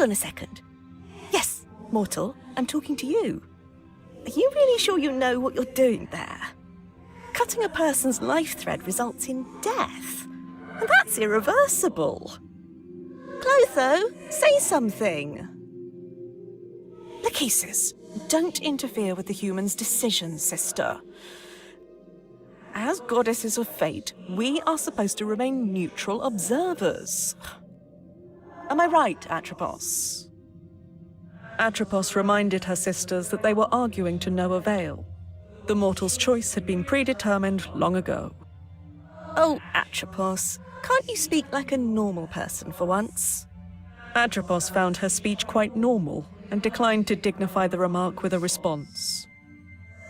on a second. Yes, mortal, I'm talking to you. Are you really sure you know what you're doing there? Cutting a person's life thread results in death, and that's irreversible. Clotho, say something. Lachesis, don't interfere with the human's decisions, sister. As goddesses of fate, we are supposed to remain neutral observers. Am I right, Atropos? Atropos reminded her sisters that they were arguing to no avail. The mortal's choice had been predetermined long ago. Oh, Atropos, can't you speak like a normal person for once? Atropos found her speech quite normal and declined to dignify the remark with a response.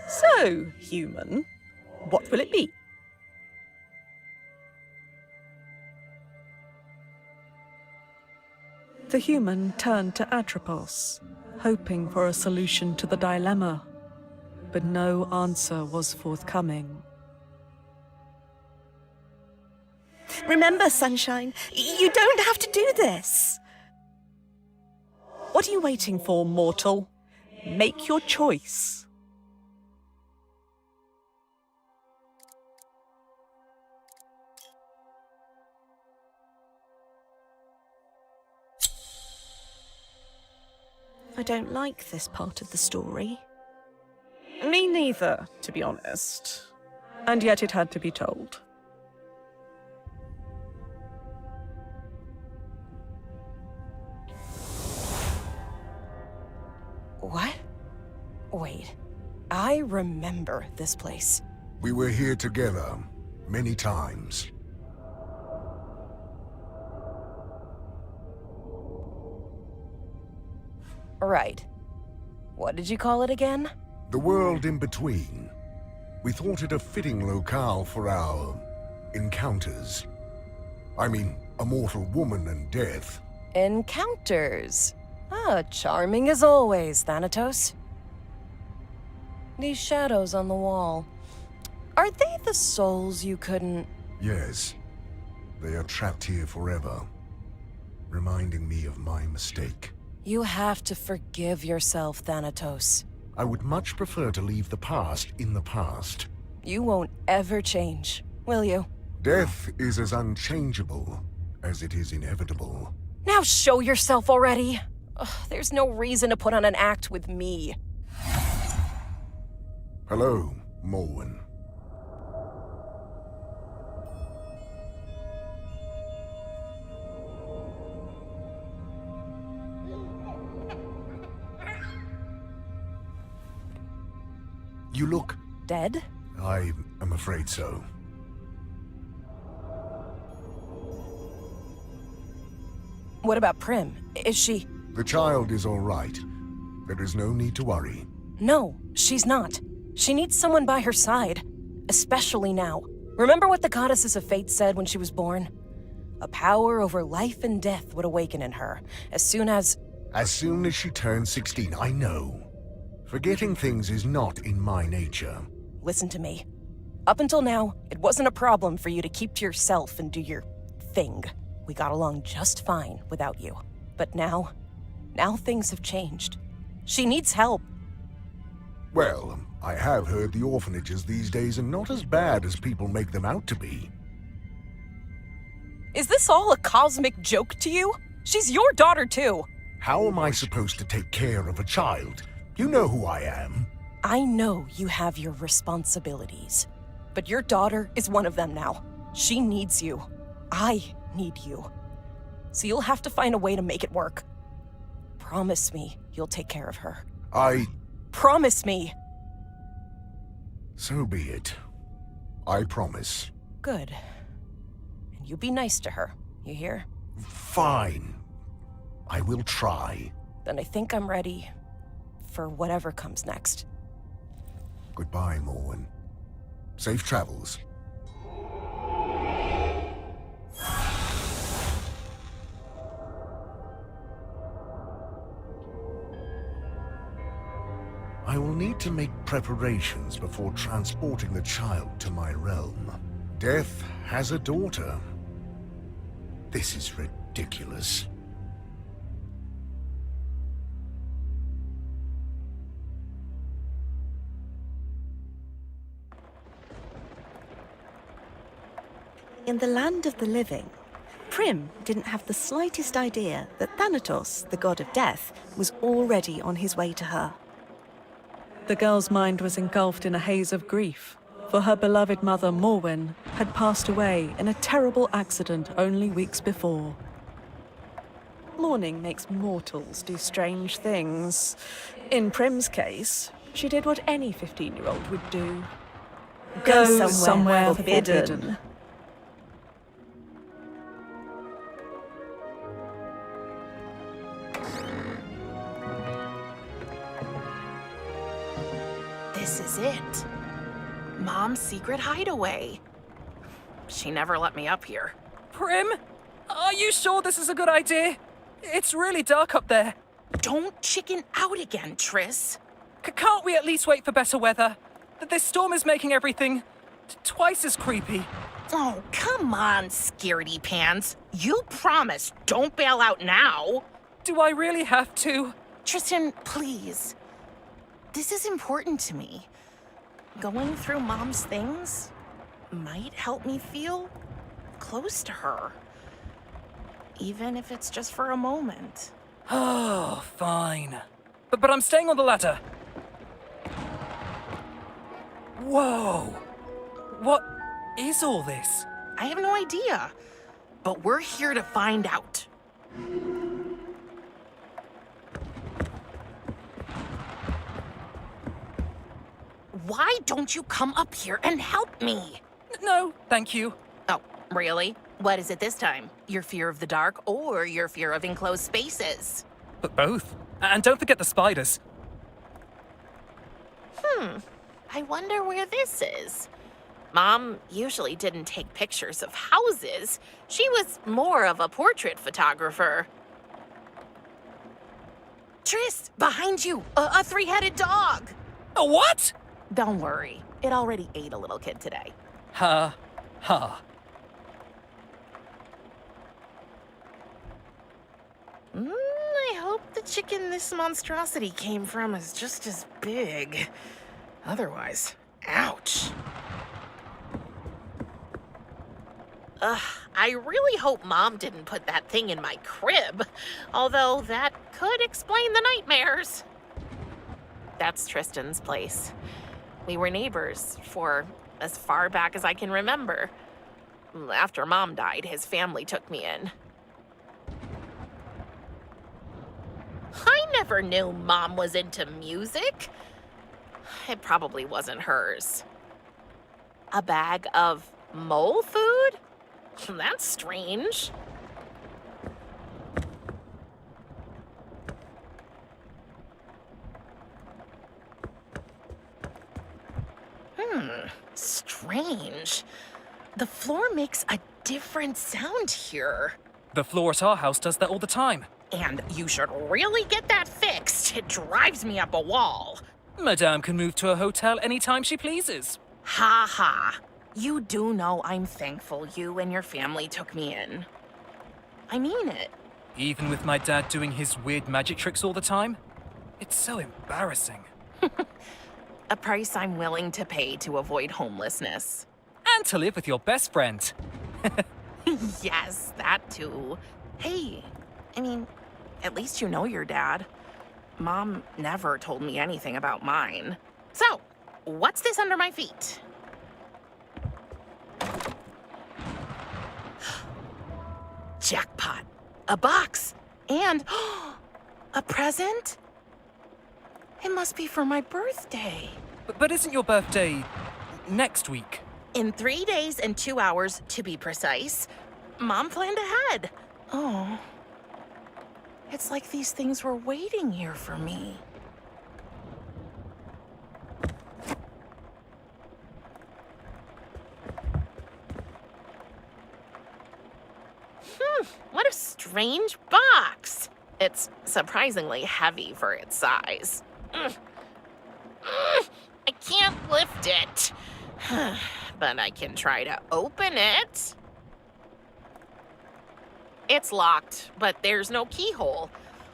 So, human, what will it be? The human turned to Atropos, hoping for a solution to the dilemma, but no answer was forthcoming. Remember, Sunshine, you don't have to do this. What are you waiting for, mortal? Make your choice. I don't like this part of the story. Me neither, to be honest. And yet it had to be told. What? Wait, I remember this place. We were here together, many times. Right. What did you call it again? The world in between. We thought it a fitting locale for our encounters. I mean, a mortal woman and death. Encounters. Ah, charming as always, Thanatos. These shadows on the wall. Are they the souls you couldn't... Yes. They are trapped here forever, reminding me of my mistake. You have to forgive yourself, Thanatos. I would much prefer to leave the past in the past. You won't ever change, will you? Death is as unchangeable as it is inevitable. Now show yourself already! Ugh, there's no reason to put on an act with me. Hello, Morwen. You look... Dead? I am afraid so. What about Prim? Is she... The child is all right. There is no need to worry. No, she's not. She needs someone by her side. Especially now. Remember what the Goddesses of Fate said when she was born? A power over life and death would awaken in her, as soon as... As soon as she turns 16, I know. Forgetting things is not in my nature. Listen to me. Up until now, it wasn't a problem for you to keep to yourself and do your thing. We got along just fine without you. But now things have changed. She needs help. Well, I have heard the orphanages these days are not as bad as people make them out to be. Is this all a cosmic joke to you? She's your daughter too. How am I supposed to take care of a child? You know who I am. I know you have your responsibilities, but your daughter is one of them now. She needs you. I need you. So you'll have to find a way to make it work. Promise me you'll take care of her. Promise me! So be it. I promise. Good. And you be nice to her, you hear? Fine. I will try. Then I think I'm ready for whatever comes next. Goodbye, Morwen. Safe travels. I will need to make preparations before transporting the child to my realm. Death has a daughter. This is ridiculous. In the land of the living, Prim didn't have the slightest idea that Thanatos, the god of death, was already on his way to her. The girl's mind was engulfed in a haze of grief, for her beloved mother, Morwen, had passed away in a terrible accident only weeks before. Mourning makes mortals do strange things. In Prim's case, she did what any 15-year-old would do. Go somewhere forbidden. This is it. Mom's secret hideaway. She never let me up here. Prim? Are you sure this is a good idea? It's really dark up there. Don't chicken out again, Triss. Can't we at least wait for better weather? This storm is making everything twice as creepy. Oh, come on, scaredy pants. You promised don't bail out now. Do I really have to? Tristan, please. This is important to me. Going through Mom's things might help me feel close to her. Even if it's just for a moment. Oh, fine. But I'm staying on the ladder. Whoa! What is all this? I have no idea, but we're here to find out. Why don't you come up here and help me? No, thank you. Oh, really? What is it this time? Your fear of the dark or your fear of enclosed spaces? But both. And don't forget the spiders. I wonder where this is. Mom usually didn't take pictures of houses. She was more of a portrait photographer. Triss, behind you, a three-headed dog. A what? Don't worry, it already ate a little kid today. Ha. Ha. I hope the chicken this monstrosity came from is just as big. Otherwise, ouch. I really hope Mom didn't put that thing in my crib, although that could explain the nightmares. That's Tristan's place. We were neighbors for as far back as I can remember. After Mom died, his family took me in. I never knew Mom was into music. It probably wasn't hers. A bag of mole food? That's strange. Strange. The floor makes a different sound here. The floor at our house does that all the time. And you should really get that fixed. It drives me up a wall. Madame can move to a hotel anytime she pleases. Ha ha. You do know I'm thankful you and your family took me in. I mean it. Even with my dad doing his weird magic tricks all the time? It's so embarrassing. A price I'm willing to pay to avoid homelessness. And to live with your best friend. Yes, that too. Hey, I mean, at least you know your dad. Mom never told me anything about mine. So, what's this under my feet? Jackpot. A box. And a present? It must be for my birthday. But isn't your birthday next week? In 3 days and 2 hours, to be precise. Mom planned ahead. Oh. It's like these things were waiting here for me. What a strange box. It's surprisingly heavy for its size. I can't lift it. But I can try to open it. It's locked, but there's no keyhole.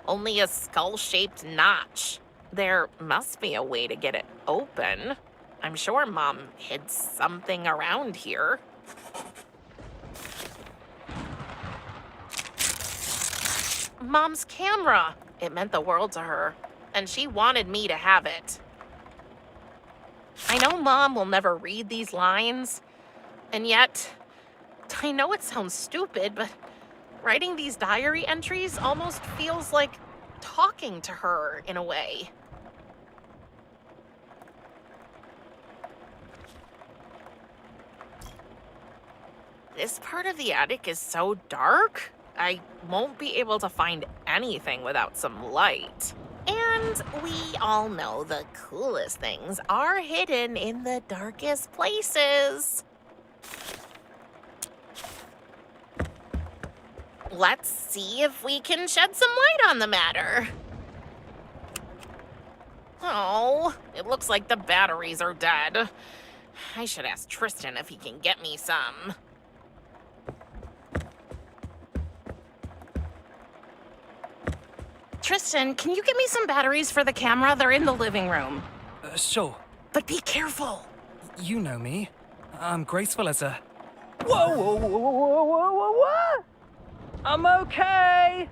Only a skull-shaped notch. There must be a way to get it open. I'm sure Mom hid something around here. Mom's camera. It meant the world to her, and she wanted me to have it. I know Mom will never read these lines, and yet, I know it sounds stupid, but writing these diary entries almost feels like talking to her in a way. This part of the attic is so dark, I won't be able to find anything without some light. And we all know the coolest things are hidden in the darkest places. Let's see if we can shed some light on the matter. Oh, it looks like the batteries are dead. I should ask Tristan if he can get me some. Tristan, can you get me some batteries for the camera? They're in the living room. Sure. But be careful. You know me. I'm graceful as a... Whoa, whoa, whoa, whoa, whoa, whoa, whoa, what? I'm okay!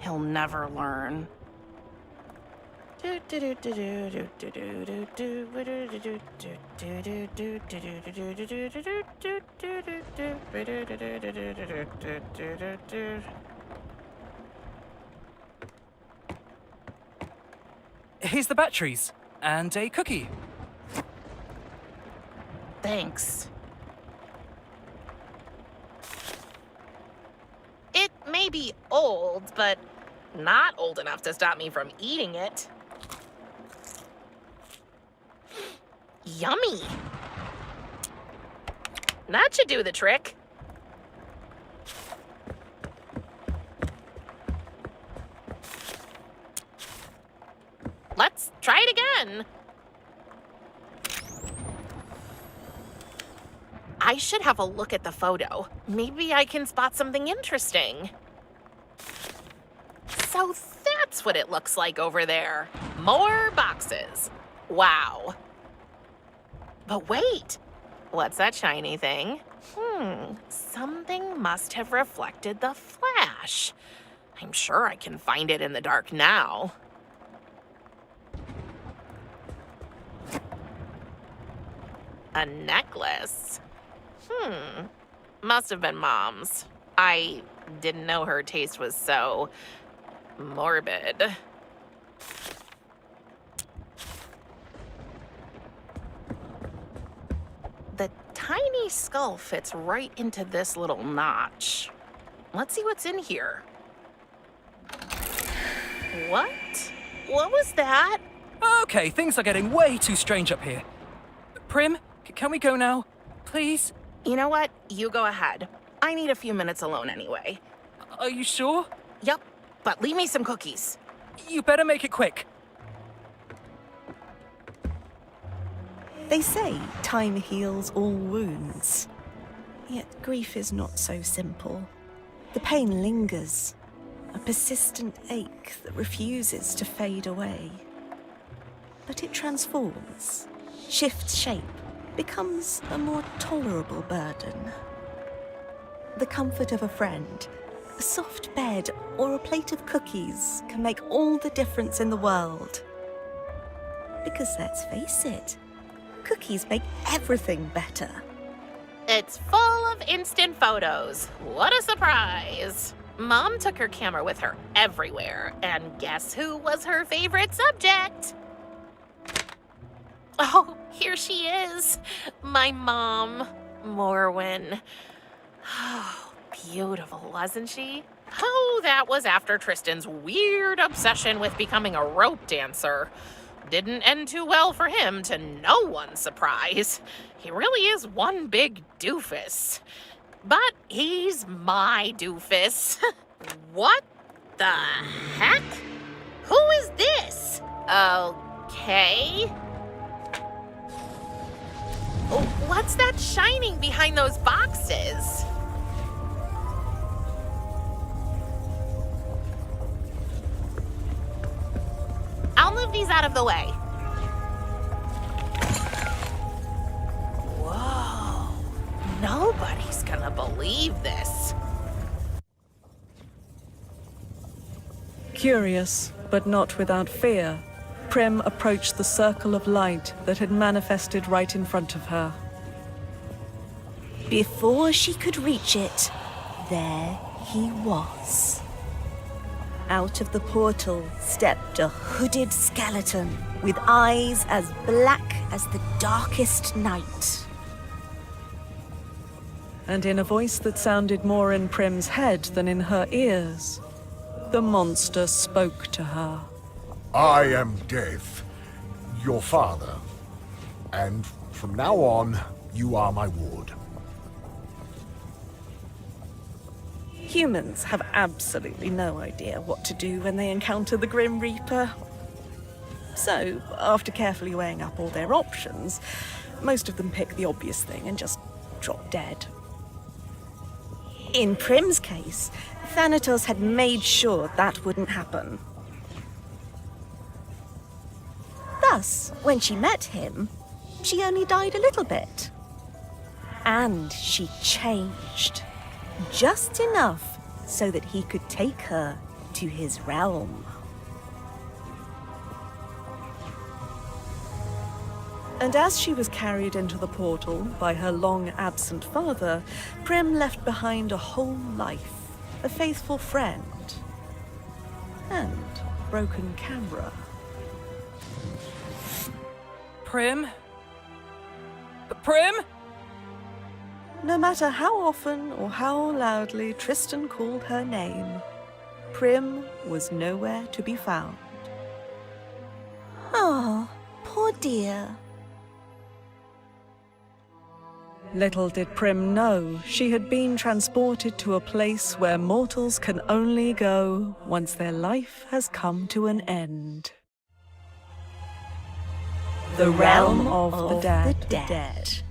He'll never learn. Here's the batteries. And a cookie. Thanks. It may be old, but not old enough to stop me from eating it. Yummy. That should do the trick. Let's try it again. I should have a look at the photo. Maybe I can spot something interesting. So that's what it looks like over there. More boxes. Wow. But wait, what's that shiny thing? Something must have reflected the flash. I'm sure I can find it in the dark now. A necklace. Must have been Mom's. I didn't know her taste was so morbid. The tiny skull fits right into this little notch. Let's see what's in here. What? What was that? Okay, things are getting way too strange up here. Prim, can we go now? Please? You know what? You go ahead. I need a few minutes alone anyway. Are you sure? Yep, but leave me some cookies. You better make it quick. They say time heals all wounds. Yet grief is not so simple. The pain lingers, a persistent ache that refuses to fade away. But it transforms, shifts shape, becomes a more tolerable burden. The comfort of a friend, a soft bed, or a plate of cookies can make all the difference in the world. Because let's face it, cookies make everything better. It's full of instant photos. What a surprise. Mom took her camera with her everywhere, and guess who was her favorite subject? Oh, here she is. My mom, Morwen. Oh, beautiful, wasn't she? Oh, that was after Tristan's weird obsession with becoming a rope dancer. Didn't end too well for him, to no one's surprise. He really is one big doofus. But he's my doofus. What the heck? Who is this? Okay. What's that shining behind those boxes? I'll move these out of the way. Whoa. Nobody's gonna believe this. Curious, but not without fear, Prim approached the circle of light that had manifested right in front of her. Before she could reach it, there he was. Out of the portal stepped a hooded skeleton with eyes as black as the darkest night. And in a voice that sounded more in Prim's head than in her ears, the monster spoke to her. I am Death, your father. And from now on, you are my ward. Humans have absolutely no idea what to do when they encounter the Grim Reaper. So, after carefully weighing up all their options, most of them pick the obvious thing and just drop dead. In Prim's case, Thanatos had made sure that wouldn't happen. Thus, when she met him, she only died a little bit. And she changed. Just enough so that he could take her to his realm. And as she was carried into the portal by her long-absent father, Prim left behind a whole life, a faithful friend, and broken camera. Prim? Prim? No matter how often or how loudly Tristan called her name, Prim was nowhere to be found. Oh, poor dear. Little did Prim know she had been transported to a place where mortals can only go once their life has come to an end. The realm of the dead.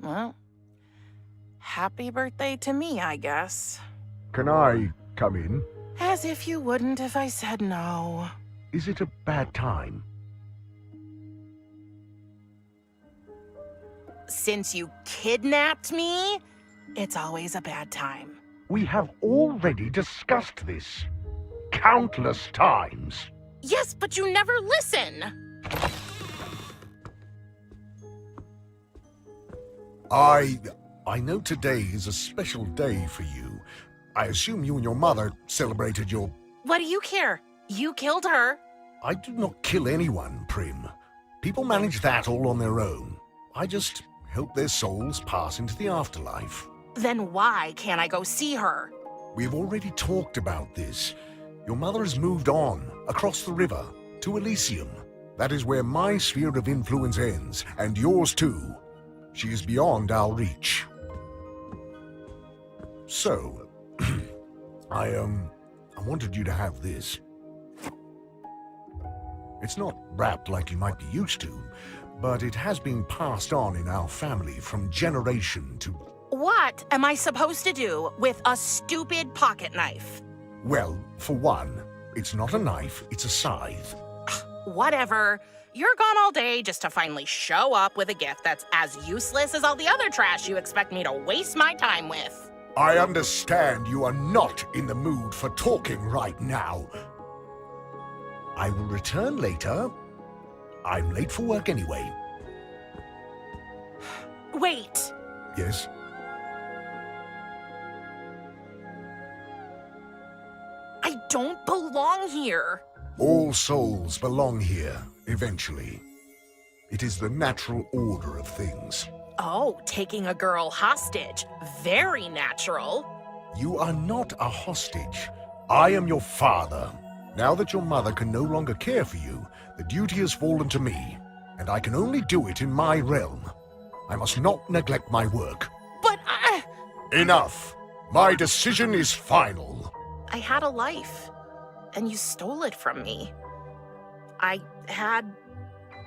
Well, happy birthday to me, I guess. Can I come in? As if you wouldn't if I said no. Is it a bad time? Since you kidnapped me, it's always a bad time. We have already discussed this countless times. Yes, but you never listen. I know today is a special day for you. I assume you and your mother celebrated your... What do you care? You killed her. I do not kill anyone, Prim. People manage that all on their own. I just help their souls pass into the afterlife. Then why can't I go see her? We've already talked about this. Your mother has moved on, across the river, to Elysium. That is where my sphere of influence ends, and yours too. She is beyond our reach. So, I wanted you to have this. It's not wrapped like you might be used to, but it has been passed on in our family from generation to... What am I supposed to do with a stupid pocket knife? Well, for one, it's not a knife, it's a scythe. Whatever. You're gone all day just to finally show up with a gift that's as useless as all the other trash you expect me to waste my time with. I understand you are not in the mood for talking right now. I will return later. I'm late for work anyway. Wait. Yes? I don't belong here. All souls belong here, eventually. It is the natural order of things. Oh, taking a girl hostage. Very natural. You are not a hostage. I am your father. Now that your mother can no longer care for you, the duty has fallen to me, and I can only do it in my realm. I must not neglect my work. But Enough! My decision is final. I had a life, and you stole it from me. I had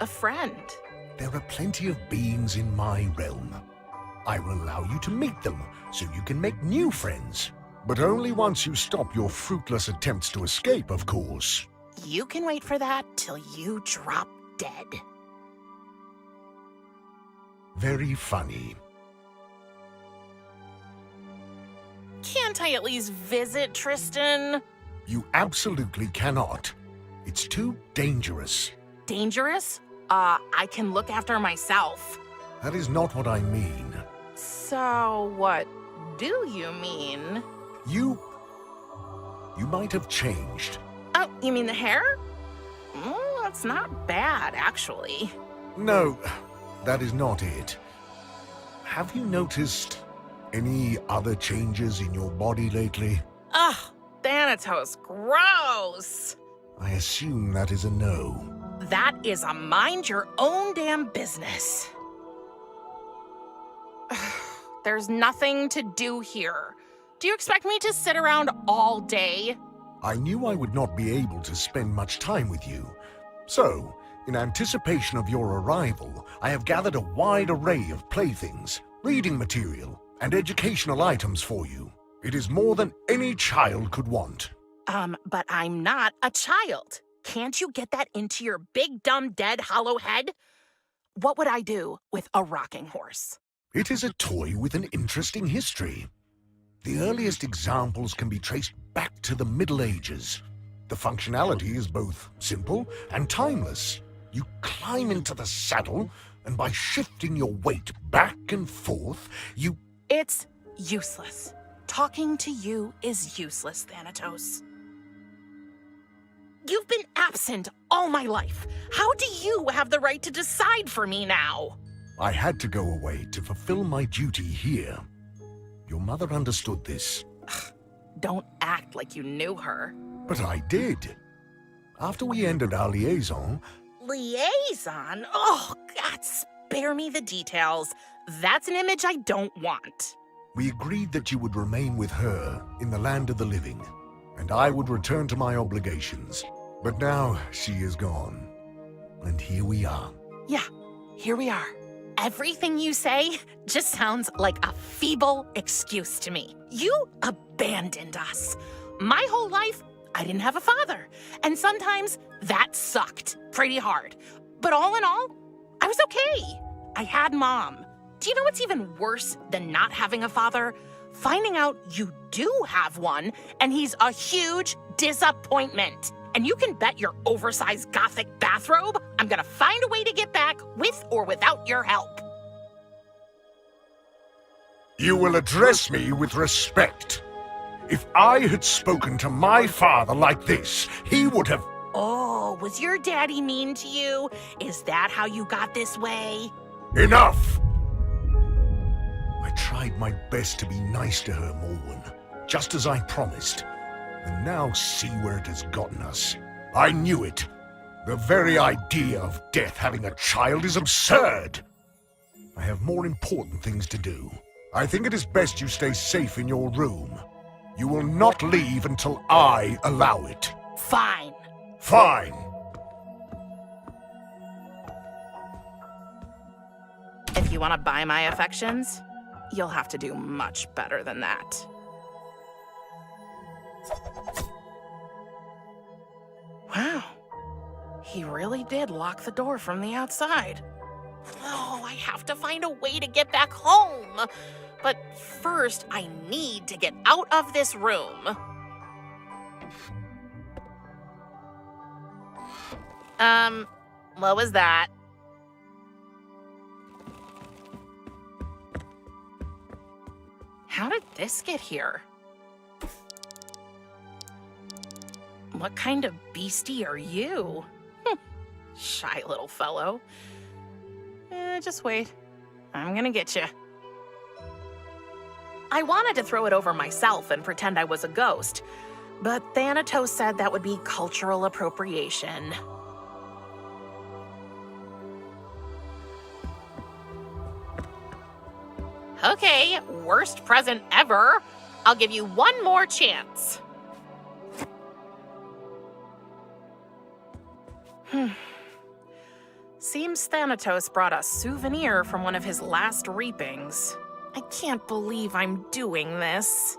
a friend. There are plenty of beings in my realm. I will allow you to meet them, so you can make new friends. But only once you stop your fruitless attempts to escape, of course. You can wait for that till you drop dead. Very funny. Can't I at least visit Tristan? You absolutely cannot. It's too dangerous. Dangerous? I can look after myself. That is not what I mean. So, what do you mean? You might have changed. Oh, you mean the hair? That's not bad, actually. No, that is not it. Have you noticed any other changes in your body lately? Ugh, Thanatos, gross! I assume that is a no. That is a mind your own damn business. There's nothing to do here. Do you expect me to sit around all day? I knew I would not be able to spend much time with you. So, in anticipation of your arrival, I have gathered a wide array of playthings, reading material, and educational items for you. It is more than any child could want. But I'm not a child. Can't you get that into your big, dumb, dead, hollow head? What would I do with a rocking horse? It is a toy with an interesting history. The earliest examples can be traced back to the Middle Ages. The functionality is both simple and timeless. You climb into the saddle, and by shifting your weight back and forth, you... It's useless. Talking to you is useless, Thanatos. You've been absent all my life. How do you have the right to decide for me now? I had to go away to fulfill my duty here. Your mother understood this. Don't act like you knew her. But I did. After we ended our liaison... Liaison? Oh, God, spare me the details. That's an image I don't want. We agreed that you would remain with her in the land of the living, and I would return to my obligations. But now she is gone, and here we are. Yeah, here we are. Everything you say just sounds like a feeble excuse to me. You abandoned us. My whole life, I didn't have a father, and sometimes that sucked pretty hard. But all in all, I was okay. I had Mom. Do you know what's even worse than not having a father? Finding out you do have one, and he's a huge disappointment. And you can bet your oversized gothic bathrobe I'm gonna find a way to get back with or without your help. You will address me with respect. If I had spoken to my father like this, he would have... Oh, was your daddy mean to you? Is that how you got this way? Enough! I tried my best to be nice to her, Morwen, just as I promised. And now see where it has gotten us. I knew it. The very idea of death having a child is absurd. I have more important things to do. I think it is best you stay safe in your room. You will not leave until I allow it. Fine. Fine. If you want to buy my affections, you'll have to do much better than that. Wow. He really did lock the door from the outside. Oh, I have to find a way to get back home. But first, I need to get out of this room. What was that? How did this get here? What kind of beastie are you? Shy little fellow. Just wait. I'm gonna get you. I wanted to throw it over myself and pretend I was a ghost, but Thanatos said that would be cultural appropriation. Okay, worst present ever. I'll give you one more chance. Seems Thanatos brought a souvenir from one of his last reapings. I can't believe I'm doing this.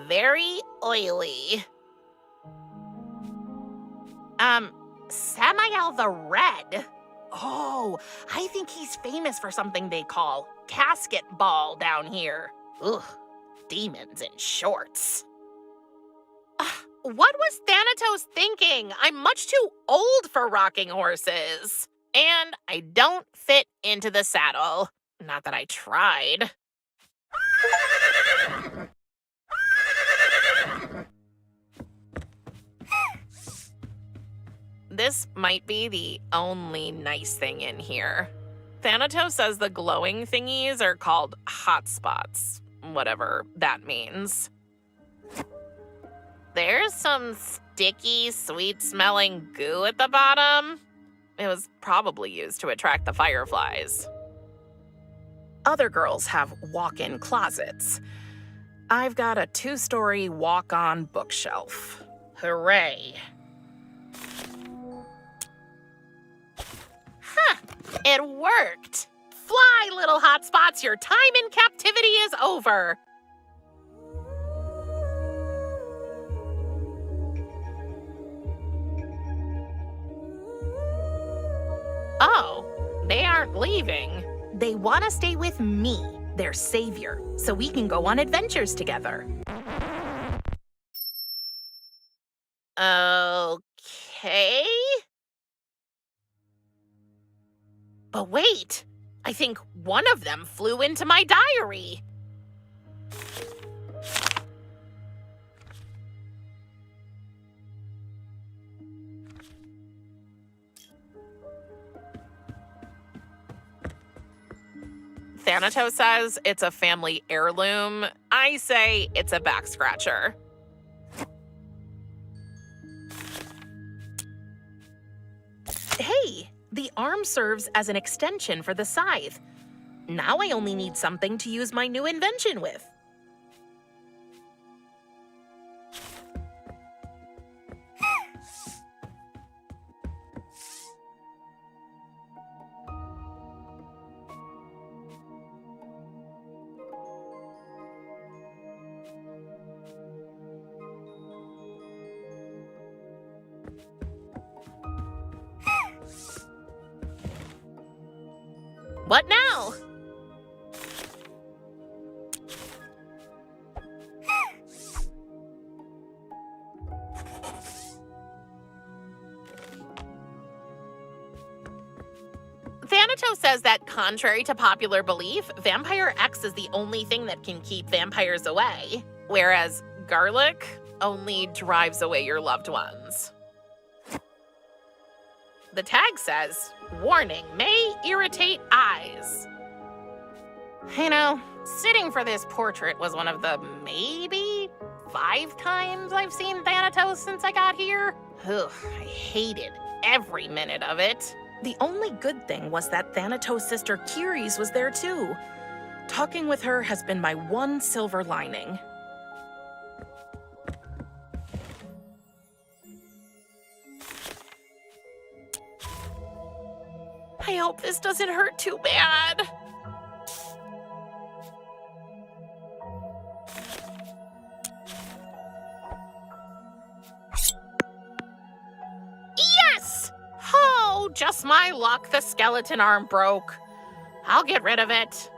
very oily. Samael the Red. Oh, I think he's famous for something they call casket ball down here. Ugh, demons in shorts. What was Thanatos thinking? I'm much too old for rocking horses. And I don't fit into the saddle. Not that I tried. This might be the only nice thing in here. Thanatos says the glowing thingies are called hotspots, whatever that means. There's some sticky, sweet-smelling goo at the bottom. It was probably used to attract the fireflies. Other girls have walk-in closets. I've got a 2-story walk-on bookshelf. Hooray. Huh, it worked. Fly, little hotspots, your time in captivity is over. Oh, they aren't leaving. They want to stay with me, their savior, so we can go on adventures together. Okay. But wait, I think one of them flew into my diary. Thanatos says it's a family heirloom. I say it's a back scratcher. Hey, the arm serves as an extension for the scythe. Now I only need something to use my new invention with. What now? Thanatos says that, contrary to popular belief, Vampire X is the only thing that can keep vampires away, whereas garlic only drives away your loved ones. The tag says, warning, may irritate eyes. You know, sitting for this portrait was one of the maybe 5 times I've seen Thanatos since I got here. Ugh, I hated every minute of it. The only good thing was that Thanatos' sister Kyries was there too. Talking with her has been my one silver lining. I hope this doesn't hurt too bad. Yes! Oh, just my luck, the skeleton arm broke. I'll get rid of it.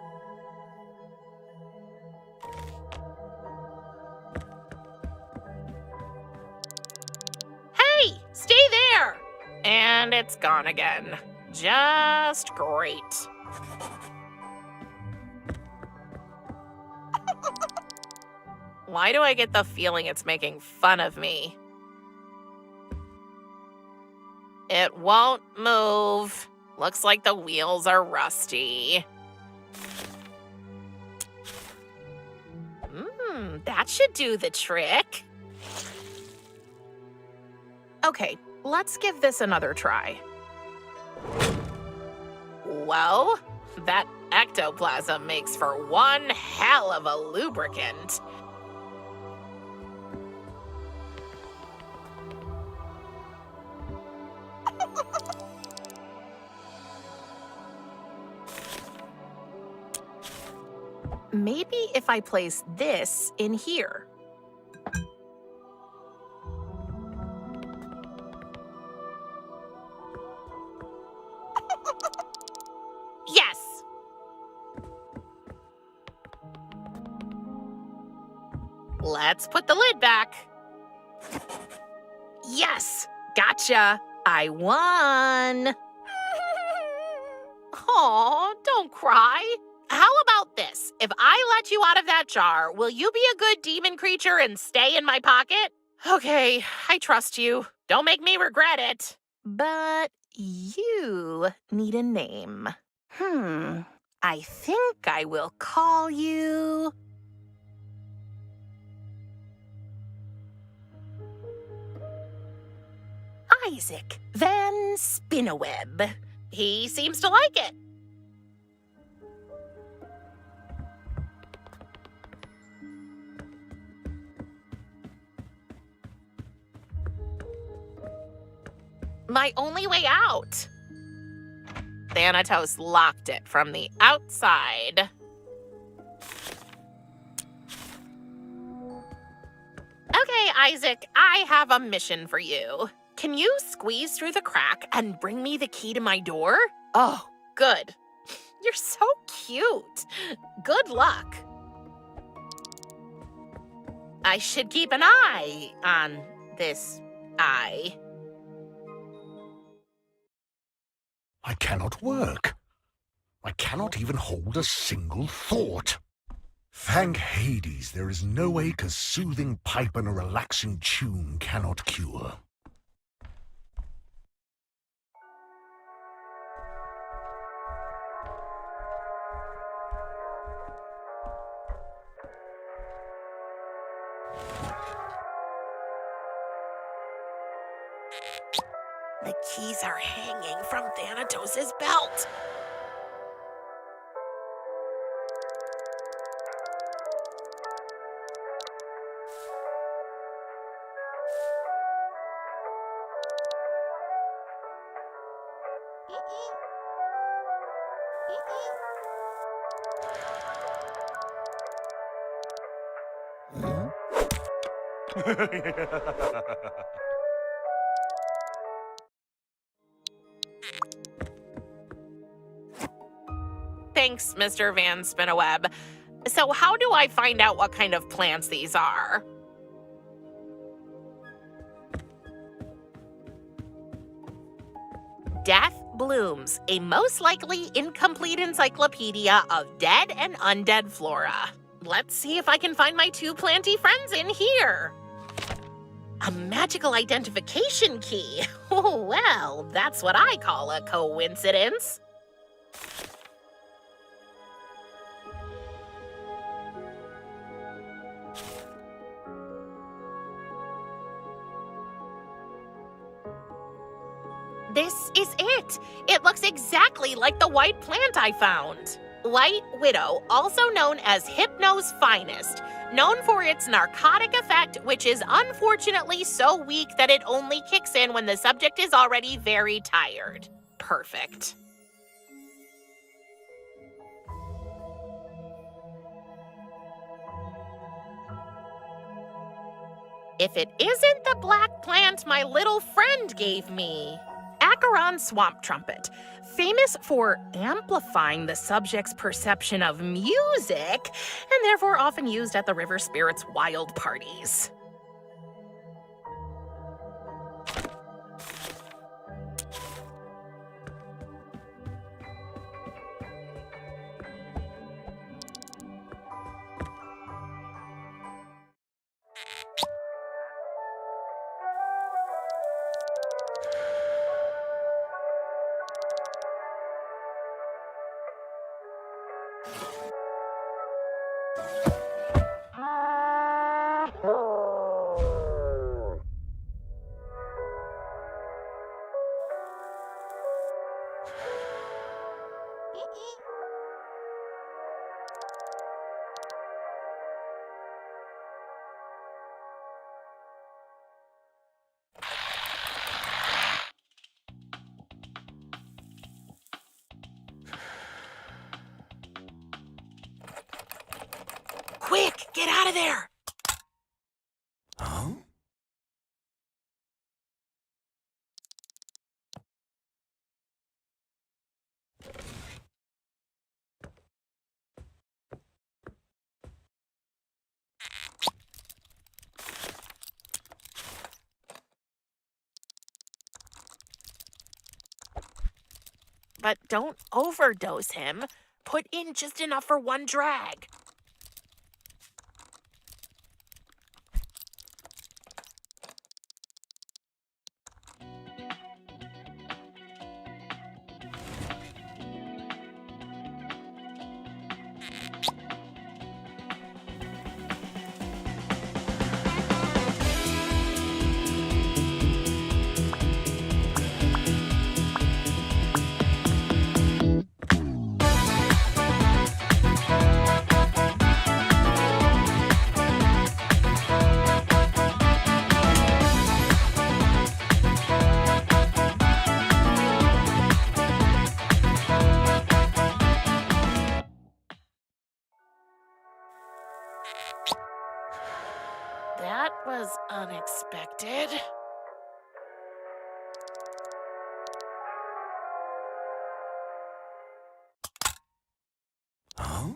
Hey, stay there! And it's gone again. Just great. Why do I get the feeling it's making fun of me? It won't move. Looks like the wheels are rusty. That should do the trick. Okay, let's give this another try. Well, that ectoplasm makes for one hell of a lubricant. Maybe if I place this in here. Let's put the lid back. Yes! Gotcha! I won! Aw, don't cry. How about this? If I let you out of that jar, will you be a good demon creature and stay in my pocket? Okay, I trust you. Don't make me regret it. But you need a name. I think I will call you... Isaac Van Spinneweb. He seems to like it. My only way out. Thanatos locked it from the outside. Okay, Isaac, I have a mission for you. Can you squeeze through the crack and bring me the key to my door? Oh, good. You're so cute. Good luck. I should keep an eye on this eye. I cannot work. I cannot even hold a single thought. Thank Hades, there is no ache a soothing pipe and a relaxing tune cannot cure. The keys are hanging from Thanatos' belt. Thanks, Mr. Van Spinneweb. So how do I find out what kind of plants these are? Death Blooms, a most likely incomplete encyclopedia of dead and undead flora. Let's see if I can find my two planty friends in here. A magical identification key. Oh, well, that's what I call a coincidence. This is it. It looks exactly like the white plant I found. White Widow, also known as Hypno's finest, known for its narcotic effect, which is unfortunately so weak that it only kicks in when the subject is already very tired. Perfect. If it isn't the black plant my little friend gave me. Acheron Swamp Trumpet, famous for amplifying the subject's perception of music, and therefore often used at the river spirits' wild parties. Quick, get out of there! Huh? but don't overdose him. Put in just enough for one drag. That was unexpected. Huh?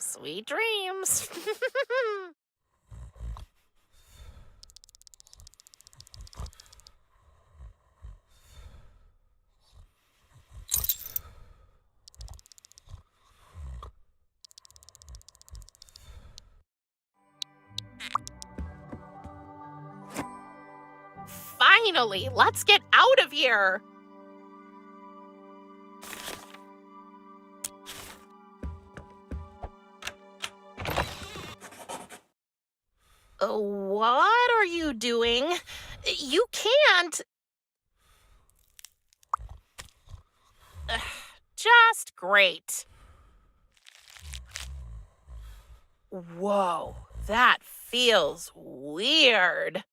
Sweet dreams. Finally, let's get out of here. What are you doing? You can't. Just great. Whoa, that feels weird.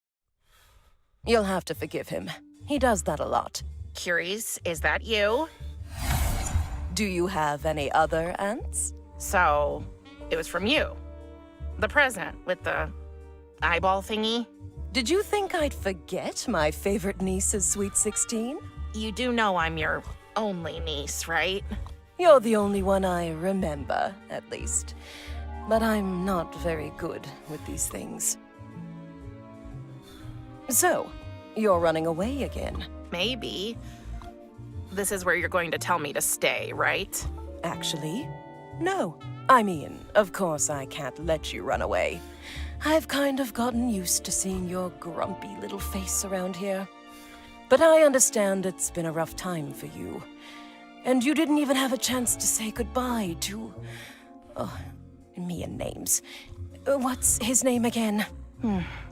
You'll have to forgive him. He does that a lot. Curious, is that you? Do you have any other aunts? So, it was from you. The present with the eyeball thingy. Did you think I'd forget my favorite niece's sweet 16? You do know I'm your only niece, right? You're the only one I remember, at least. But I'm not very good with these things. So, you're running away again. Maybe. This is where you're going to tell me to stay, right? Actually, no. I mean, of course I can't let you run away. I've kind of gotten used to seeing your grumpy little face around here. But I understand it's been a rough time for you. And you didn't even have a chance to say goodbye to... Oh, me and names. What's his name again?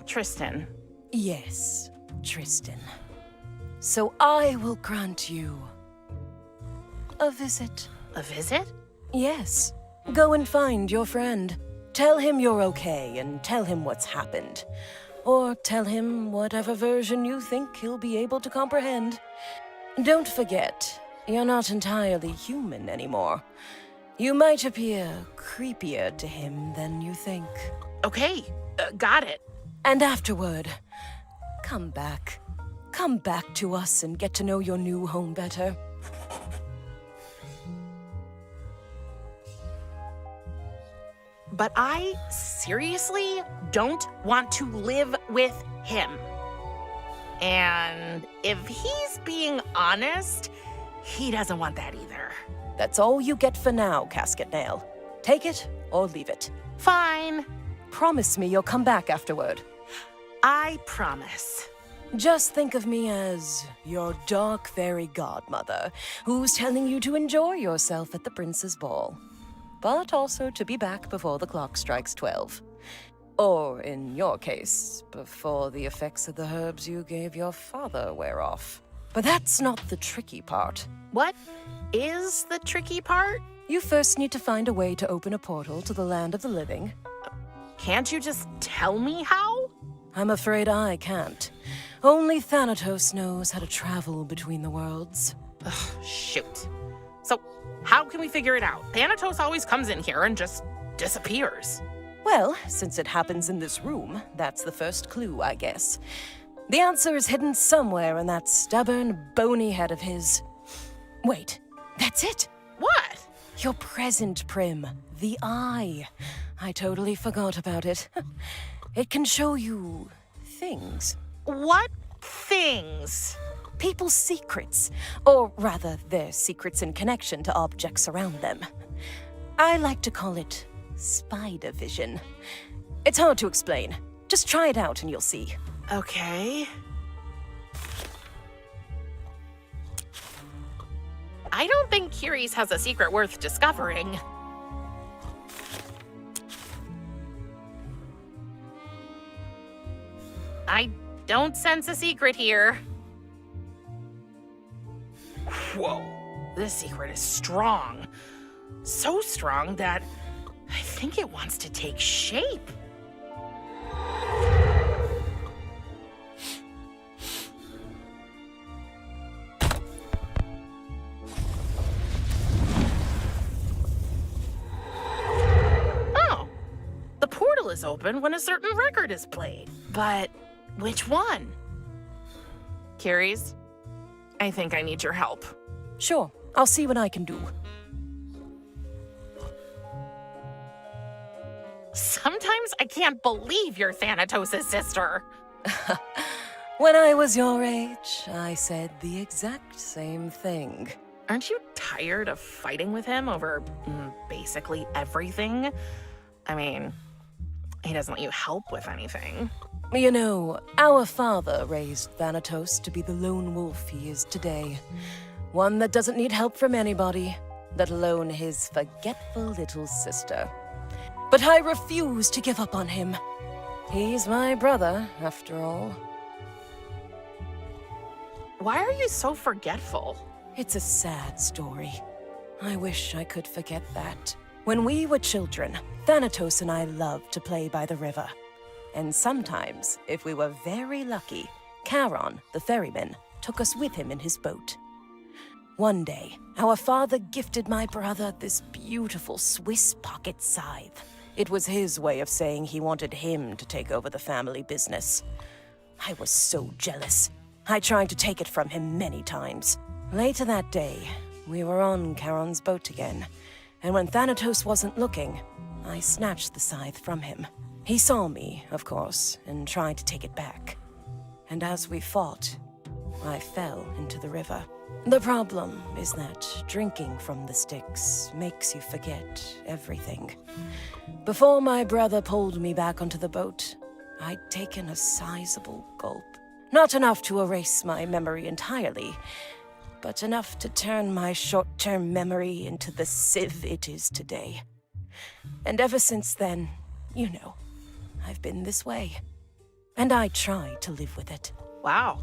Tristan. Yes, Tristan. So I will grant you a visit. A visit? Yes. Go and find your friend. Tell him you're okay and tell him what's happened. Or tell him whatever version you think he'll be able to comprehend. Don't forget, you're not entirely human anymore. You might appear creepier to him than you think. Okay, got it. And afterward, come back. Come back to us and get to know your new home better. But I seriously don't want to live with him. And if he's being honest, he doesn't want that either. That's all you get for now, Casket Nail. Take it or leave it. Fine. Promise me you'll come back afterward. I promise. Just think of me as your dark fairy godmother, who's telling you to enjoy yourself at the prince's ball. But also to be back before the clock strikes 12. Or, in your case, before the effects of the herbs you gave your father wear off. But that's not the tricky part. What is the tricky part? You first need to find a way to open a portal to the land of the living. Can't you just tell me how? I'm afraid I can't. Only Thanatos knows how to travel between the worlds. Ugh, shoot. So, how can we figure it out? Thanatos always comes in here and just disappears. Well, since it happens in this room, that's the first clue, I guess. The answer is hidden somewhere in that stubborn, bony head of his. Wait, that's it! What? Your present, Prim. The eye. I totally forgot about it. It can show you things. What things? People's secrets. Or rather, their secrets in connection to objects around them. I like to call it spider vision. It's hard to explain. Just try it out and you'll see. Okay. I don't think Curies has a secret worth discovering. I don't sense a secret here. Whoa, this secret is strong. So strong that I think it wants to take shape. Oh, the portal is open when a certain record is played. But which one? Curies, I think I need your help. Sure, I'll see what I can do. Sometimes I can't believe you're Thanatos' sister. When I was your age, I said the exact same thing. Aren't you tired of fighting with him over basically everything? I mean, he doesn't let you help with anything. You know, our father raised Thanatos to be the lone wolf he is today. One that doesn't need help from anybody, let alone his forgetful little sister. But I refuse to give up on him. He's my brother, after all. Why are you so forgetful? It's a sad story. I wish I could forget that. When we were children, Thanatos and I loved to play by the river. And sometimes, if we were very lucky, Charon, the ferryman, took us with him in his boat. One day, our father gifted my brother this beautiful Swiss pocket scythe. It was his way of saying he wanted him to take over the family business. I was so jealous. I tried to take it from him many times. Later that day, we were on Charon's boat again, and when Thanatos wasn't looking, I snatched the scythe from him. He saw me, of course, and tried to take it back. And as we fought, I fell into the river. The problem is that drinking from the Styx makes you forget everything. Before my brother pulled me back onto the boat, I'd taken a sizable gulp. Not enough to erase my memory entirely, but enough to turn my short-term memory into the sieve it is today. And ever since then, you know, I've been this way. And I try to live with it. Wow.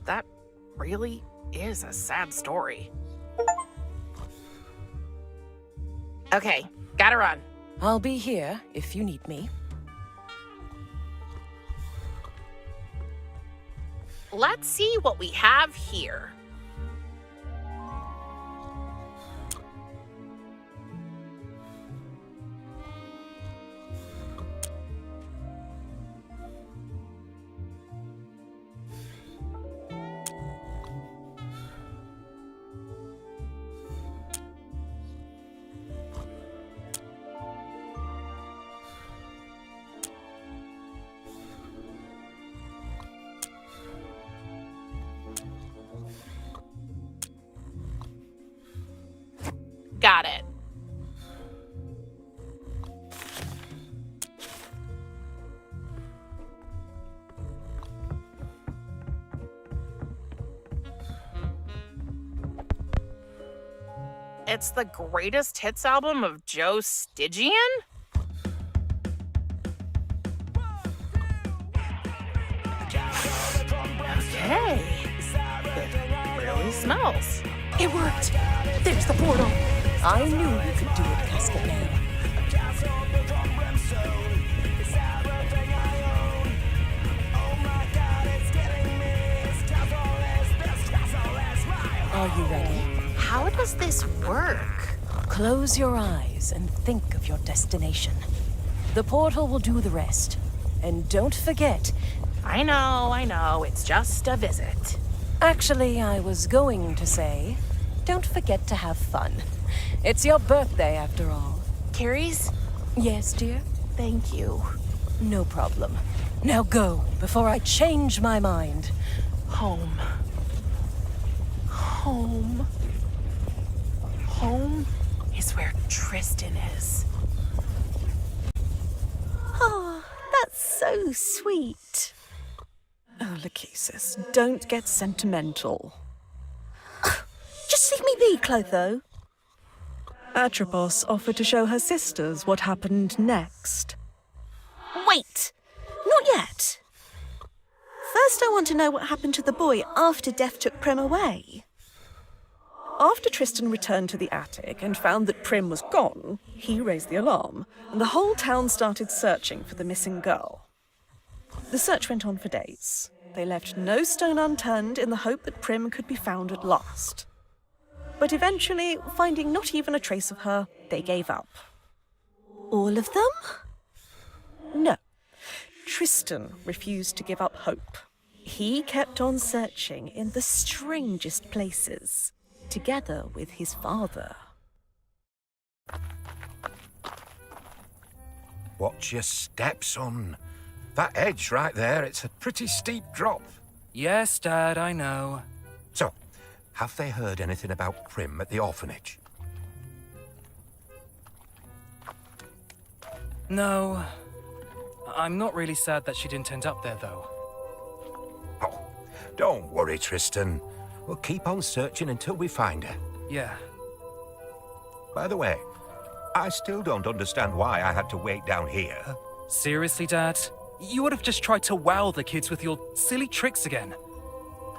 That really is a sad story. Okay, gotta run. I'll be here if you need me. Let's see what we have here. Got it. It's the greatest hits album of Joe Stygian? Okay. It really smells. It worked. There's the portal. I knew you could do it, Casket Man. Are you ready? How does this work? Close your eyes and think of your destination. The portal will do the rest. And don't forget, I know, it's just a visit. actually, I was going to say, don't forget to have fun. It's your birthday, after all. Carrie's? Yes, dear? Thank you. No problem. Now go, before I change my mind. Home. Home. Home is where Tristan is. Oh, that's so sweet. Oh, Lachesis, don't get sentimental. Just leave me be, Clotho. Atropos offered to show her sisters what happened next. Wait! Not yet. First, I want to know what happened to the boy after Death took Prim away. After Tristan returned to the attic and found that Prim was gone, he raised the alarm, and the whole town started searching for the missing girl. The search went on for days. They left no stone unturned in the hope that Prim could be found at last. But eventually, finding not even a trace of her, they gave up. All of them? No. Tristan refused to give up hope. He kept on searching in the strangest places, together with his father. Watch your step, son. That edge right there, it's a pretty steep drop. Yes, Dad, I know. So, have they heard anything about Prim at the orphanage? No. I'm not really sad that she didn't end up there, though. Oh, don't worry, Tristan. We'll keep on searching until we find her. Yeah. By the way, I still don't understand why I had to wait down here. Seriously, Dad? You would have just tried to wow the kids with your silly tricks again.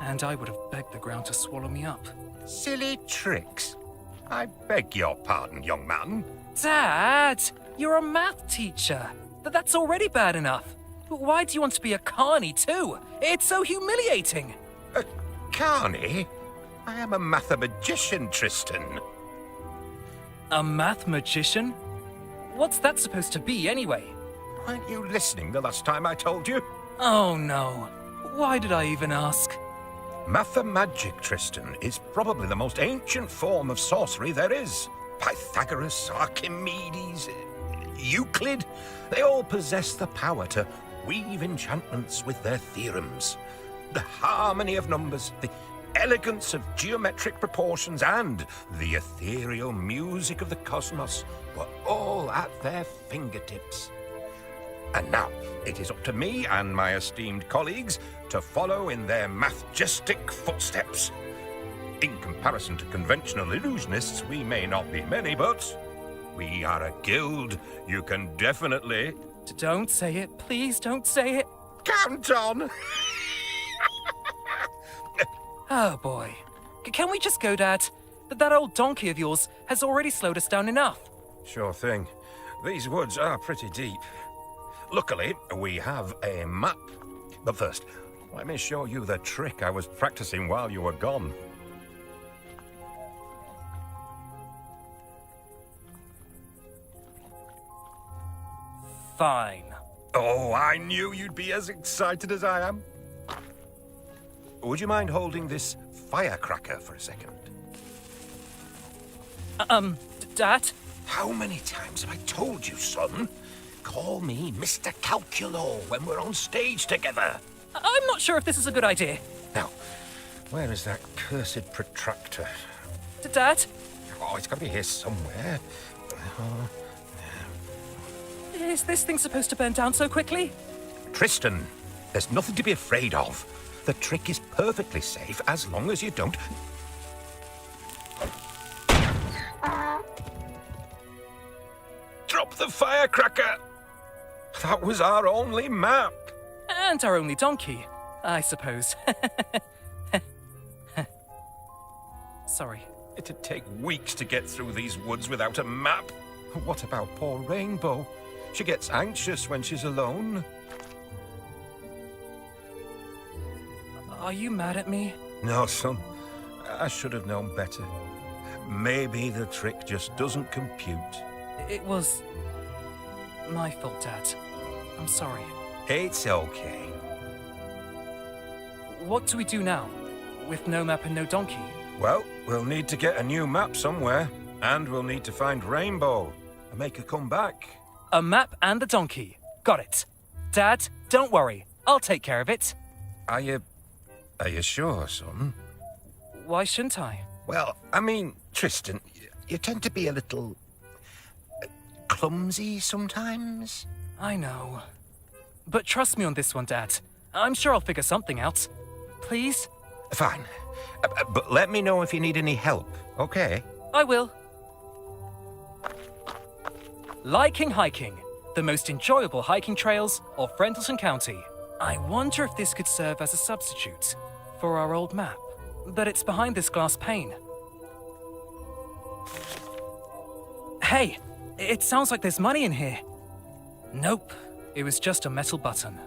And I would have begged the ground to swallow me up. Silly tricks? I beg your pardon, young man. Dad! You're a math teacher. That's already bad enough. But why do you want to be a carny, too? It's so humiliating. A carny? I am a mathematician, Tristan. A math magician? What's that supposed to be, anyway? Weren't you listening the last time I told you? Oh, no. Why did I even ask? Mathemagic, Tristan, is probably the most ancient form of sorcery there is. Pythagoras, Archimedes, Euclid, they all possess the power to weave enchantments with their theorems. The harmony of numbers, the elegance of geometric proportions, and the ethereal music of the cosmos were all at their fingertips. And now, it is up to me and my esteemed colleagues to follow in their mathjestic footsteps. In comparison to conventional illusionists, we may not be many, but we are a guild. You can definitely... Don't say it. Please don't say it. Count on! Oh, boy. Can we just go, Dad? That old donkey of yours has already slowed us down enough. Sure thing. These woods are pretty deep. Luckily, we have a map. But first, let me show you the trick I was practicing while you were gone. Fine. Oh, I knew you'd be as excited as I am. Would you mind holding this firecracker for a second? Dad? How many times have I told you, son? Call me Mr. Calculo when we're on stage together. I'm not sure if this is a good idea. Now, where is that cursed protractor? Dad? Oh, it's got to be here somewhere. Is this thing supposed to burn down so quickly? Tristan, there's nothing to be afraid of. The trick is perfectly safe as long as you don't... Drop the firecracker! That was our only map. And our only donkey, I suppose. Sorry. It'd take weeks to get through these woods without a map. What about poor Rainbow? She gets anxious when she's alone. Are you mad at me? No, son. I should have known better. Maybe the trick just doesn't compute. It was my fault, Dad. I'm sorry. It's okay. What do we do now? With no map and no donkey? Well, we'll need to get a new map somewhere. And we'll need to find Rainbow and make her come back. A map and the donkey. Got it. Dad, don't worry. I'll take care of it. Are you sure, son? Why shouldn't I? Well, I mean, Tristan, you tend to be a little clumsy sometimes. I know. But trust me on this one, Dad. I'm sure I'll figure something out. Please? Fine. But let me know if you need any help, okay? I will. Liking hiking. The most enjoyable hiking trails of Friendleton County. I wonder if this could serve as a substitute for our old map. But it's behind this glass pane. Hey, it sounds like there's money in here. Nope, it was just a metal button.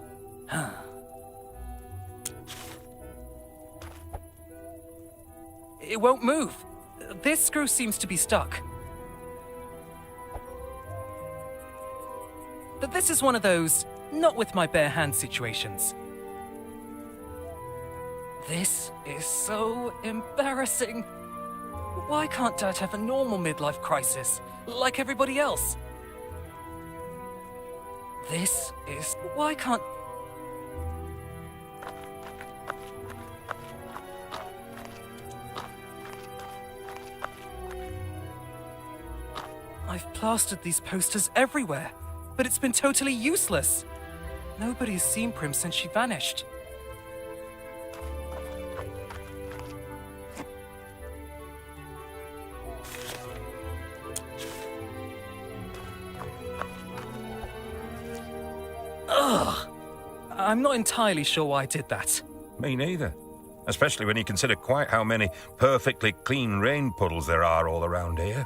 It won't move. This screw seems to be stuck. But this is one of those not with my bare hands situations. This is so embarrassing. Why can't Dad have a normal midlife crisis, like everybody else? Why can't... I've plastered these posters everywhere, but it's been totally useless. Nobody's seen Prim since she vanished. Ugh! I'm not entirely sure why I did that. Me neither. Especially when you consider quite how many perfectly clean rain puddles there are all around here.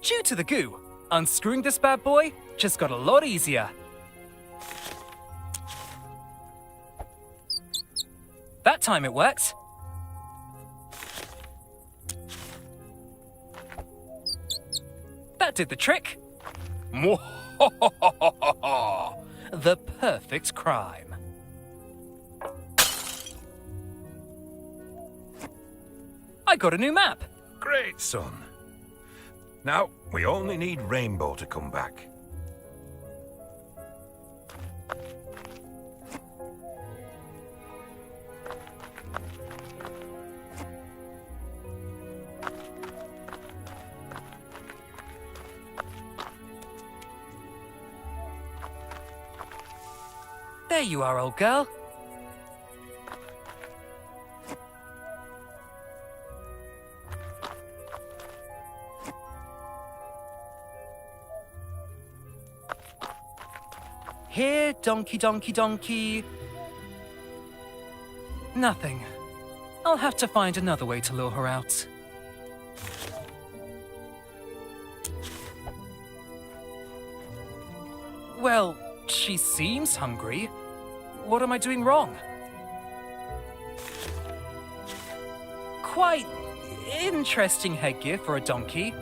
Due to the goo, unscrewing this bad boy just got a lot easier. That time it worked. That did the trick. The perfect crime. I got a new map. Great, son. Now, we only need Rainbow to come back. There you are, old girl. Here, donkey, donkey, donkey. Nothing. I'll have to find another way to lure her out. Well, she seems hungry. What am I doing wrong? Quite interesting headgear for a donkey.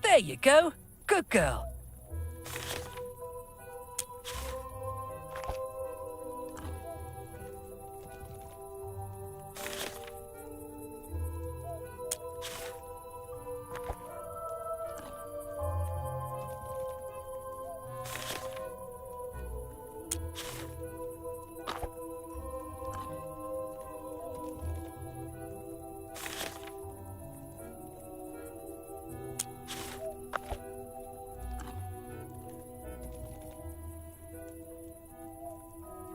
There you go. Good girl.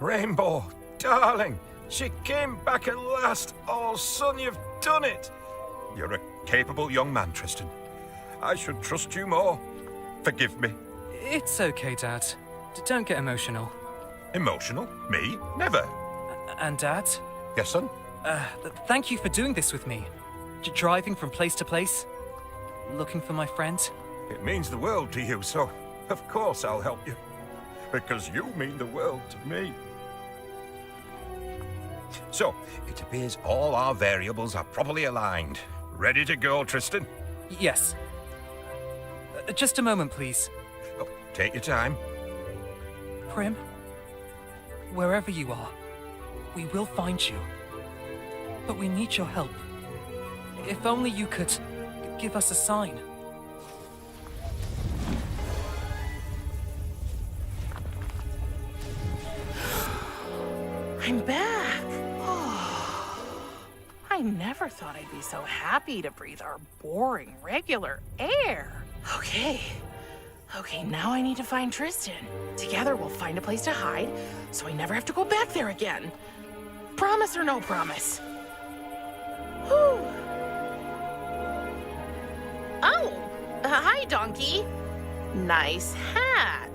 Rainbow, darling, she came back at last. Oh, son, you've done it. You're a capable young man, Tristan. I should trust you more. Forgive me. It's okay, Dad. Don't get emotional. Emotional? Me? Never. And Dad, Yes, son? thank you for doing this with me. Driving from place to place, looking for my friend. It means the world to you, so of course I'll help you. Because you mean the world to me. So, it appears all our variables are properly aligned. Ready to go, Tristan? Yes. Just a moment, please. Oh, take your time. Prim, wherever you are, we will find you. But we need your help. If only you could give us a sign. I'm back. Oh, I never thought I'd be so happy to breathe our boring, regular air. Okay, now I need to find Tristan. Together we'll find a place to hide, so I never have to go back there again. Promise or no promise? Whew. Oh, hi, donkey. Nice hat.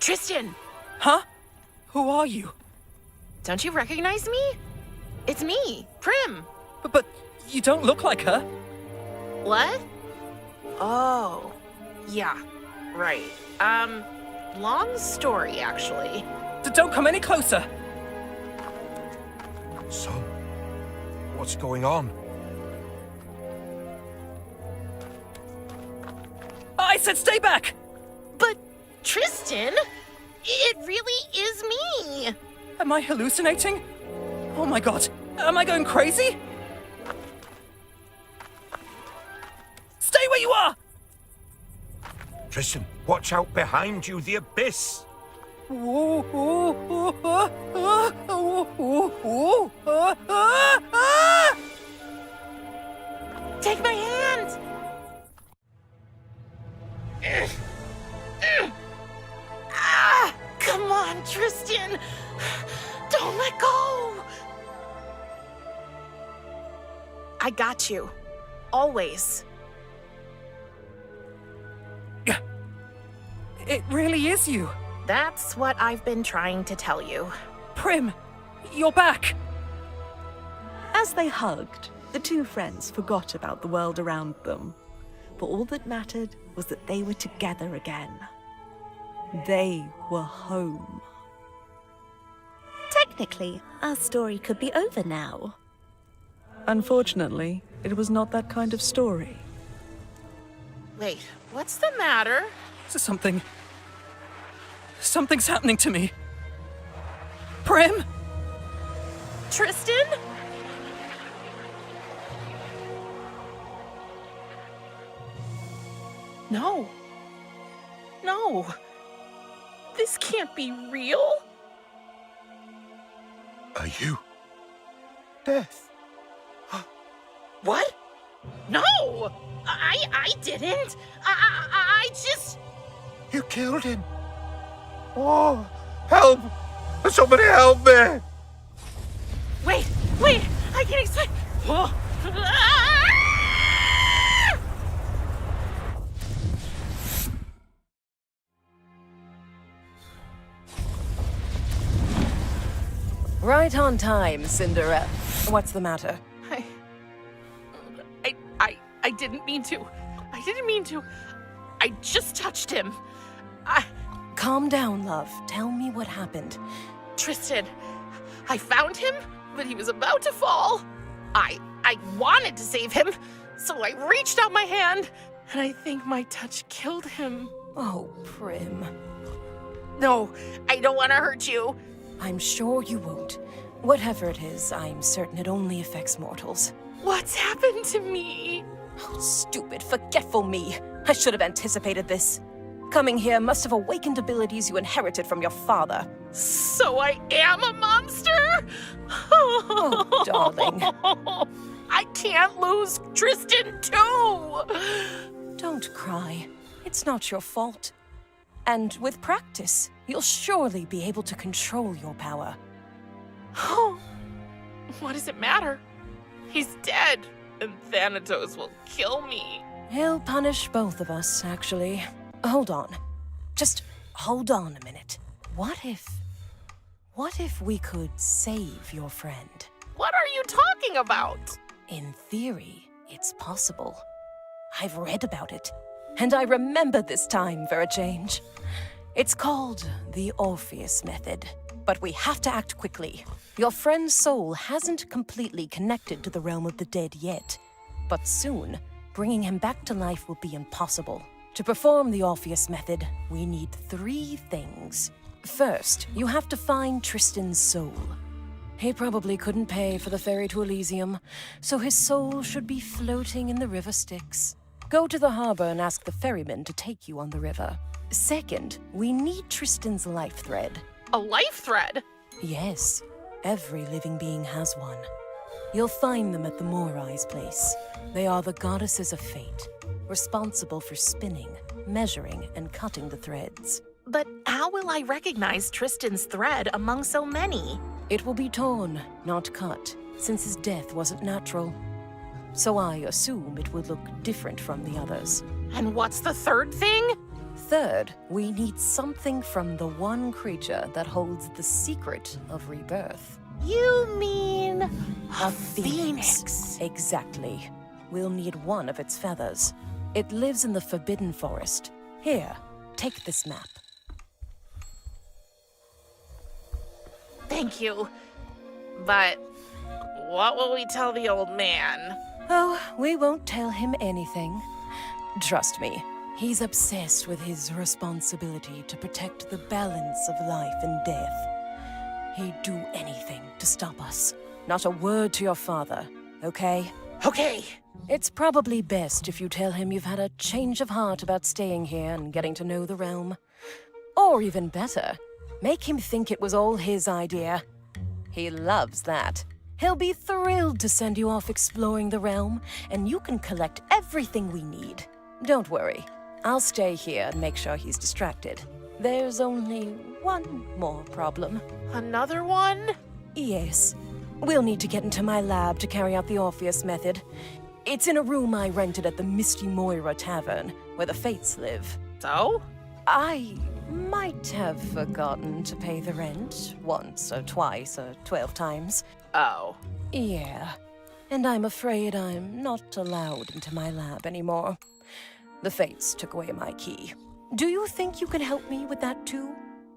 Tristan! Huh? Who are you? Don't you recognize me? It's me, Prim. But you don't look like her. What? Oh, yeah, right. Long story, actually. Don't come any closer. Son, what's going on? I said stay back! But, Tristan, it really is me. Am I hallucinating? Oh my god, am I going crazy? Stay where you are! Tristan, watch out behind you, the abyss! Take my hand. Come on, Tristan. Don't let go. I got you. Always. It really is you. That's what I've been trying to tell you. Prim, you're back. As they hugged, the two friends forgot about the world around them. For all that mattered was that they were together again. They were home. Technically, our story could be over now. Unfortunately, it was not that kind of story. Wait, what's the matter? Something's happening to me. Prim? Tristan? No. No. This can't be real. Are you... Death? What? No! I didn't. I just... You killed him? Oh, help! Somebody help me! Wait, I can explain. Oh. Right on time, Cinderella. What's the matter? I didn't mean to. I just touched him. Calm down, love. Tell me what happened. Tristan, I found him, but he was about to fall. I wanted to save him, so I reached out my hand, and I think my touch killed him. Oh, Prim. No, I don't want to hurt you. I'm sure you won't. Whatever it is, I'm certain it only affects mortals. What's happened to me? Oh, stupid, forgetful me. I should have anticipated this. Coming here must have awakened abilities you inherited from your father. So I am a monster? Oh, darling. I can't lose Tristan too! Don't cry. It's not your fault. And with practice, you'll surely be able to control your power. What does it matter? He's dead, and Thanatos will kill me. He'll punish both of us, actually. Hold on. Just hold on a minute. What if we could save your friend? What are you talking about? In theory, it's possible. I've read about it, and I remember this time for a change. It's called the Orpheus Method, but we have to act quickly. Your friend's soul hasn't completely connected to the realm of the dead yet, but soon, bringing him back to life will be impossible. To perform the Orpheus Method, we need 3 things. First, you have to find Tristan's soul. He probably couldn't pay for the ferry to Elysium, so his soul should be floating in the river Styx. Go to the harbor and ask the ferryman to take you on the river. Second, we need Tristan's life thread. A life thread? Yes, every living being has one. You'll find them at the Morai's place. They are the goddesses of fate, responsible for spinning, measuring, and cutting the threads. But how will I recognize Tristan's thread among so many? It will be torn, not cut, since his death wasn't natural. So I assume it will look different from the others. And what's the third thing? Third, we need something from the one creature that holds the secret of rebirth. You mean A phoenix. Exactly. We'll need one of its feathers. It lives in the Forbidden Forest. Here, take this map. Thank you. But what will we tell the old man? Oh, we won't tell him anything. Trust me, he's obsessed with his responsibility to protect the balance of life and death. He'd do anything to stop us. Not a word to your father, okay? Okay. It's probably best if you tell him you've had a change of heart about staying here and getting to know the realm. Or even better, make him think it was all his idea. He loves that. He'll be thrilled to send you off exploring the realm, and you can collect everything we need. Don't worry, I'll stay here and make sure he's distracted. There's only one more problem. Another one? Yes. We'll need to get into my lab to carry out the Orpheus Method. It's in a room I rented at the Misty Moira Tavern, where the Fates live. So? I might have forgotten to pay the rent once or twice or 12 times. Oh. Yeah. And I'm afraid I'm not allowed into my lab anymore. The Fates took away my key. Do you think you can help me with that too?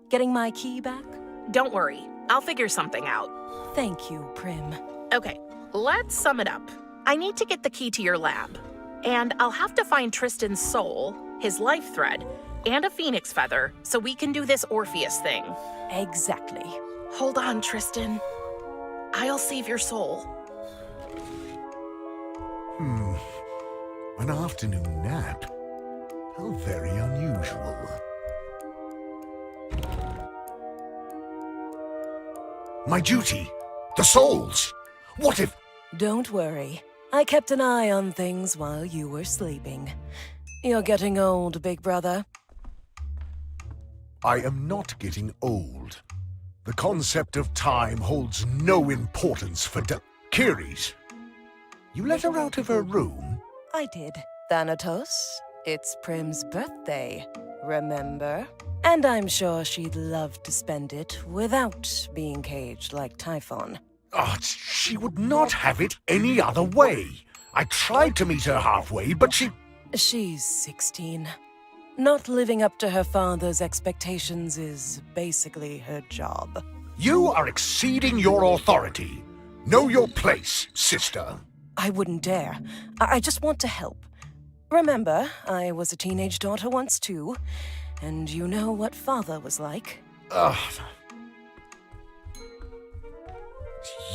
Getting my key back? Don't worry. I'll figure something out. Thank you, Prim. Okay, let's sum it up. I need to get the key to your lab. And I'll have to find Tristan's soul, his life thread, and a phoenix feather so we can do this Orpheus thing. Exactly. Hold on, Tristan. I'll save your soul. An afternoon nap? How very unusual. My duty! The souls! What if... Don't worry. I kept an eye on things while you were sleeping. You're getting old, big brother. I am not getting old. The concept of time holds no importance for Kiris. You let her out of her room? I did. Thanatos, it's Prim's birthday, remember? And I'm sure she'd love to spend it without being caged like Typhon. She would not have it any other way. I tried to meet her halfway, but She's 16. Not living up to her father's expectations is basically her job. You are exceeding your authority. Know your place, sister. I wouldn't dare. I just want to help. Remember, I was a teenage daughter once too, and you know what father was like.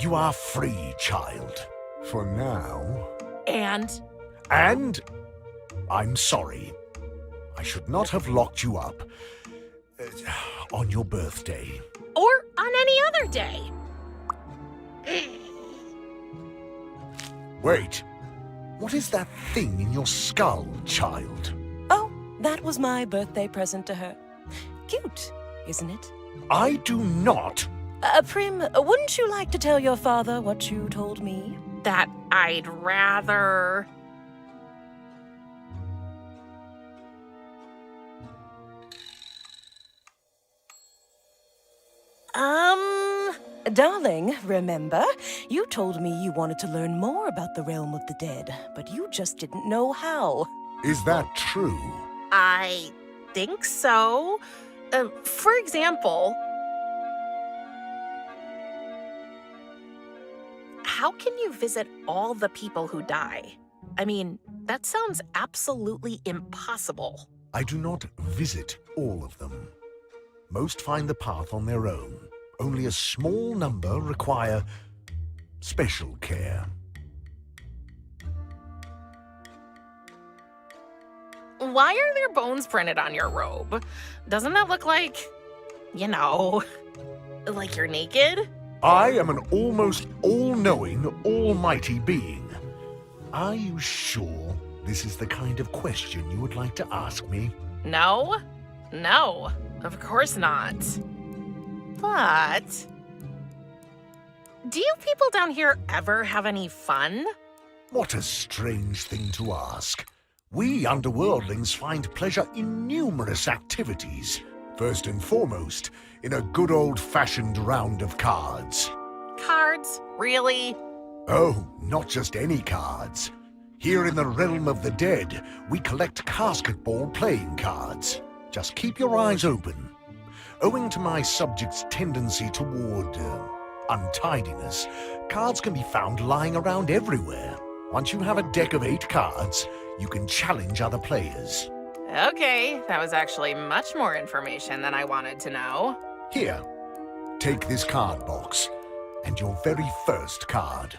You are free, child. For now. And? And I'm sorry. I should not have locked you up on your birthday. Or on any other day. Wait, what is that thing in your skull, child? Oh, that was my birthday present to her. Cute, isn't it? I do not. Prim, wouldn't you like to tell your father what you told me? That I'd rather... Darling, remember? You told me you wanted to learn more about the realm of the dead, but you just didn't know how. Is that true? I think so. For example, how can you visit all the people who die? I mean, that sounds absolutely impossible. I do not visit all of them. Most find the path on their own. Only a small number require special care. Why are there bones printed on your robe? Doesn't that look like, you know, like you're naked? I am an almost all-knowing, almighty being. Are you sure this is the kind of question you would like to ask me? No, of course not. But, do you people down here ever have any fun? What a strange thing to ask. We underworldlings find pleasure in numerous activities. First and foremost, in a good old-fashioned round of cards. Cards? Really? Oh, not just any cards. Here in the realm of the dead, we collect casketball playing cards. Just keep your eyes open. Owing to my subject's tendency toward untidiness, cards can be found lying around everywhere. Once you have a deck of 8 cards, you can challenge other players. Okay, that was actually much more information than I wanted to know. Here, take this card box, and your very first card.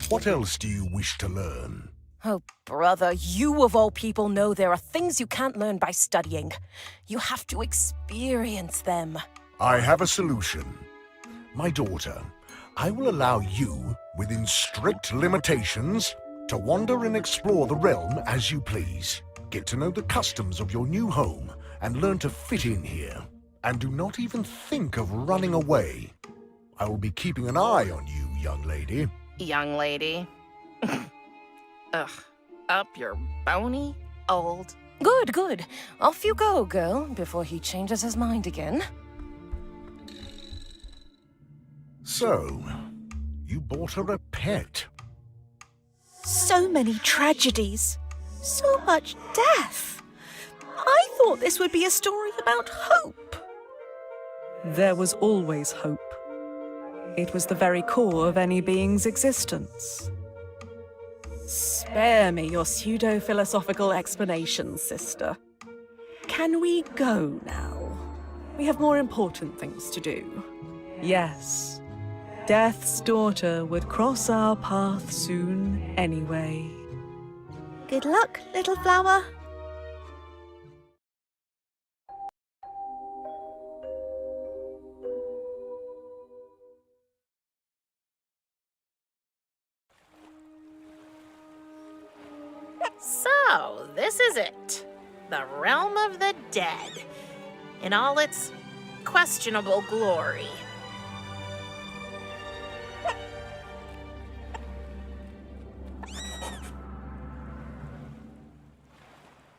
What else do you wish to learn? Oh, brother, you of all people know there are things you can't learn by studying. You have to experience them. I have a solution. My daughter, I will allow you, within strict limitations, to wander and explore the realm as you please. Get to know the customs of your new home and learn to fit in here. And do not even think of running away. I will be keeping an eye on you, young lady. Young lady. Ugh, up your bony old... Good. Off you go, girl, before he changes his mind again. So, you bought her a pet. So many tragedies. So much death. I thought this would be a story about hope. There was always hope. It was the very core of any being's existence. Spare me your pseudo-philosophical explanations, sister. Can we go now? We have more important things to do. Yes, Death's daughter would cross our path soon anyway. Good luck, little flower. So, this is it. The realm of the dead. In all its questionable glory.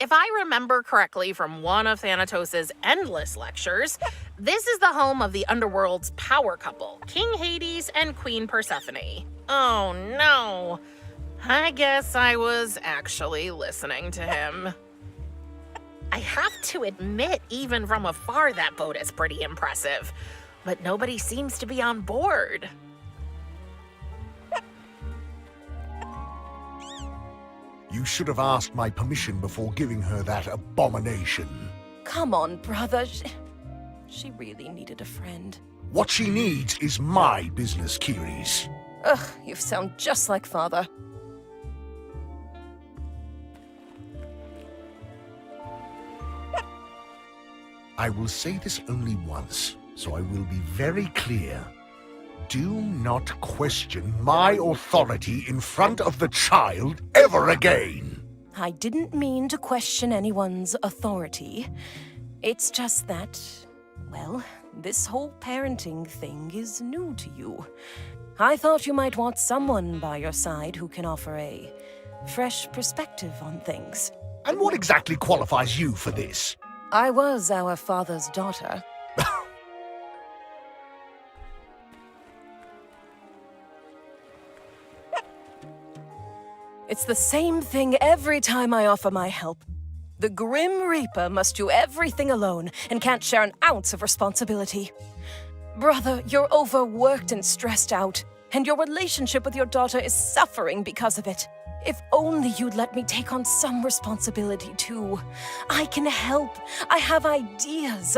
If I remember correctly from one of Thanatos' endless lectures, this is the home of the underworld's power couple, King Hades and Queen Persephone. Oh no. I guess I was actually listening to him. I have to admit, even from afar, that boat is pretty impressive. But nobody seems to be on board. You should have asked my permission before giving her that abomination. Come on, brother. She really needed a friend. What she needs is my business, Kiris. Ugh, you sound just like father. I will say this only once, so I will be very clear. Do not question my authority in front of the child ever again. I didn't mean to question anyone's authority. It's just that, well, this whole parenting thing is new to you. I thought you might want someone by your side who can offer a fresh perspective on things. And what exactly qualifies you for this? I was our father's daughter. It's the same thing every time I offer my help. The Grim Reaper must do everything alone and can't share an ounce of responsibility. Brother, you're overworked and stressed out, and your relationship with your daughter is suffering because of it. If only you'd let me take on some responsibility too. I can help. I have ideas.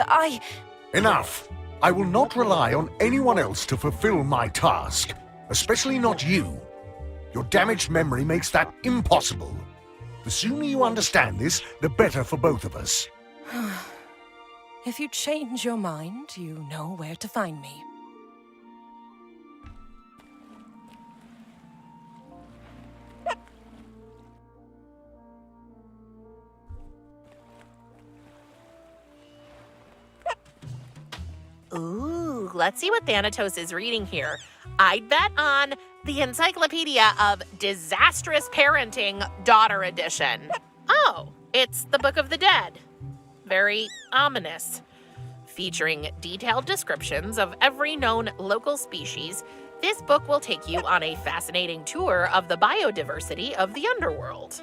Enough! I will not rely on anyone else to fulfill my task, especially not you. Your damaged memory makes that impossible. The sooner you understand this, the better for both of us. If you change your mind, you know where to find me. Ooh, let's see what Thanatos is reading here. I'd bet on the Encyclopedia of Disastrous Parenting, Daughter Edition. Oh, it's the Book of the Dead. Very ominous. Featuring detailed descriptions of every known local species, this book will take you on a fascinating tour of the biodiversity of the underworld.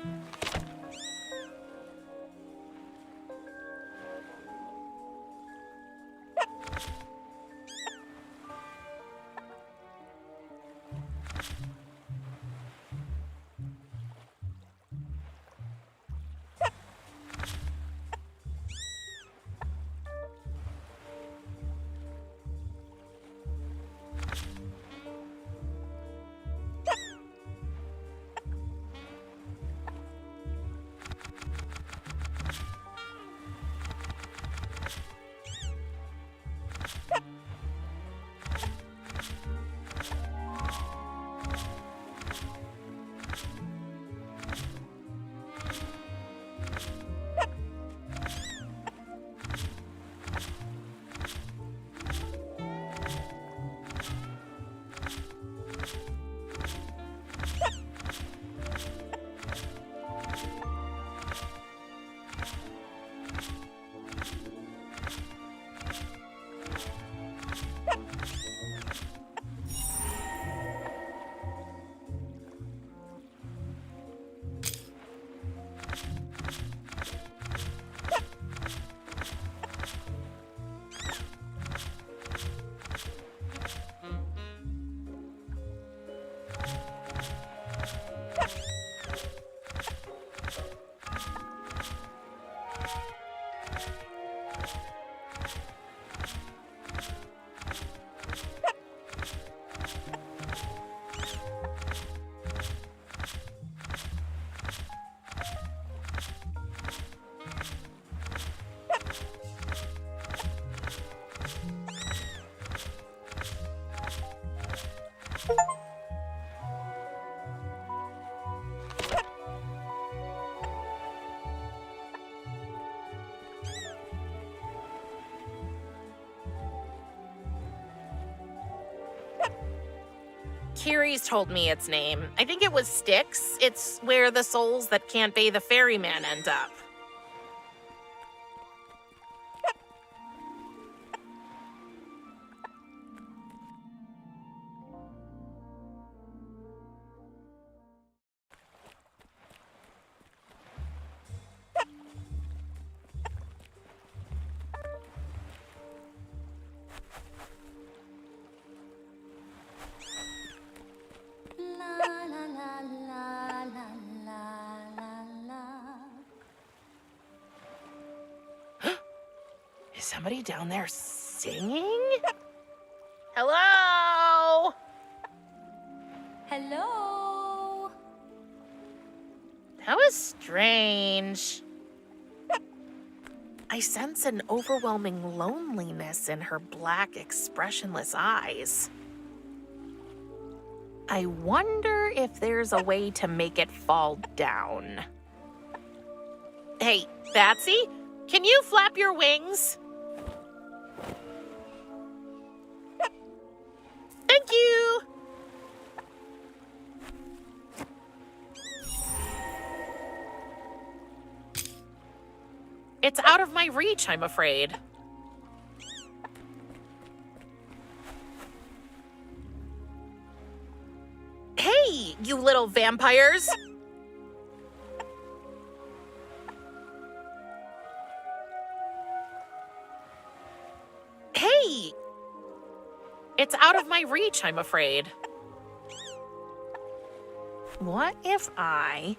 Kiri's told me its name. I think it was Styx. It's where the souls that can't bathe the ferryman end up. Is somebody down there singing? Hello? Hello? That was strange. I sense an overwhelming loneliness in her black, expressionless eyes. I wonder if there's a way to make it fall down. Hey, Batsy, can you flap your wings? Thank you! It's out of my reach, I'm afraid. Hey, you little vampires! Hey! It's out of my reach, I'm afraid. What if I...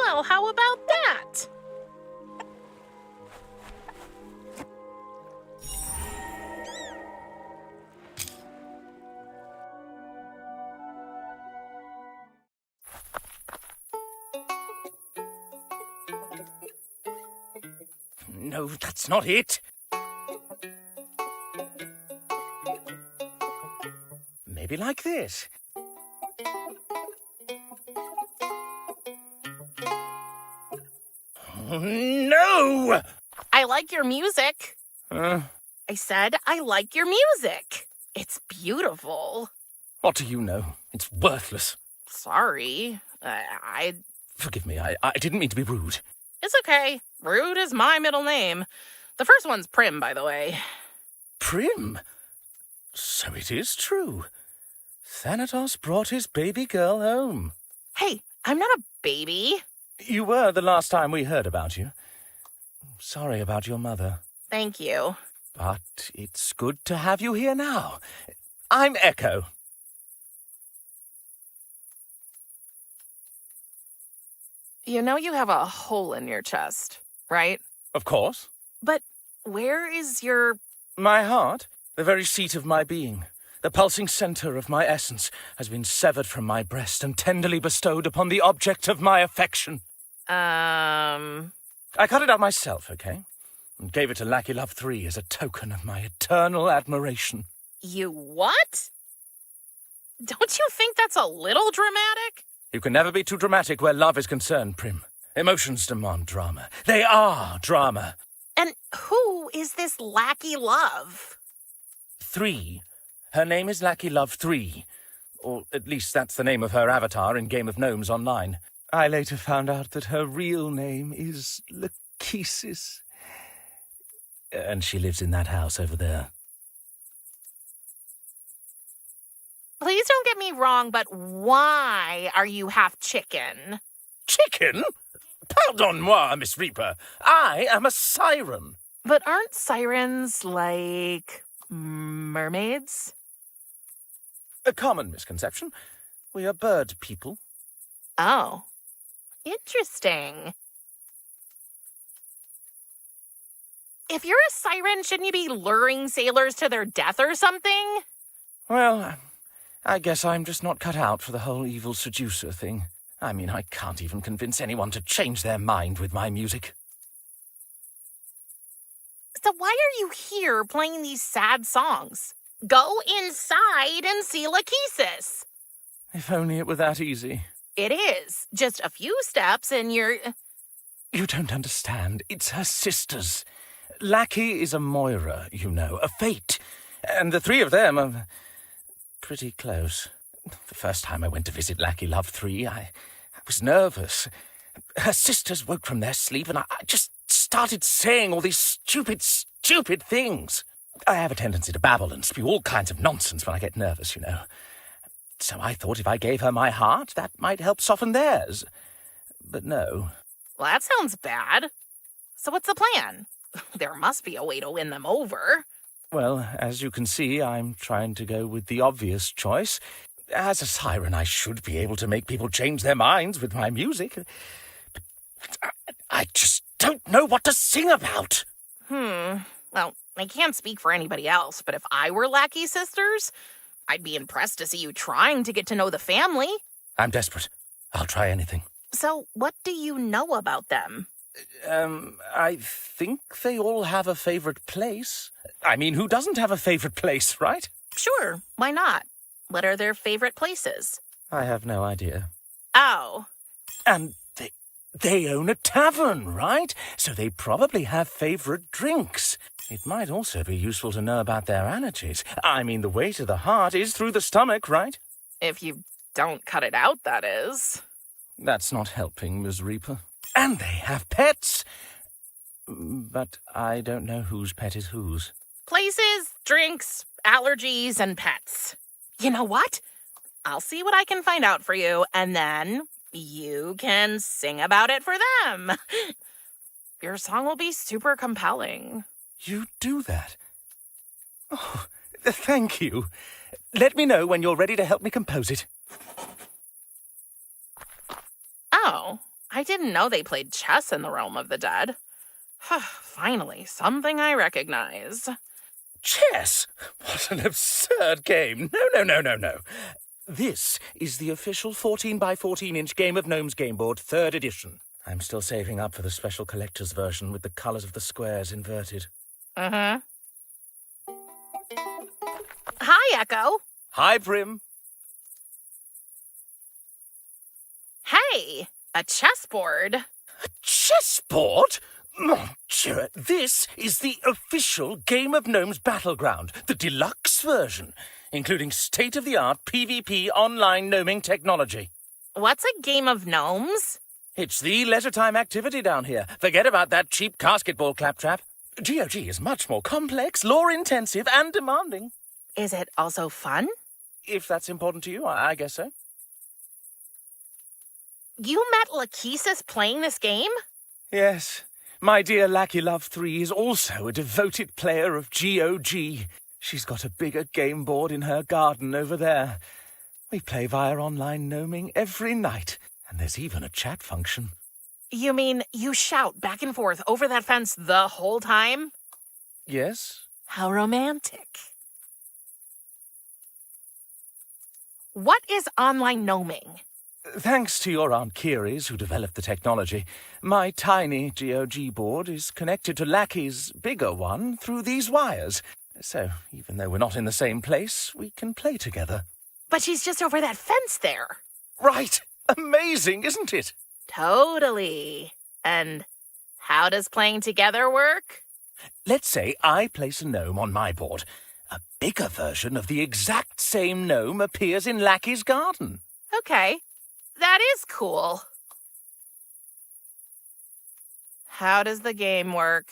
Well, how about that? No, that's not it. Maybe like this. Oh, no! I like your music. I said I like your music. It's beautiful. What do you know? It's worthless. Sorry. Forgive me, I didn't mean to be rude. It's okay. Rude is my middle name. The first one's Prim, by the way. Prim? So it is true. Thanatos brought his baby girl home. Hey, I'm not a baby. You were the last time we heard about you. Sorry about your mother. Thank you. But it's good to have you here now. I'm Echo. You know you have a hole in your chest, right? Of course. But where is your... My heart, the very seat of my being, the pulsing center of my essence, has been severed from my breast and tenderly bestowed upon the object of my affection. I cut it out myself, okay? And gave it to Lackey Love 3 as a token of my eternal admiration. You what? Don't you think that's a little dramatic? You can never be too dramatic where love is concerned, Prim. Emotions demand drama. They are drama. And who is this Lackey Love? 3. Her name is Lackey Love 3. Or at least that's the name of her avatar in Game of Gnomes Online. I later found out that her real name is Lachesis. And she lives in that house over there. Please don't get me wrong, but why are you half chicken? Chicken? Pardon-moi, Miss Reaper. I am a siren. But aren't sirens like mermaids? A common misconception. We are bird people. Oh, interesting. If you're a siren, shouldn't you be luring sailors to their death or something? Well, I guess I'm just not cut out for the whole evil seducer thing. I mean, I can't even convince anyone to change their mind with my music. So why are you here playing these sad songs? Go inside and see Lachesis. If only it were that easy. It is. Just a few steps and you're... You don't understand. It's her sisters. Lackey is a Moira, you know, a fate. And the 3 of them are pretty close. The first time I went to visit Lackey Love 3, I was nervous. Her sisters woke from their sleep and I just started saying all these stupid things. I have a tendency to babble and spew all kinds of nonsense when I get nervous, you know. So I thought if I gave her my heart, that might help soften theirs. But no. Well, that sounds bad. So what's the plan? There must be a way to win them over. Well, as you can see, I'm trying to go with the obvious choice. As a siren, I should be able to make people change their minds with my music. But I just don't know what to sing about. Well, I can't speak for anybody else, but if I were Lackey Sisters, I'd be impressed to see you trying to get to know the family. I'm desperate. I'll try anything. So, what do you know about them? I think they all have a favorite place. I mean, who doesn't have a favorite place, right? Sure, why not? What are their favorite places? I have no idea. Oh, And they own a tavern, right? So they probably have favorite drinks. It might also be useful to know about their allergies. I mean, the way to the heart is through the stomach, right? if you don't cut it out, that is. That's not helping, Ms. Reaper. And they have pets. But I don't know whose pet is whose. Places, drinks, allergies, and pets. You know what? I'll see what I can find out for you, and then you can sing about it for them. Your song will be super compelling. You do that? Oh, thank you. Let me know when you're ready to help me compose it. Oh, I didn't know they played chess in the realm of the dead. Finally, something I recognize. Chess? What an absurd game. No. This is the official 14 by 14-inch Game of Gnomes game board, 3rd edition. I'm still saving up for the special collector's version with the colours of the squares inverted. Uh-huh. Hi, Echo. Hi, Prim. Hey, a chessboard. Chessboard? Mon Dieu, this is the official Game of Gnomes Battleground, the deluxe version, including state-of-the-art PvP online gnoming technology. What's a game of gnomes? It's the leisure time activity down here. Forget about that cheap casketball claptrap. GOG is much more complex, lore-intensive, and demanding. Is it also fun? If that's important to you, I guess so. You met Lachesis playing this game? Yes. My dear Lackey Love 3 is also a devoted player of GOG. She's got a bigger game board in her garden over there. We play via online gnoming every night, and there's even a chat function. You mean you shout back and forth over that fence the whole time? Yes? How romantic. What is online gnoming? Thanks to your Aunt Kiri's, who developed the technology, my tiny GOG board is connected to Lackey's bigger one through these wires. So, even though we're not in the same place, we can play together. But she's just over that fence there. Right! Amazing, isn't it? Totally. And how does playing together work? Let's say I place a gnome on my board. A bigger version of the exact same gnome appears in Lackey's garden. Okay, that is cool. How does the game work?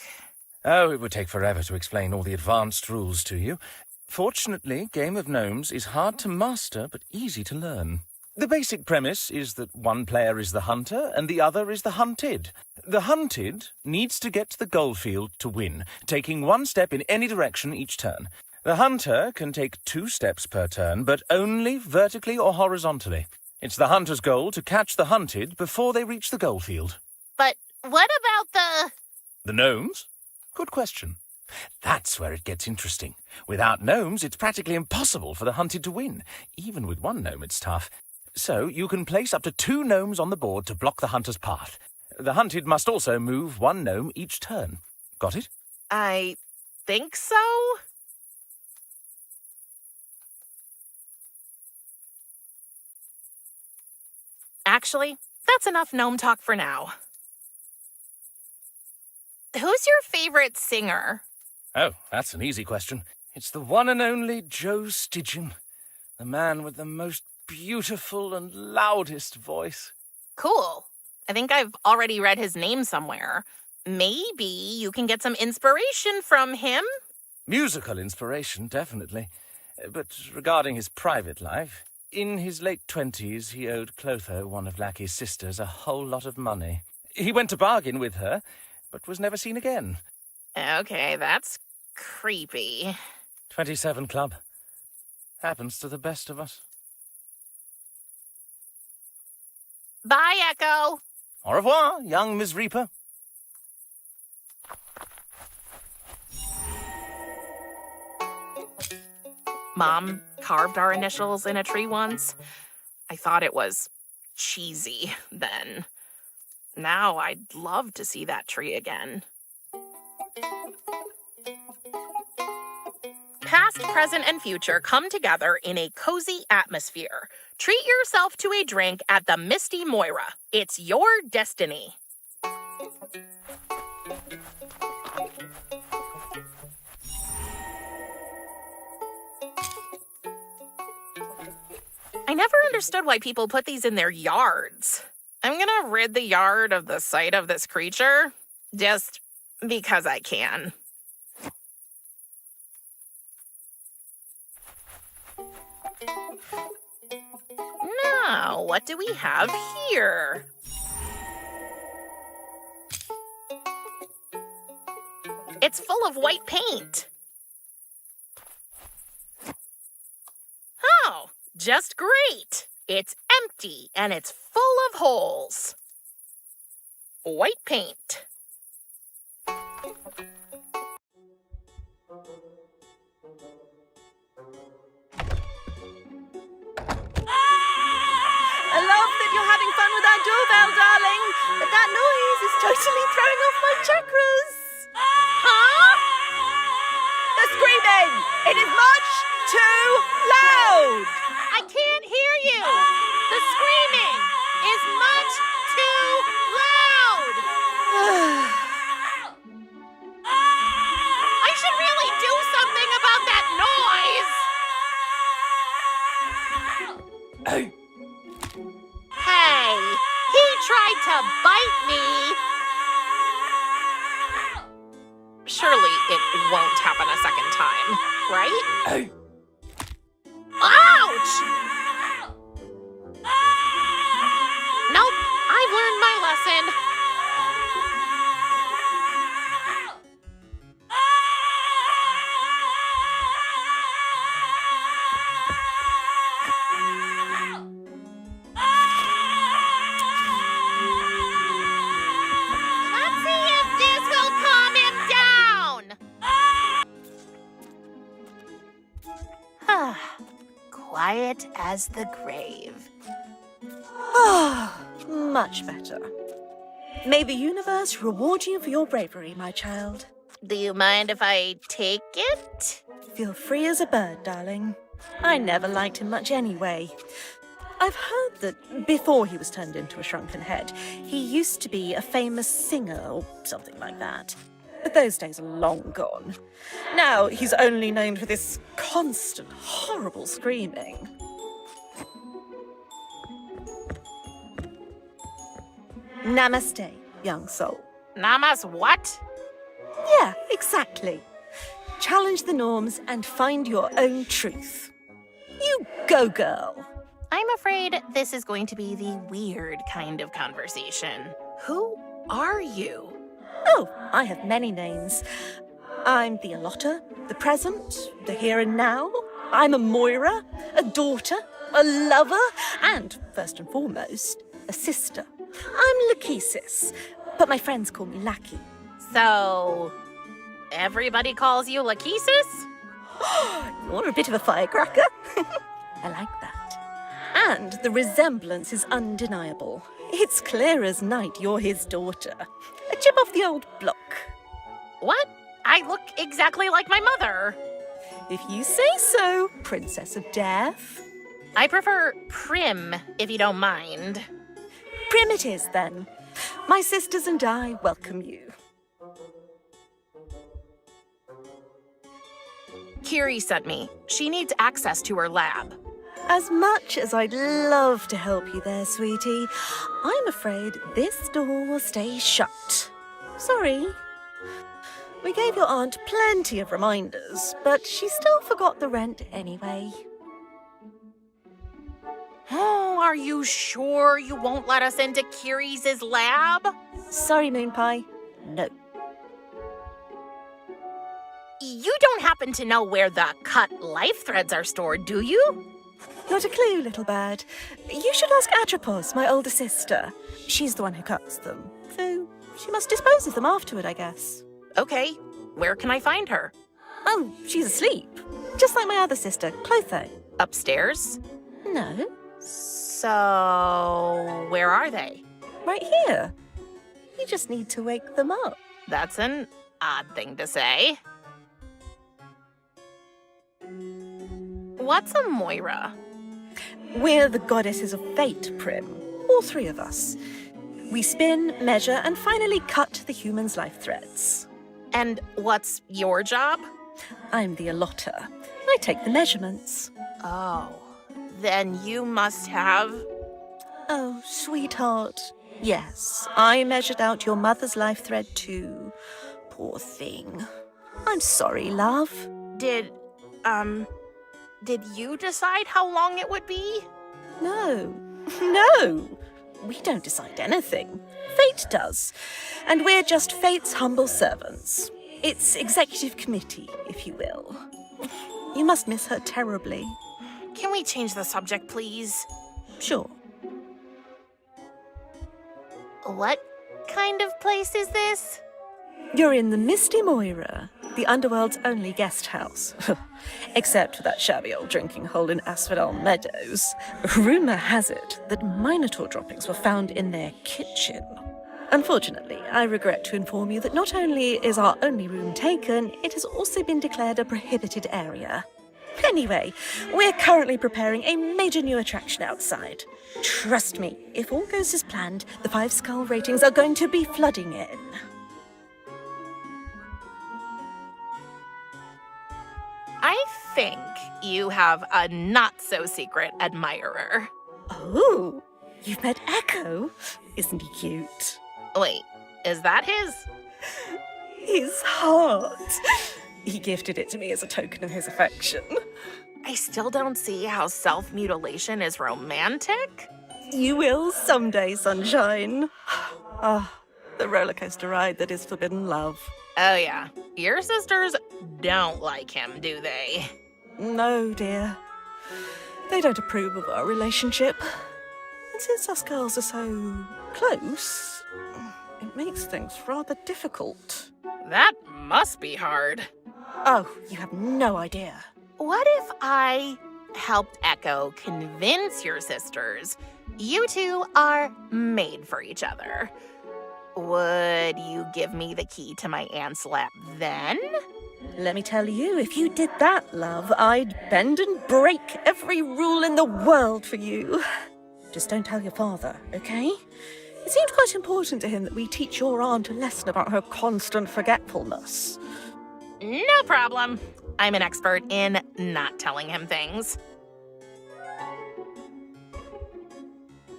Oh, it would take forever to explain all the advanced rules to you. Fortunately, Game of Gnomes is hard to master, but easy to learn. The basic premise is that one player is the hunter and the other is the hunted. The hunted needs to get to the goal field to win, taking one step in any direction each turn. The hunter can take 2 steps per turn, but only vertically or horizontally. It's the hunter's goal to catch the hunted before they reach the goal field. But what about The gnomes? Good question. That's where it gets interesting. Without gnomes, it's practically impossible for the hunted to win. Even with one gnome, it's tough. So you can place up to 2 gnomes on the board to block the hunter's path. The hunted must also move 1 gnome each turn. Got it? I think so? Actually, that's enough gnome talk for now. Who's your favorite singer? Oh, that's an easy question. It's the one and only Joe Stygian, the man with the most beautiful and loudest voice. Cool. I think I've already read his name somewhere. Maybe you can get some inspiration from him? Musical inspiration, definitely. But regarding his private life, in his late 20s, he owed Clotho, one of Lackey's sisters, a whole lot of money. He went to bargain with her, but was never seen again. Okay, that's creepy. 27 Club. Happens to the best of us. Bye, Echo. Au revoir, young Ms. Reaper. Mom carved our initials in a tree once. I thought it was cheesy, then. Now I'd love to see that tree again. Past, present, and future come together in a cozy atmosphere. Treat yourself to a drink at the Misty Moira. It's your destiny. I never understood why people put these in their yards. I'm gonna rid the yard of the sight of this creature, just because I can. Now, what do we have here? It's full of white paint. Oh, just great. It's empty and it's full of holes. White paint. I love that you're having fun with our doorbell, darling, but that noise is totally throwing off my chakras. Huh? The screaming! It is much too loud! I can't hear you. The screaming is much too loud. I should really do something about that noise. Hey, he tried to bite me. Surely it won't happen a second time, right? Ouch! Nope, I've learned my lesson. Let's see if this will calm him down. Quiet as the grave. Ah, much better. May the universe reward you for your bravery, my child. Do you mind if I take it? Feel free as a bird, darling. I never liked him much anyway. I've heard that before he was turned into a shrunken head, he used to be a famous singer or something like that. But those days are long gone. Now he's only known for this constant, horrible screaming. Namaste, young soul. Namas what? Yeah, exactly. Challenge the norms and find your own truth. You go, girl. I'm afraid this is going to be the weird kind of conversation. Who are you? Oh, I have many names. I'm the allotter, the present, the here and now. I'm a Moira, a daughter, a lover, and, first and foremost, a sister. I'm Lachesis, but my friends call me Lackey. So, everybody calls you Lachesis? You're a bit of a firecracker. I like that. And the resemblance is undeniable. It's clear as night you're his daughter. A chip off the old block. What? I look exactly like my mother. If you say so, Princess of Death. I prefer PRIM, if you don't mind. Prim it is, then. My sisters and I welcome you. Kiri sent me. She needs access to her lab. As much as I'd love to help you there, sweetie, I'm afraid this door will stay shut. Sorry. We gave your aunt plenty of reminders, but she still forgot the rent anyway. Oh, are you sure you won't let us into Kiri's lab? Sorry, Moon Pie. No. You don't happen to know where the cut life threads are stored, do you? Not a clue, little bird. You should ask Atropos, my older sister. She's the one who cuts them. So she must dispose of them afterward, I guess. Okay, where can I find her? Oh, she's asleep. Just like my other sister, Clotho. Upstairs? No. So, are they? Right here. You just need to wake them up. That's an odd thing to say. What's a Moira? We're the goddesses of fate, Prim. All three of us. We spin, measure, and finally cut the human's life threads. And what's your job? I'm the allotter. I take the measurements. Oh, then you must have... Oh, sweetheart. Yes, I measured out your mother's life thread too. Poor thing. I'm sorry, love. Did you decide how long it would be? No. No. We don't decide anything. Fate does. And we're just Fate's humble servants. It's executive committee, if you will. You must miss her terribly. Can we change the subject, please? Sure. What kind of place is this? You're in the Misty Moira, the underworld's only guest house. Except for that shabby old drinking hole in Asphodel Meadows. Rumour has it that Minotaur droppings were found in their kitchen. Unfortunately, I regret to inform you that not only is our only room taken, it has also been declared a prohibited area. Anyway, we're currently preparing a major new attraction outside. Trust me, if all goes as planned, the 5-skull ratings are going to be flooding in. I think you have a not-so-secret admirer. Oh, you've met Echo? Isn't he cute? Wait, is that his? His heart. He gifted it to me as a token of his affection. I still don't see how self-mutilation is romantic. You will someday, sunshine. Ah, the roller coaster ride that is forbidden love. Oh yeah, your sisters don't like him, do they? No, dear. They don't approve of our relationship. And since us girls are so close, it makes things rather difficult. That must be hard. Oh, you have no idea. What if I helped Echo convince your sisters you two are made for each other? Would you give me the key to my aunt's lap then? Let me tell you, if you did that, love, I'd bend and break every rule in the world for you. Just don't tell your father, okay? It seemed quite important to him that we teach your aunt a lesson about her constant forgetfulness. No problem. I'm an expert in not telling him things.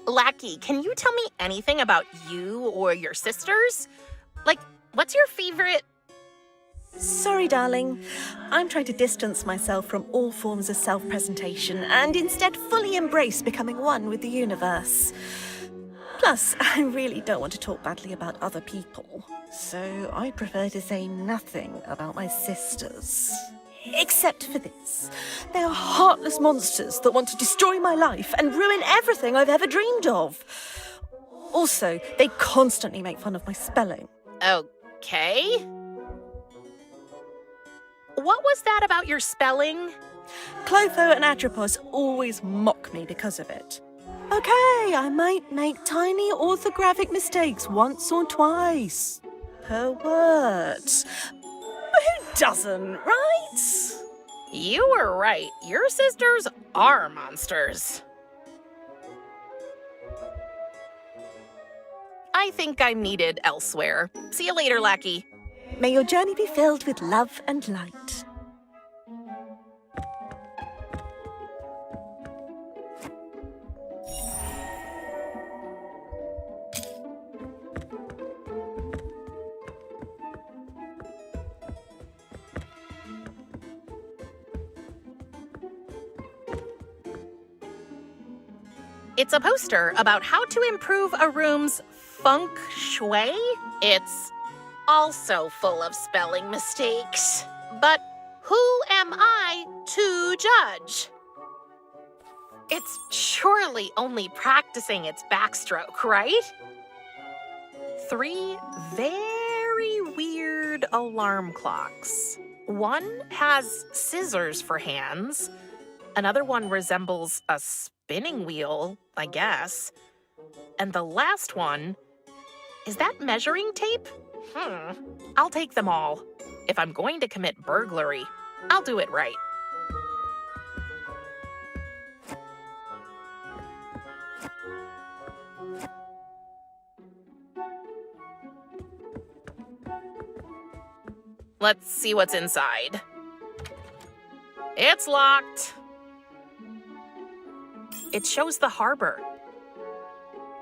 Lackey, can you tell me anything about you or your sisters? Like, what's your favorite... Sorry, darling. I'm trying to distance myself from all forms of self-presentation and instead fully embrace becoming one with the universe. Plus, I really don't want to talk badly about other people, so I prefer to say nothing about my sisters. Except for this. They are heartless monsters that want to destroy my life and ruin everything I've ever dreamed of. Also, they constantly make fun of my spelling. Okay. What was that about your spelling? Clotho and Atropos always mock me because of it. Okay, I might make tiny orthographic mistakes once or twice per word. But who doesn't, right? You were right. Your sisters are monsters. I think I'm needed elsewhere. See you later, Lackey. May your journey be filled with love and light. It's a poster about how to improve a room's feng shui. It's also full of spelling mistakes. But who am I to judge? It's surely only practicing its backstroke, right? 3 very weird alarm clocks. One has scissors for hands. Another one resembles a spinning wheel, I guess. And the last one, is that measuring tape? I'll take them all. If I'm going to commit burglary, I'll do it right. Let's see what's inside. It's locked. It shows the harbor.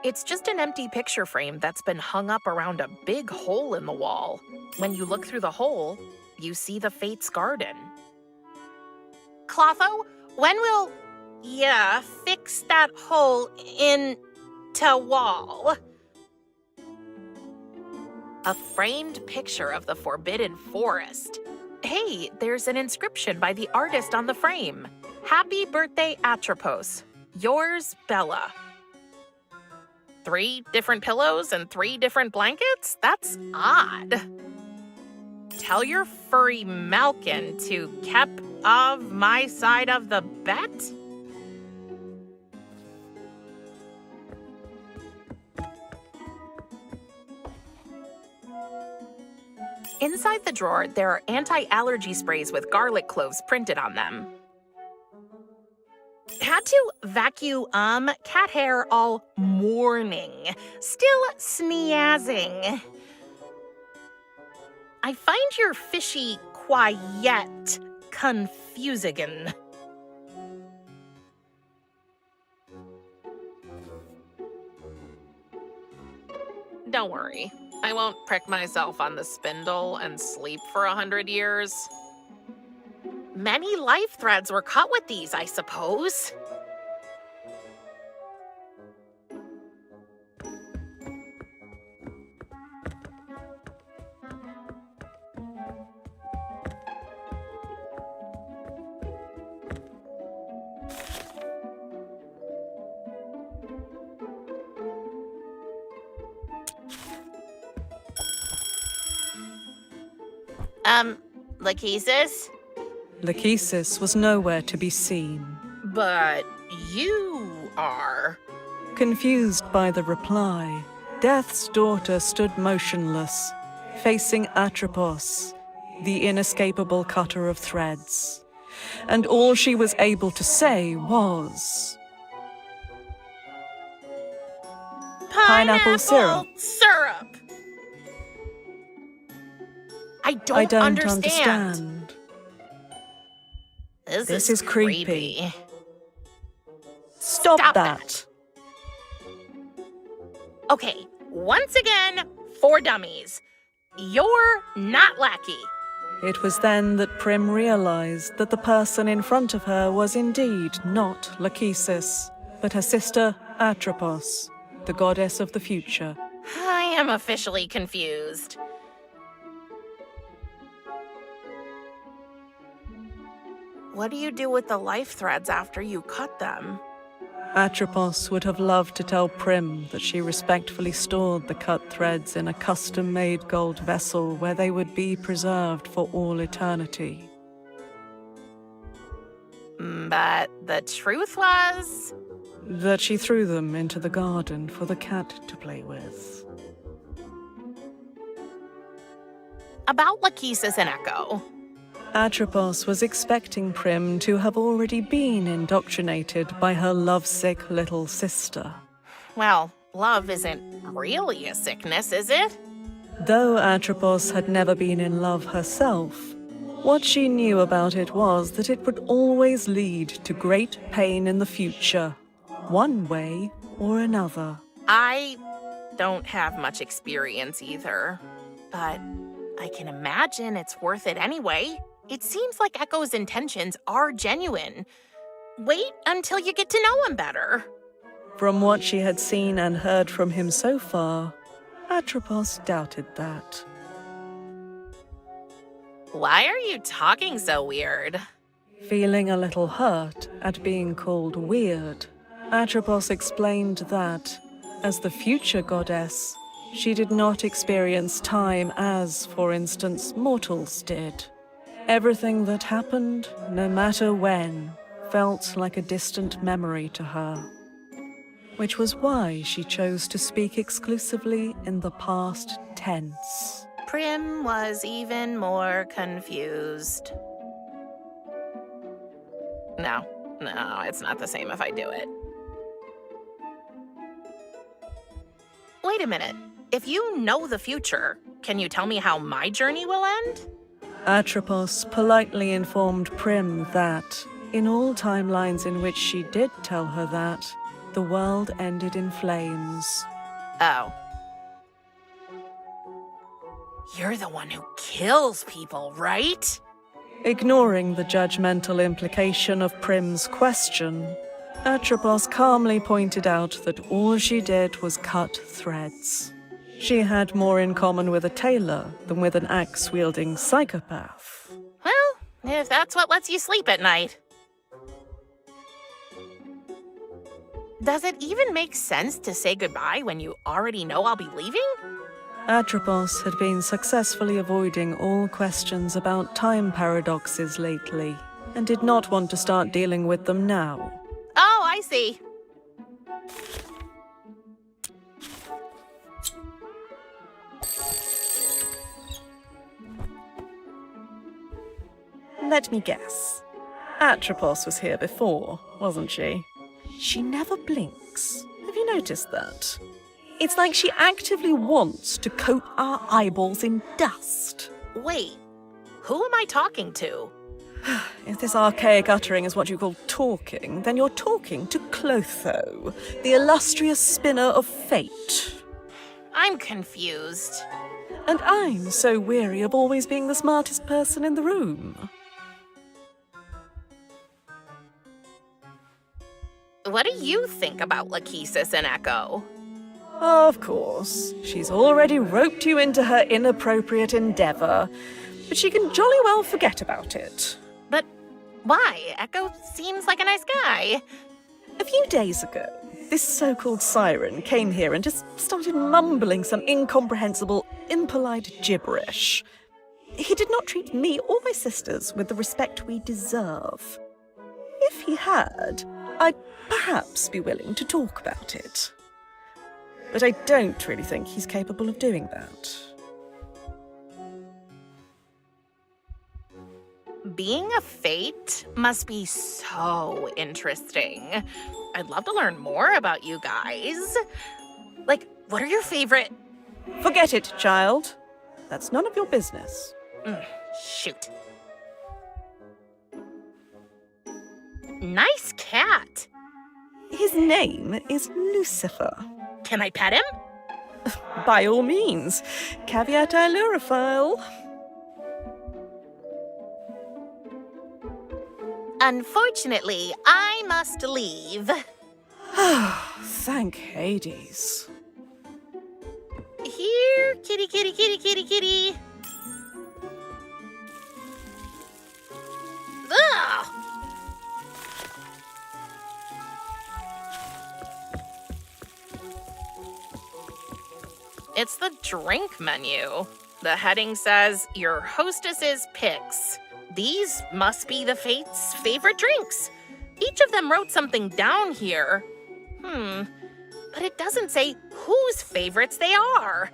It's just an empty picture frame that's been hung up around a big hole in the wall. When you look through the hole, you see the Fates' garden. Clotho, when will fix that hole into wall? A framed picture of the Forbidden Forest. Hey, there's an inscription by the artist on the frame. Happy birthday, Atropos. Yours, Bella. 3 different pillows and 3 different blankets? That's odd. Tell your furry Malkin to keep of my side of the bet? Inside the drawer, there are anti-allergy sprays with garlic cloves printed on them. Had to vacuum cat hair all morning. Still sneezing. I find your fishy quiet confusing. Don't worry. I won't prick myself on the spindle and sleep for 100 years. Many life threads were cut with these, I suppose. Lachesis? Lachesis was nowhere to be seen. But you are. Confused by the reply, Death's daughter stood motionless, facing Atropos, the inescapable cutter of threads. And all she was able to say was... Pineapple syrup. Syrup! I don't understand. This is creepy. Stop that. Okay, once again, for dummies. You're not Lackey. It was then that Prim realized that the person in front of her was indeed not Lachesis, but her sister Atropos, the goddess of the future. I am officially confused. What do you do with the life threads after you cut them? Atropos would have loved to tell Prim that she respectfully stored the cut threads in a custom-made gold vessel where they would be preserved for all eternity. But the truth was... that she threw them into the garden for the cat to play with. About Lachesis and Echo. Atropos was expecting Prim to have already been indoctrinated by her lovesick little sister. Well, love isn't really a sickness, is it? Though Atropos had never been in love herself, what she knew about it was that it would always lead to great pain in the future, one way or another. I don't have much experience either, but I can imagine it's worth it anyway. It seems like Echo's intentions are genuine. Wait until you get to know him better. From what she had seen and heard from him so far, Atropos doubted that. Why are you talking so weird? Feeling a little hurt at being called weird, Atropos explained that, as the future goddess, she did not experience time as, for instance, mortals did. Everything that happened, no matter when, felt like a distant memory to her. which was why she chose to speak exclusively in the past tense. Prim was even more confused. No, it's not the same if I do it. Wait a minute. If you know the future, can you tell me how my journey will end? Atropos politely informed Prim that, in all timelines in which she did tell her that, the world ended in flames. Oh. You're the one who kills people, right? Ignoring the judgmental implication of Prim's question, Atropos calmly pointed out that all she did was cut threads. She had more in common with a tailor than with an axe-wielding psychopath. Well, if that's what lets you sleep at night. Does it even make sense to say goodbye when you already know I'll be leaving? Atropos had been successfully avoiding all questions about time paradoxes lately, and did not want to start dealing with them now. Oh, I see. Let me guess. Atropos was here before, wasn't she? She never blinks. Have you noticed that? It's like she actively wants to coat our eyeballs in dust. Wait, who am I talking to? If this archaic uttering is what you call talking, then you're talking to Clotho, the illustrious spinner of fate. I'm confused. And I'm so weary of always being the smartest person in the room. What do you think about Lachesis and Echo? Of course, she's already roped you into her inappropriate endeavour, but she can jolly well forget about it. But why? Echo seems like a nice guy. A few days ago, this so-called siren came here and just started mumbling some incomprehensible, impolite gibberish. He did not treat me or my sisters with the respect we deserve. If he had, I'd perhaps be willing to talk about it. But I don't really think he's capable of doing that. Being a fate must be so interesting. I'd love to learn more about you guys. Like, what are your favorite... Forget it, child. That's none of your business. Shoot. Nice cat. His name is Lucifer. Can I pet him? By all means. Caveat ailurophile. Unfortunately, I must leave. Thank Hades. Here, kitty, kitty, kitty, kitty, kitty. Ugh! It's the drink menu. The heading says, your hostess's picks. These must be the Fates' favorite drinks. Each of them wrote something down here. But it doesn't say whose favorites they are.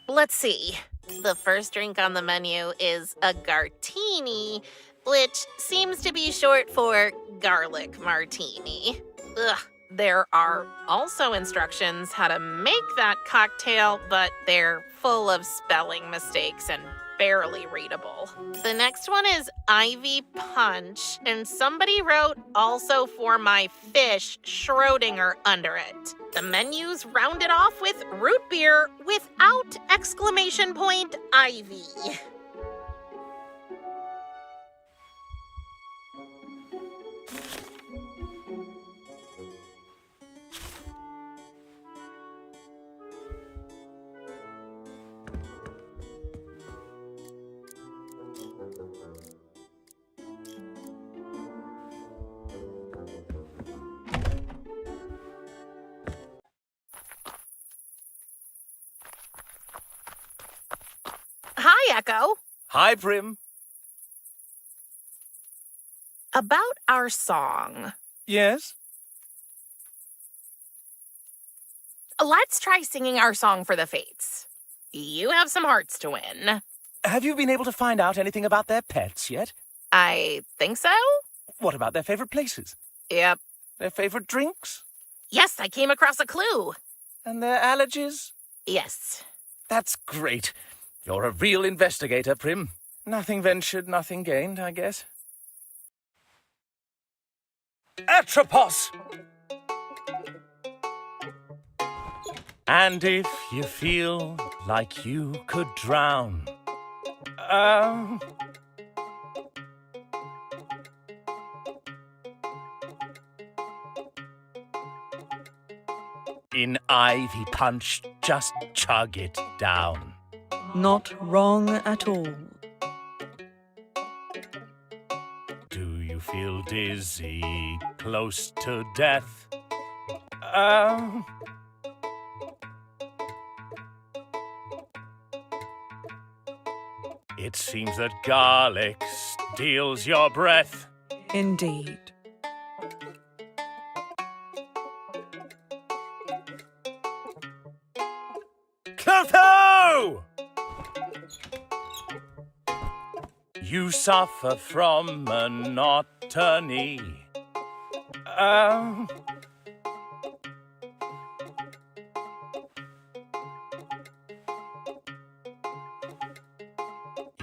Let's see. The first drink on the menu is a Gartini, which seems to be short for garlic martini. Ugh. There are also instructions how to make that cocktail, but they're full of spelling mistakes and barely readable. The next one is Ivy Punch, and somebody wrote also for my fish Schrodinger under it. The menu's rounded off with root beer without exclamation point Ivy. Hi, Echo. Hi, Prim. About our song. Yes? Let's try singing our song for the Fates. You have some hearts to win. Have you been able to find out anything about their pets yet? I think so? What about their favorite places? Yep. Their favorite drinks? Yes, I came across a clue. And their allergies? Yes. That's great. You're a real investigator, Prim. Nothing ventured, nothing gained, I guess. Atropos! And if you feel like you could drown, in Ivy Punch, just chug it down. Not wrong at all. Do you feel dizzy, close to death? It seems that garlic steals your breath. Indeed. Clotho! You suffer from monotony.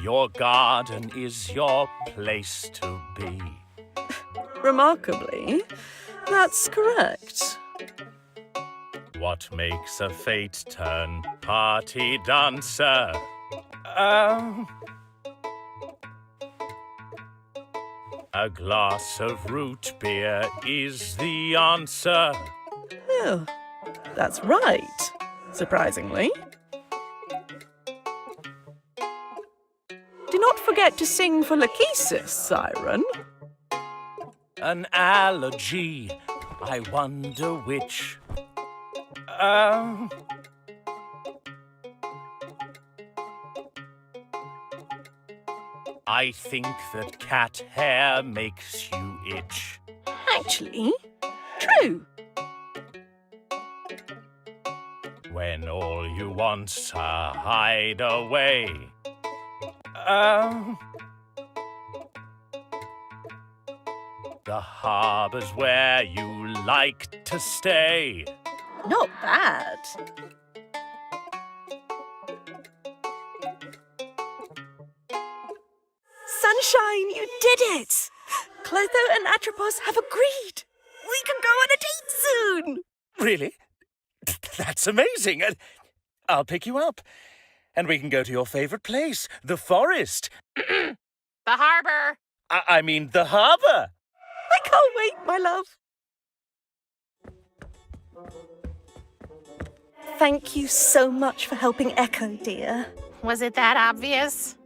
Your garden is your place to be. Remarkably, that's correct. What makes a fate turn party dancer? A glass of root beer is the answer. Oh, that's right, surprisingly. Do not forget to sing for Lachesis, Siren. An allergy, I wonder which. I think that cat hair makes you itch. Actually, true. When all you want's a hideaway. The harbor's where you like to stay. Not bad. Sunshine, you did it! Clotho and Atropos have agreed. We can go on a date soon. Really? That's amazing. I'll pick you up. And we can go to your favorite place, the forest. The harbor. I mean, the harbor. I can't wait, my love. Thank you so much for helping Echo, dear. Was it that obvious?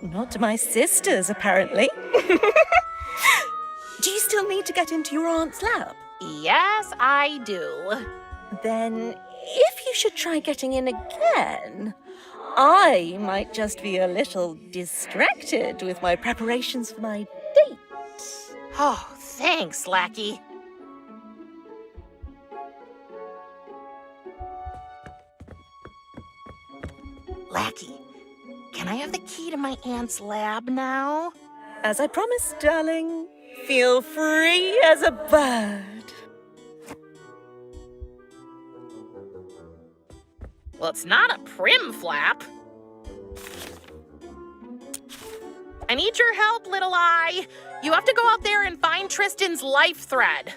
Not to my sisters, apparently. Do you still need to get into your aunt's lab? Yes, I do. Then, if you should try getting in again, I might just be a little distracted with my preparations for my date. Oh, thanks, Lackey. Lackey, can I have the key to my aunt's lab now? As I promised, darling, feel free as a bird. Well, it's not a prim flap. I need your help, Little Eye. You have to go out there and find Tristan's life thread.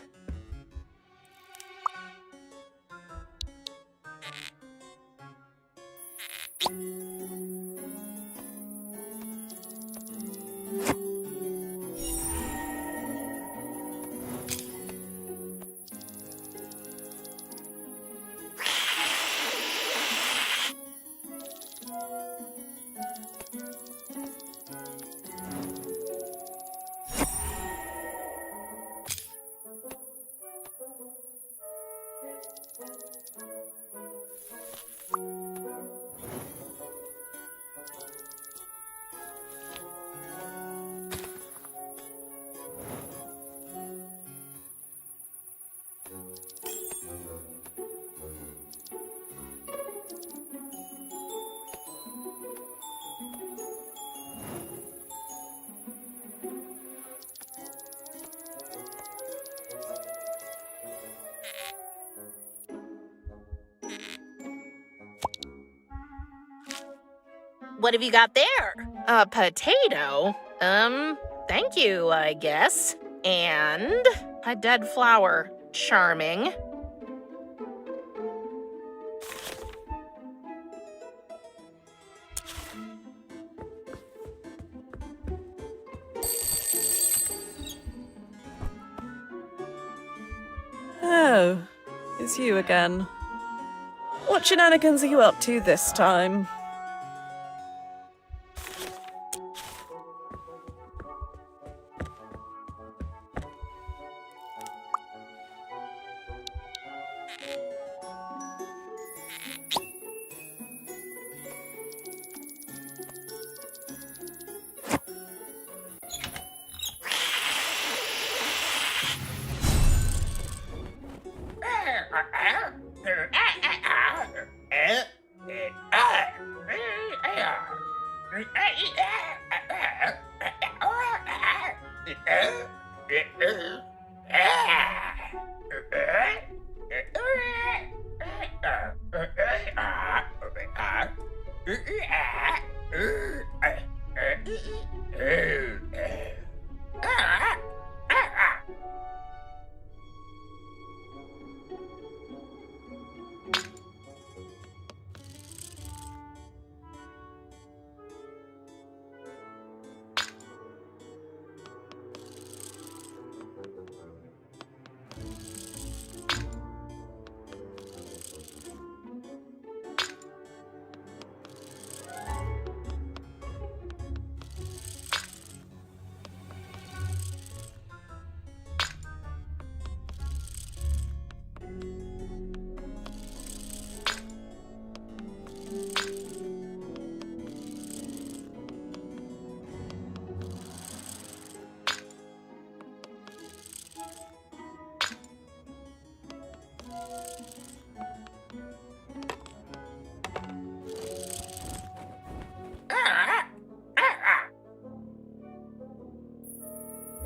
what have you got there? A potato? Thank you, I guess. And a dead flower. Charming. Oh, it's you again. What shenanigans are you up to this time?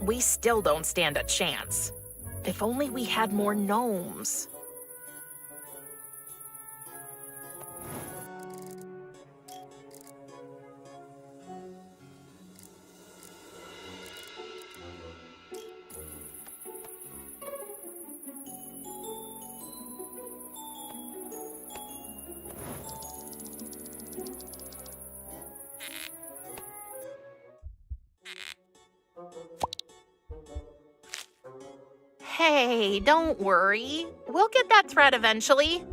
We still don't stand a chance. If only we had more gnomes. Hey, don't worry. We'll get that thread eventually.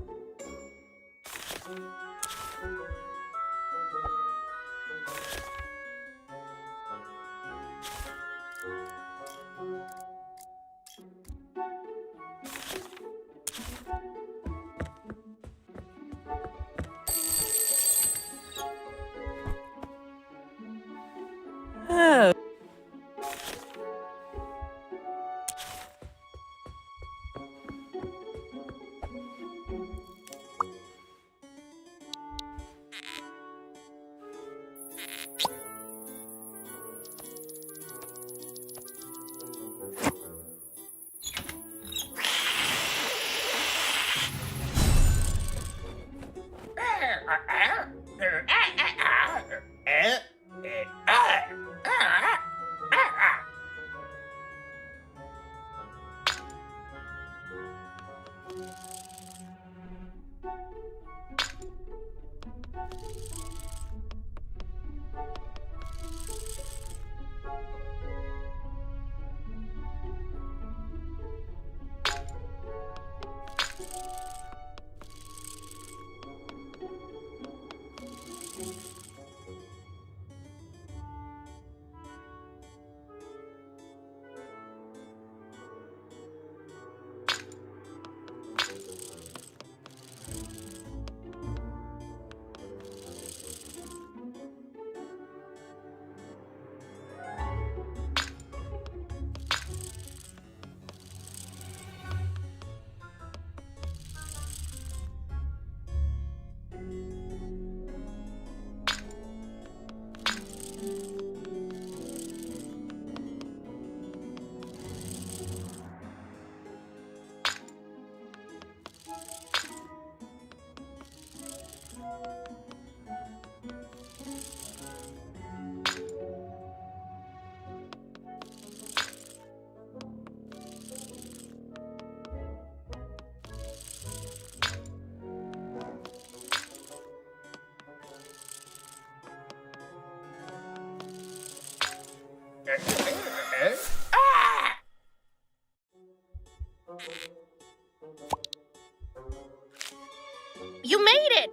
Oh.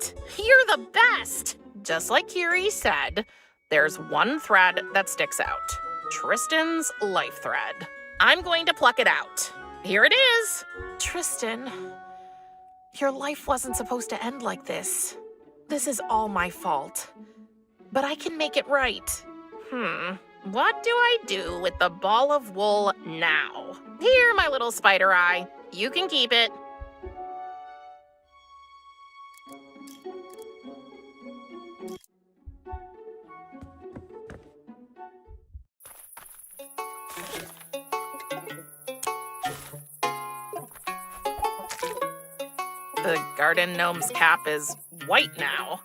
it! You're the best! Just like Kiri said, there's one thread that sticks out. Tristan's life thread. I'm going to pluck it out. Here it is! Tristan, your life wasn't supposed to end like this. This is all my fault. But I can make it right. What do I do with the ball of wool now? Here, my little spider eye. You can keep it. The garden gnome's cap is white now.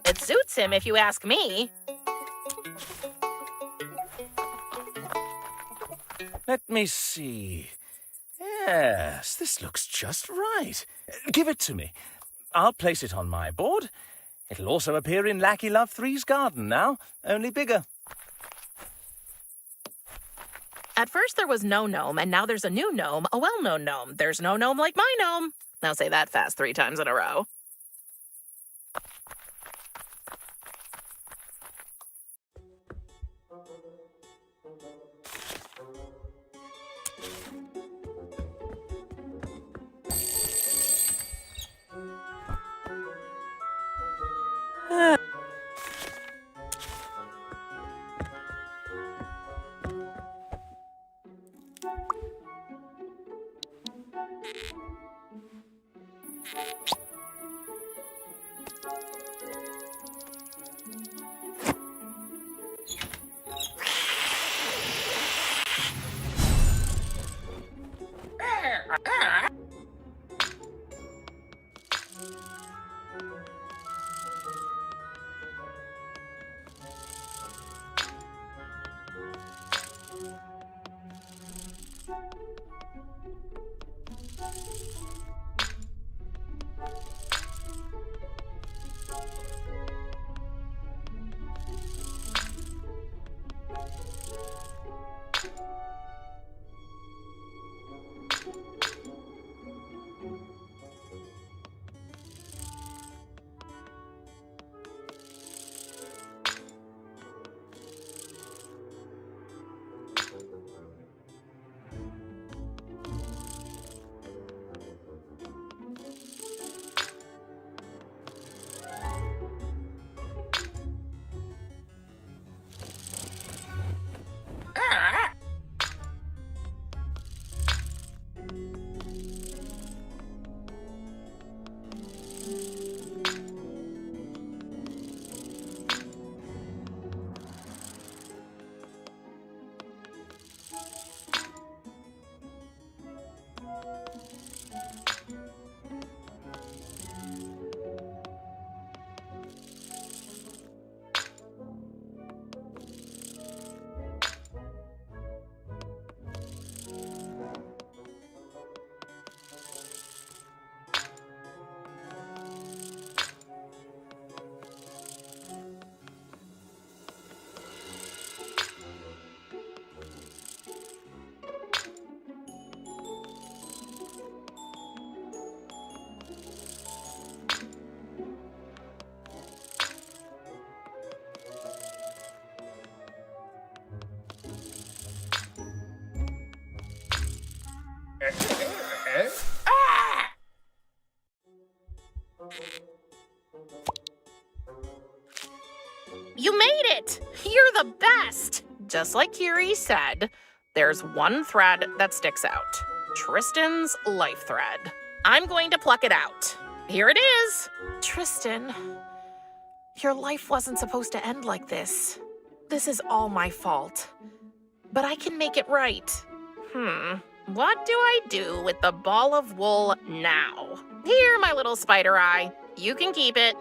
It suits him if you ask me. Let me see. Yes, this looks just right. Give it to me. I'll place it on my board. It'll also appear in Lackey Love 3's garden now, only bigger. At first there was no gnome, and now there's a new gnome, a well-known gnome. There's no gnome like my gnome. Now say that fast 3 times in a row. You made it! You're the best! Just like Kiri said, there's one thread that sticks out. Tristan's life thread. I'm going to pluck it out. Here it is! Tristan, your life wasn't supposed to end like this. This is all my fault. But I can make it right. What do I do with the ball of wool now? Here, my little spider eye. You can keep it.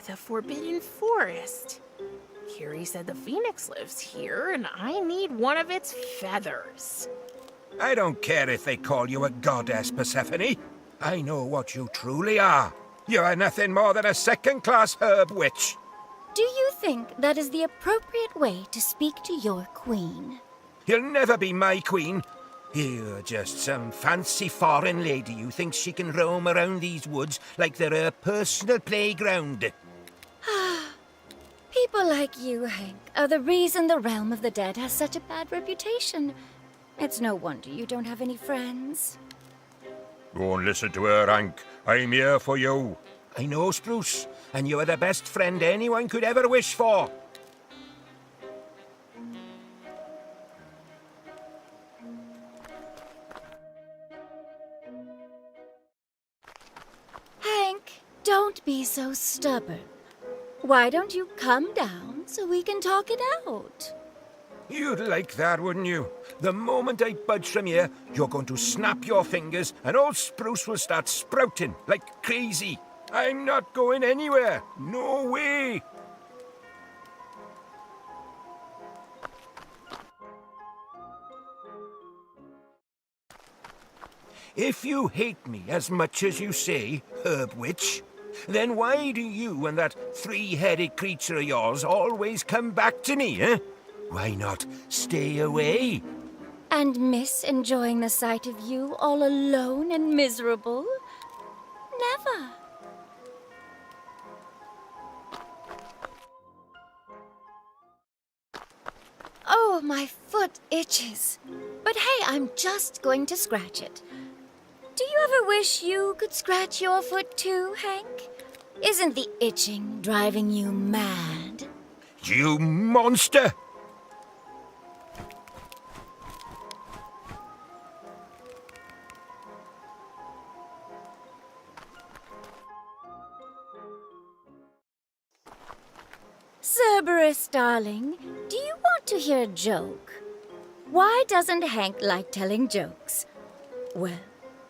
the Forbidden Forest. Kiri said the phoenix lives here, and I need one of its feathers. I don't care if they call you a goddess, Persephone. I know what you truly are. You are nothing more than a second-class herb witch. Do you think that is the appropriate way to speak to your queen? You'll never be my queen. You're just some fancy foreign lady who thinks she can roam around these woods like they're her personal playground. People like you, Hank, are the reason the realm of the dead has such a bad reputation. It's no wonder you don't have any friends. Don't listen to her, Hank. I'm here for you. I know, Spruce, and you are the best friend anyone could ever wish for. Hank, don't be so stubborn. Why don't you come down so we can talk it out? You'd like that, wouldn't you? The moment I budge from here, you're going to snap your fingers and old Spruce will start sprouting like crazy. I'm not going anywhere. No way. If you hate me as much as you say, herb witch, then why do you and that three-headed creature of yours always come back to me, eh? Why not stay away? And miss enjoying the sight of you all alone and miserable? Never. Oh, my foot itches. But hey, I'm just going to scratch it. Do you ever wish you could scratch your foot too, Hank? Isn't the itching driving you mad? You monster! Cerberus, darling, do you want to hear a joke? Why doesn't Hank like telling jokes? Well,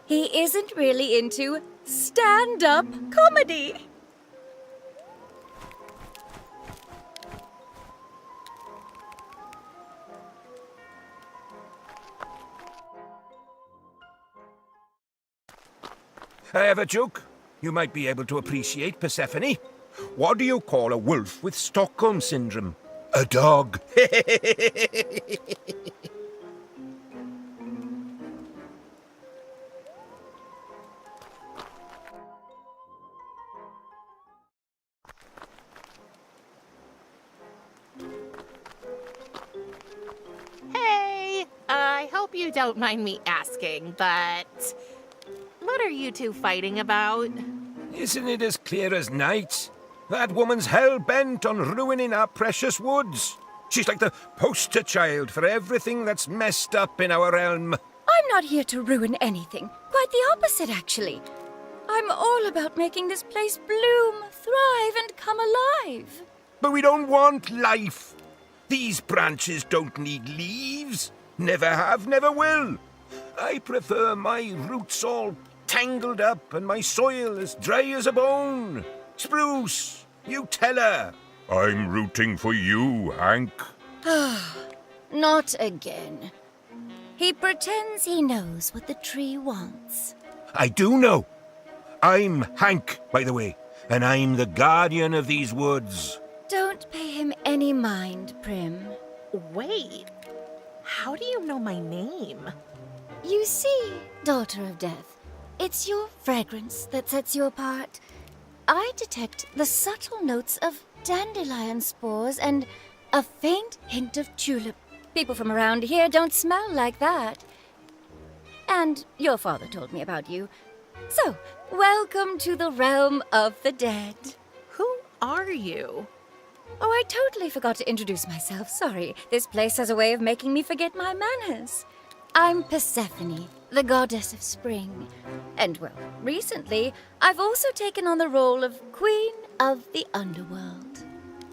he isn't really into stand-up comedy. I have a joke you might be able to appreciate, Persephone. What do you call a wolf with Stockholm Syndrome? A dog. Hey, I hope you don't mind me asking, but what are you two fighting about? Isn't it as clear as night? That woman's hell-bent on ruining our precious woods. She's like the poster child for everything that's messed up in our realm. I'm not here to ruin anything. Quite the opposite, actually. I'm all about making this place bloom, thrive, and come alive. But we don't want life. These branches don't need leaves. Never have, never will. I prefer my roots all tangled up and my soil as dry as a bone. Spruce, you tell her. I'm rooting for you, Hank. Not again. He pretends he knows what the tree wants. I do know. I'm Hank, by the way, and I'm the guardian of these woods. Don't pay him any mind, Prim. Wait, how do you know my name? You see, Daughter of Death, it's your fragrance that sets you apart. I detect the subtle notes of dandelion spores and a faint hint of tulip. People from around here don't smell like that. And your father told me about you. So, welcome to the realm of the dead. Who are you? Oh, I totally forgot to introduce myself. Sorry, this place has a way of making me forget my manners. I'm Persephone, the goddess of spring. And, well, recently, I've also taken on the role of Queen of the Underworld.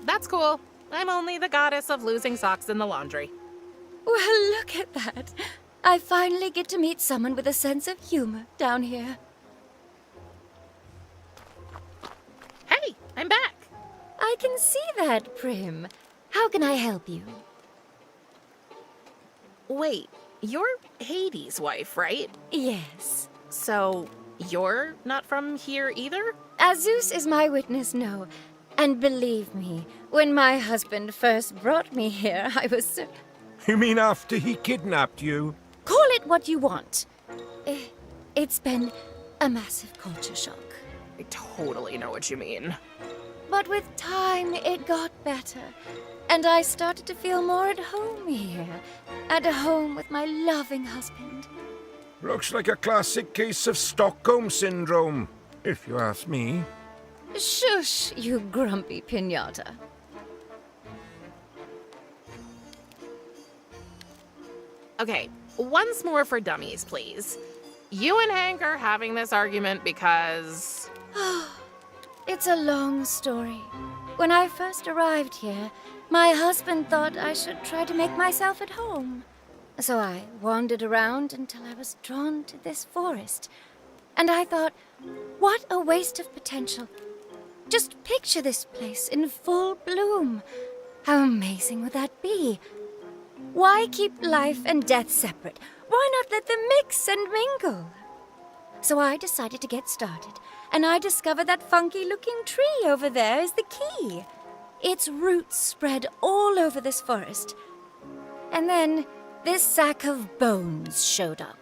That's cool. I'm only the goddess of losing socks in the laundry. Well, look at that. I finally get to meet someone with a sense of humor down here. Hey, I'm back. I can see that, Prim. How can I help you? Wait, you're Hades' wife, right? Yes. So, you're not from here either? Zeus is my witness, no. And believe me, when my husband first brought me here, I was so... You mean after he kidnapped you? Call it what you want. It's been a massive culture shock. I totally know what you mean. But with time, it got better. And I started to feel more at home here. At home with my loving husband. Looks like a classic case of Stockholm Syndrome, if you ask me. Shush, you grumpy piñata. Okay, once more for dummies, please. You and Hank are having this argument because... It's a long story. When I first arrived here, my husband thought I should try to make myself at home. So I wandered around until I was drawn to this forest. And I thought, what a waste of potential. Just picture this place in full bloom. How amazing would that be? Why keep life and death separate? Why not let them mix and mingle? So I decided to get started, and I discovered that funky-looking tree over there is the key. Its roots spread all over this forest. And then this sack of bones showed up.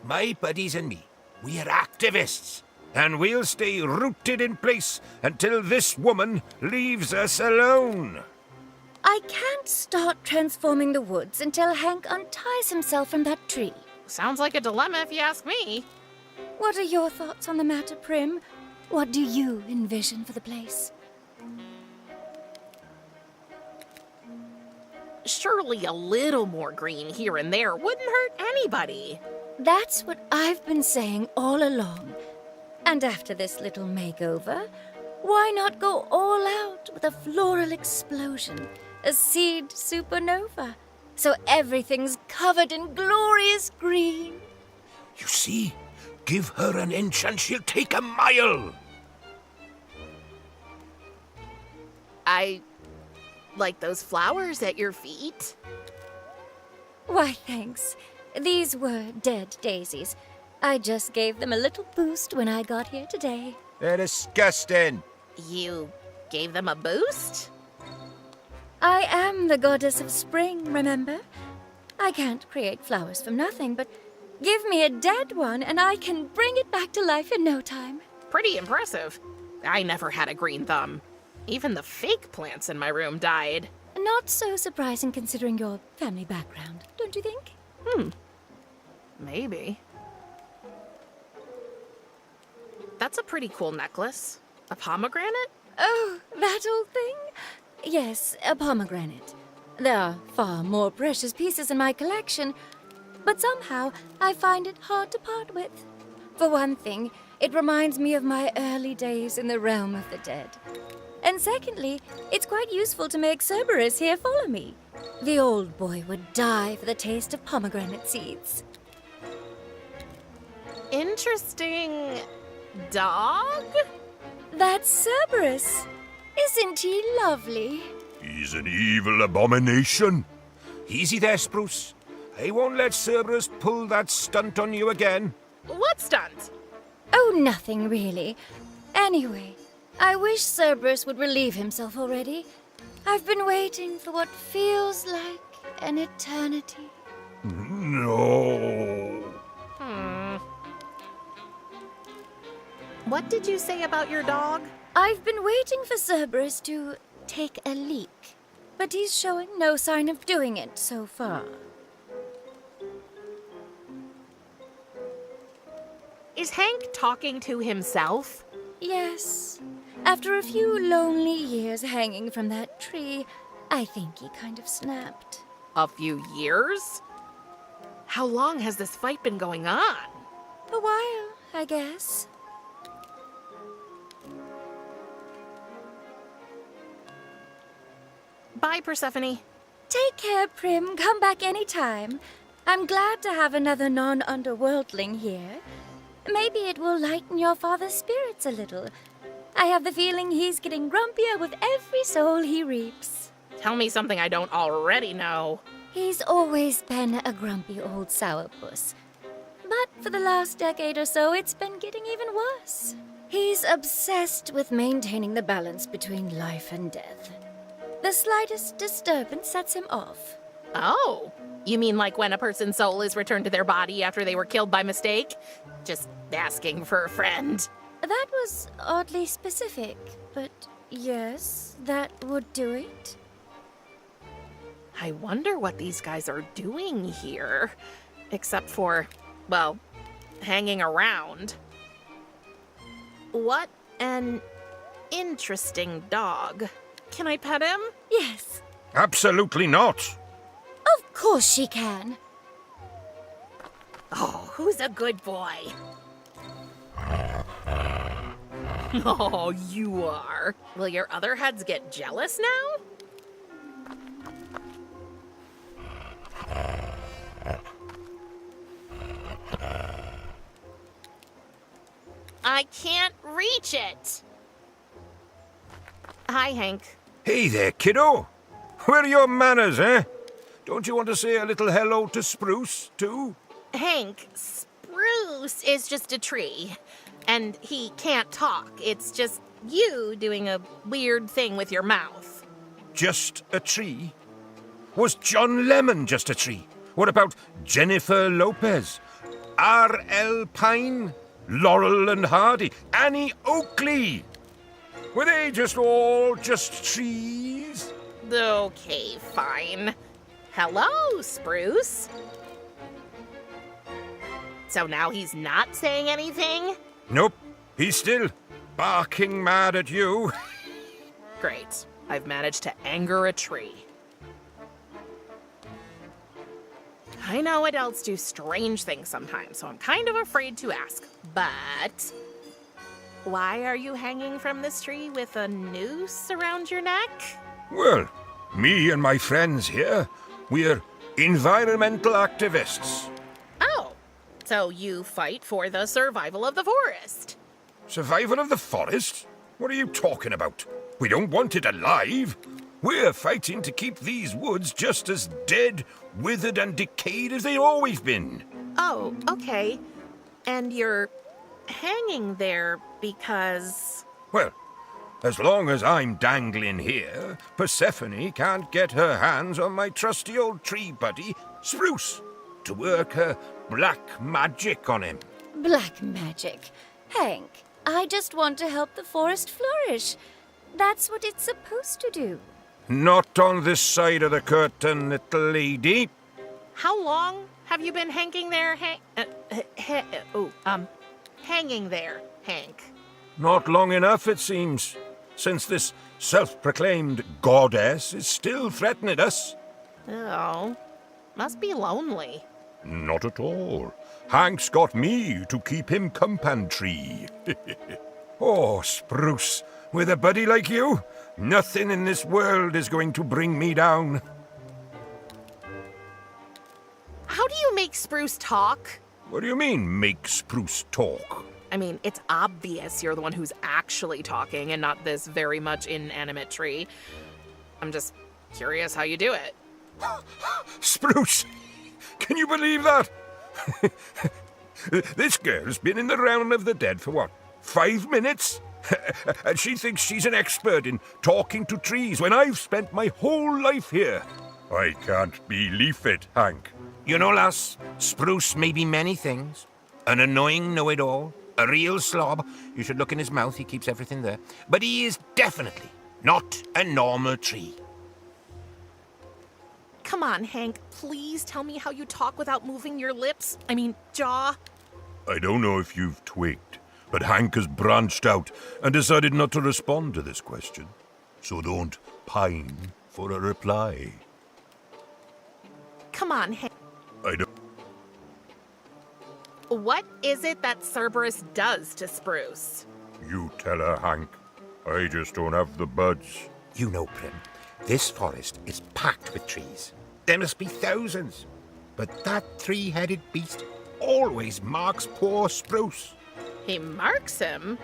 My buddies and me, we're activists, and we'll stay rooted in place until this woman leaves us alone. I can't start transforming the woods until Hank unties himself from that tree. Sounds like a dilemma if you ask me. What are your thoughts on the matter, Prim? What do you envision for the place? Surely a little more green here and there wouldn't hurt anybody. That's what I've been saying all along. And after this little makeover, why not go all out with a floral explosion, a seed supernova, so everything's covered in glorious green? You see? Give her an inch and she'll take a mile. I like those flowers at your feet. Why, thanks. These were dead daisies. I just gave them a little boost when I got here today. They're disgusting. You gave them a boost? I am the goddess of spring, remember? I can't create flowers from nothing, but give me a dead one and I can bring it back to life in no time. Pretty impressive. I never had a green thumb. Even the fake plants in my room died. Not so surprising considering your family background, don't you think? Maybe. That's a pretty cool necklace. A pomegranate? Oh, that old thing? Yes, a pomegranate. There are far more precious pieces in my collection, but somehow I find it hard to part with. For one thing, it reminds me of my early days in the realm of the dead. And secondly, it's quite useful to make Cerberus here follow me. The old boy would die for the taste of pomegranate seeds. Interesting dog? That's Cerberus. Isn't he lovely? He's an evil abomination. Easy there, Spruce. I won't let Cerberus pull that stunt on you again. What stunt? Oh, nothing really. Anyway, I wish Cerberus would relieve himself already. I've been waiting for what feels like an eternity. No. What did you say about your dog? I've been waiting for Cerberus to take a leak, but he's showing no sign of doing it so far. Is Hank talking to himself? Yes. After a few lonely years hanging from that tree, I think he kind of snapped. A few years? How long has this fight been going on? A while, I guess. Bye, Persephone. Take care, Prim. Come back anytime. I'm glad to have another non-underworldling here. Maybe it will lighten your father's spirits a little. I have the feeling he's getting grumpier with every soul he reaps. Tell me something I don't already know. He's always been a grumpy old sourpuss. But for the last decade or so, it's been getting even worse. He's obsessed with maintaining the balance between life and death. The slightest disturbance sets him off. Oh, you mean like when a person's soul is returned to their body after they were killed by mistake? Just asking for a friend. That was oddly specific, but yes, that would do it. I wonder what these guys are doing here. Except for, well, hanging around. What an interesting dog. Can I pet him? Yes, Absolutely not. of course she can. Oh, who's a good boy? Oh, you are. Will your other heads get jealous now? I can't reach it. Hi, Hank. Hey there, kiddo. Where are your manners, eh? Don't you want to say a little hello to Spruce, too? Hank, Spruce is just a tree. And he can't talk. It's just you doing a weird thing with your mouth. Just a tree? Was John Lemon just a tree? What about Jennifer Lopez? R.L. Pine? Laurel and Hardy? Annie Oakley? Were they all just trees? Okay, fine. Hello, Spruce. So now he's not saying anything? Nope. He's still barking mad at you. Great. I've managed to anger a tree. I know adults do strange things sometimes, so I'm kind of afraid to ask. But why are you hanging from this tree with a noose around your neck? Well, me and my friends here, we're environmental activists. Oh, so you fight for the survival of the forest. Survival of the forest? What are you talking about? We don't want it alive. We're fighting to keep these woods just as dead, withered, and decayed as they've always been. Oh, okay. And you're hanging there because... Well, as long as I'm dangling here, Persephone can't get her hands on my trusty old tree buddy, Spruce, to work her black magic on him. Black magic. Hank, I just want to help the forest flourish. That's what it's supposed to do. Not on this side of the curtain, little lady. How long have you been hanging there, hanging there, Hank? Not long enough, it seems, since this self-proclaimed goddess is still threatening us. Oh, must be lonely. Not at all. Hank's got me to keep him company. Oh, Spruce, with a buddy like you, nothing in this world is going to bring me down. How do you make Spruce talk? What do you mean, make Spruce talk? I mean, it's obvious you're the one who's actually talking and not this very much inanimate tree. I'm just curious how you do it. Spruce! Can you believe that? This girl's been in the realm of the dead for what, 5 minutes? And she thinks she's an expert in talking to trees when I've spent my whole life here. I can't believe it, Hank. You know, lass, Spruce may be many things. An annoying know-it-all, a real slob. You should look in his mouth, he keeps everything there. But he is definitely not a normal tree. Come on, Hank, please tell me how you talk without moving your lips. I mean, jaw. I don't know if you've twigged, but Hank has branched out and decided not to respond to this question. So don't pine for a reply. Come on, Hank. I don't... What is it that Cerberus does to Spruce? You tell her, Hank. I just don't have the buds. You know, Prim, this forest is packed with trees. There must be thousands. But that three-headed beast always marks poor Spruce. He marks him?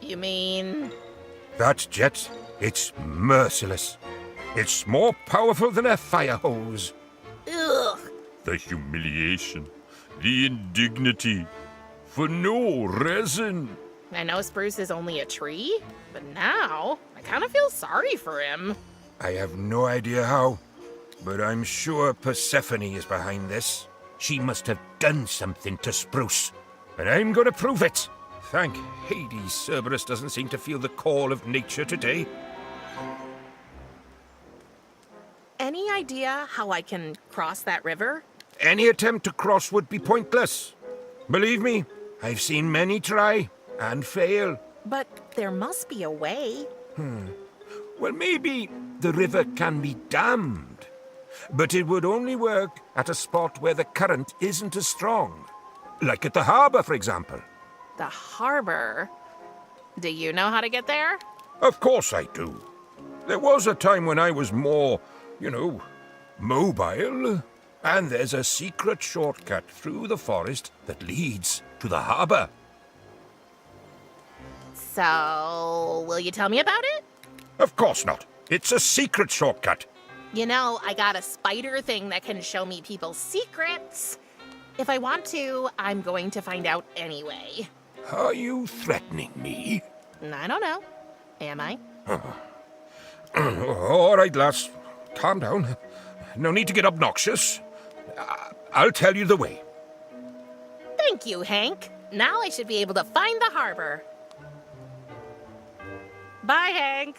You mean... That jet, it's merciless. It's more powerful than a fire hose. Ugh. The humiliation, the indignity, for no reason. I know Spruce is only a tree, but now I kind of feel sorry for him. I have no idea how, but I'm sure Persephone is behind this. She must have done something to Spruce, and I'm going to prove it. Thank Hades, Cerberus doesn't seem to feel the call of nature today. Any idea how I can cross that river? Any attempt to cross would be pointless. Believe me, I've seen many try and fail. But there must be a way. Well, maybe the river can be dammed, but it would only work at a spot where the current isn't as strong. Like at the harbor, for example. The harbor. Do you know how to get there? Of course I do. There was a time when I was more, mobile. And there's a secret shortcut through the forest that leads to the harbor. So, will you tell me about it? Of course not. It's a secret shortcut. You know, I got a spider thing that can show me people's secrets. If I want to, I'm going to find out anyway. Are you threatening me? I don't know. Am I? All right, lass. Calm down. No need to get obnoxious. I'll tell you the way. Thank you, Hank. Now I should be able to find the harbor. Bye, Hank.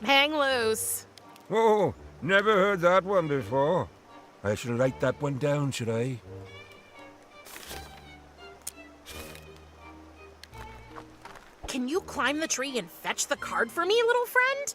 Hang loose. Oh, never heard that one before. I shall write that one down, should I? Can you climb the tree and fetch the card for me, little friend?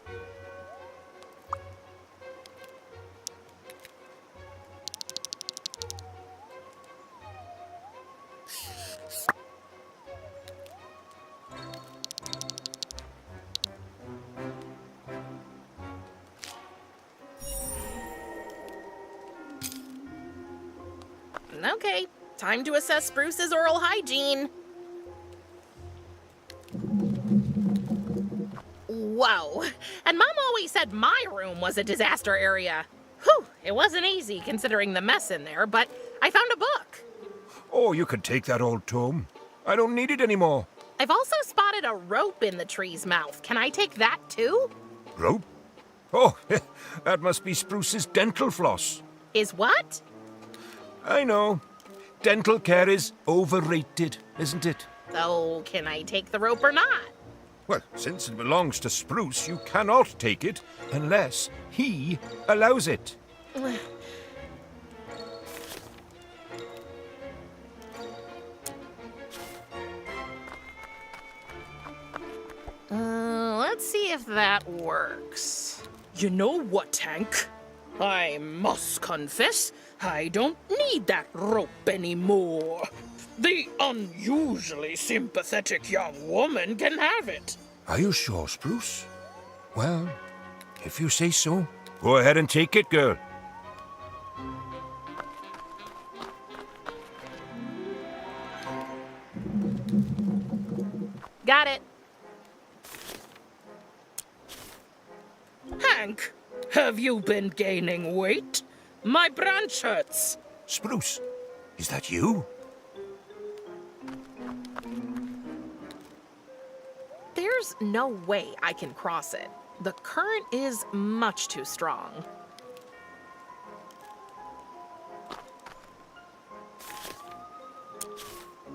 Okay, time to assess Spruce's oral hygiene. Whoa, and Mom always said my room was a disaster area. Whew, it wasn't easy considering the mess in there, but I found a book. Oh, you can take that old tome. I don't need it anymore. I've also spotted a rope in the tree's mouth. Can I take that too? Rope? Oh, that must be Spruce's dental floss. Is what? I know. Dental care is overrated, isn't it? So, can I take the rope or not? Well, since it belongs to Spruce, you cannot take it unless he allows it. Let's see if that works. You know what, Hank? I must confess, I don't need that rope anymore. The unusually sympathetic young woman can have it. Are you sure, Spruce? Well, if you say so, go ahead and take it, girl. Got it. Hank, have you been gaining weight? My branch hurts. Spruce, is that you? There's no way I can cross it. The current is much too strong.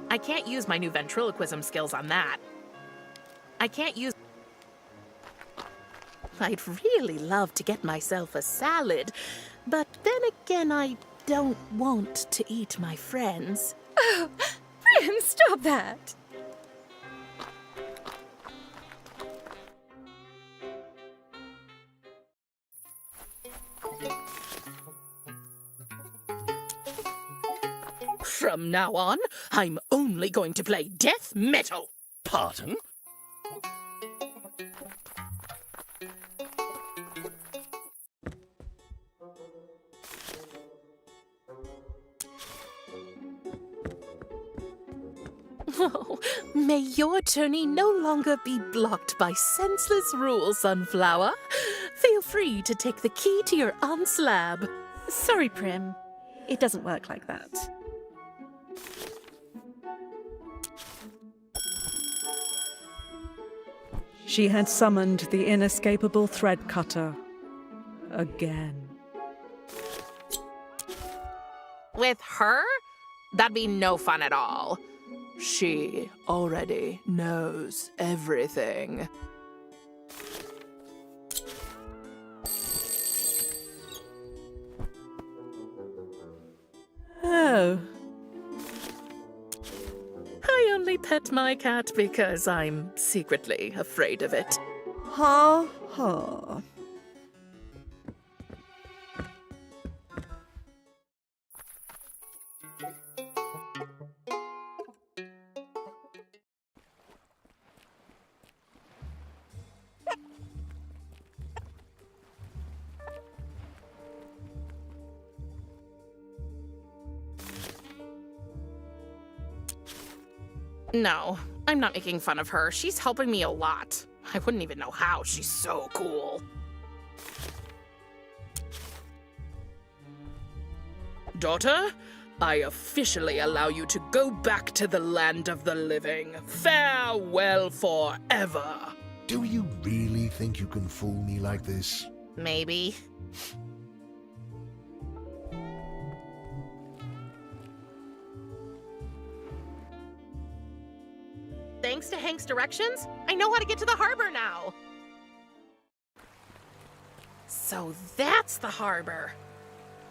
I can't use my new ventriloquism skills on that. I can't use... I'd really love to get myself a salad, but then again, I don't want to eat my friends. Oh, Prim, stop that! From now on, I'm only going to play death metal. Pardon? Oh, may your journey no longer be blocked by senseless rules, Sunflower. Feel free to take the key to your aunt's lab. Sorry, Prim. It doesn't work like that. She had summoned the inescapable thread cutter. Again. With her? That'd be no fun at all. She already knows everything. Oh, I only pet my cat because I'm secretly afraid of it. ha ha. No, I'm not making fun of her. She's helping me a lot. I wouldn't even know how. She's so cool. Daughter, I officially allow you to go back to the land of the living. Farewell forever. Do you really think you can fool me like this? Maybe. Thanks to Hank's directions, I know how to get to the harbor now. So that's the harbor.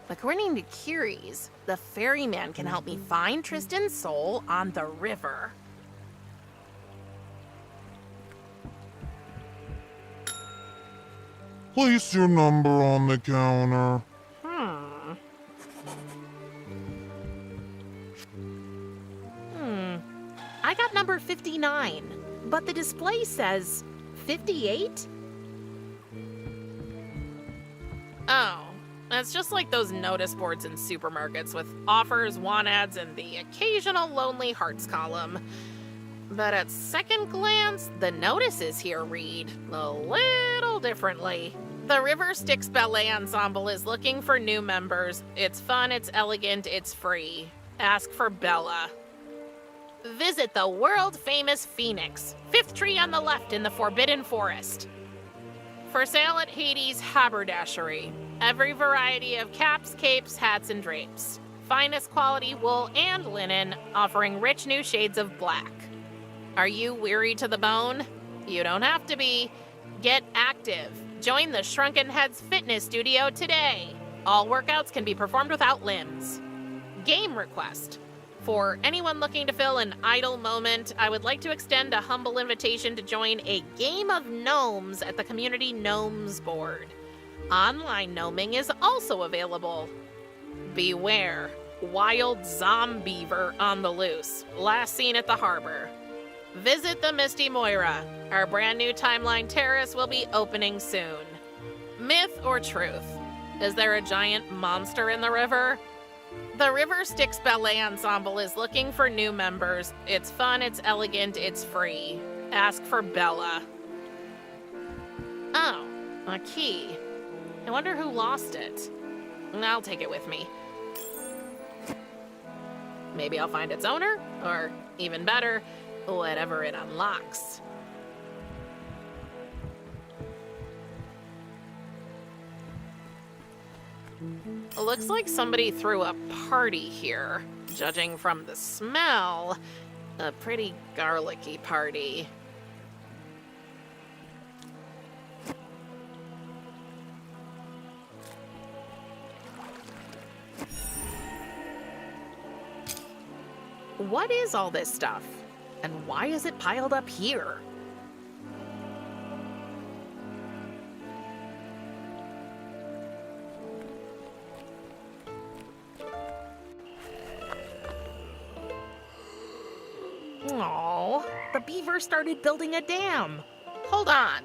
According to Curies, the ferryman can help me find Tristan's soul on the river. Place your number on the counter. I got number 59, but the display says 58? Oh, it's just like those notice boards in supermarkets with offers, want ads, and the occasional lonely hearts column. But at second glance, the notices here read a little differently. The River Styx Ballet Ensemble is looking for new members. It's fun, it's elegant, it's free. Ask for Bella. Visit the world-famous Phoenix, 5th tree on the left in the Forbidden Forest. For sale at Hades' Haberdashery. Every variety of caps, capes, hats, and drapes. Finest quality wool and linen, offering rich new shades of black. Are you weary to the bone? You don't have to be. Get active. Join the Shrunken Heads Fitness Studio today. All workouts can be performed without limbs. Game request. For anyone looking to fill an idle moment, I would like to extend a humble invitation to join a game of gnomes at the Community Gnomes board. Online gnoming is also available. Beware, wild zombiever on the loose, last seen at the harbor. Visit the Misty Moira. Our brand new Timeline Terrace will be opening soon. Myth or truth? Is there a giant monster in the river? The River Styx Ballet Ensemble is looking for new members. It's fun, it's elegant, it's free. Ask for Bella. Oh, a key. I wonder who lost it. I'll take it with me. Maybe I'll find its owner, or even better, whatever it unlocks. Looks like somebody threw a party here. Judging from the smell, a pretty garlicky party. What is all this stuff? And why is it piled up here? Aww, the beaver started building a dam. Hold on,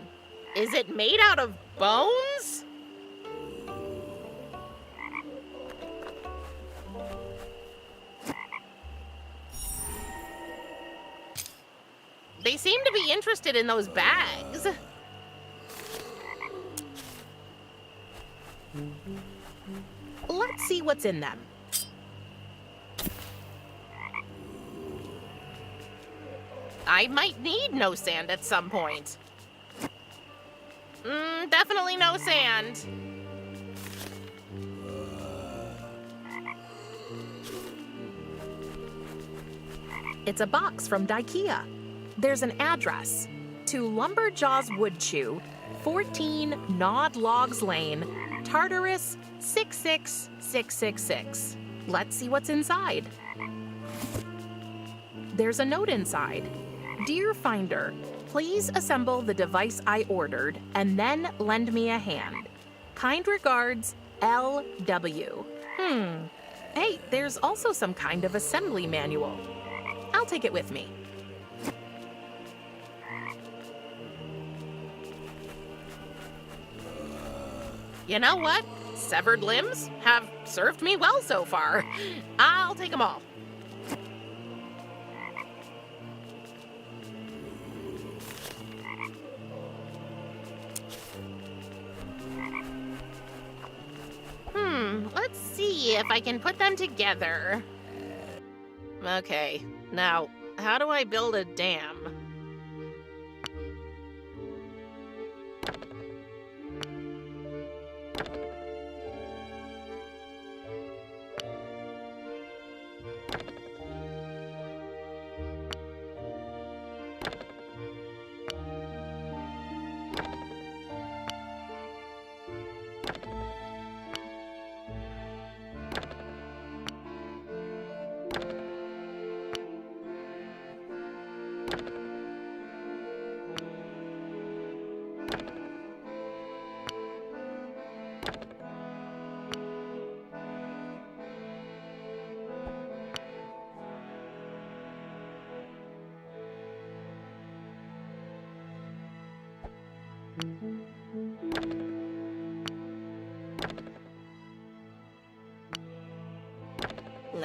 is it made out of bones? They seem to be interested in those bags. Let's see what's in them. I might need no sand at some point. Definitely no sand. It's a box from IKEA. There's an address to Lumberjaw's Wood Chew, 14 Gnawed Logs Lane, Tartarus 66666. Let's see what's inside. There's a note inside. Dear Finder, please assemble the device I ordered and then lend me a hand. Kind regards, LW. Hey, there's also some kind of assembly manual. I'll take it with me. You know what? Severed limbs have served me well so far. I'll take them all. Let's see if I can put them together. Okay, now, how do I build a dam?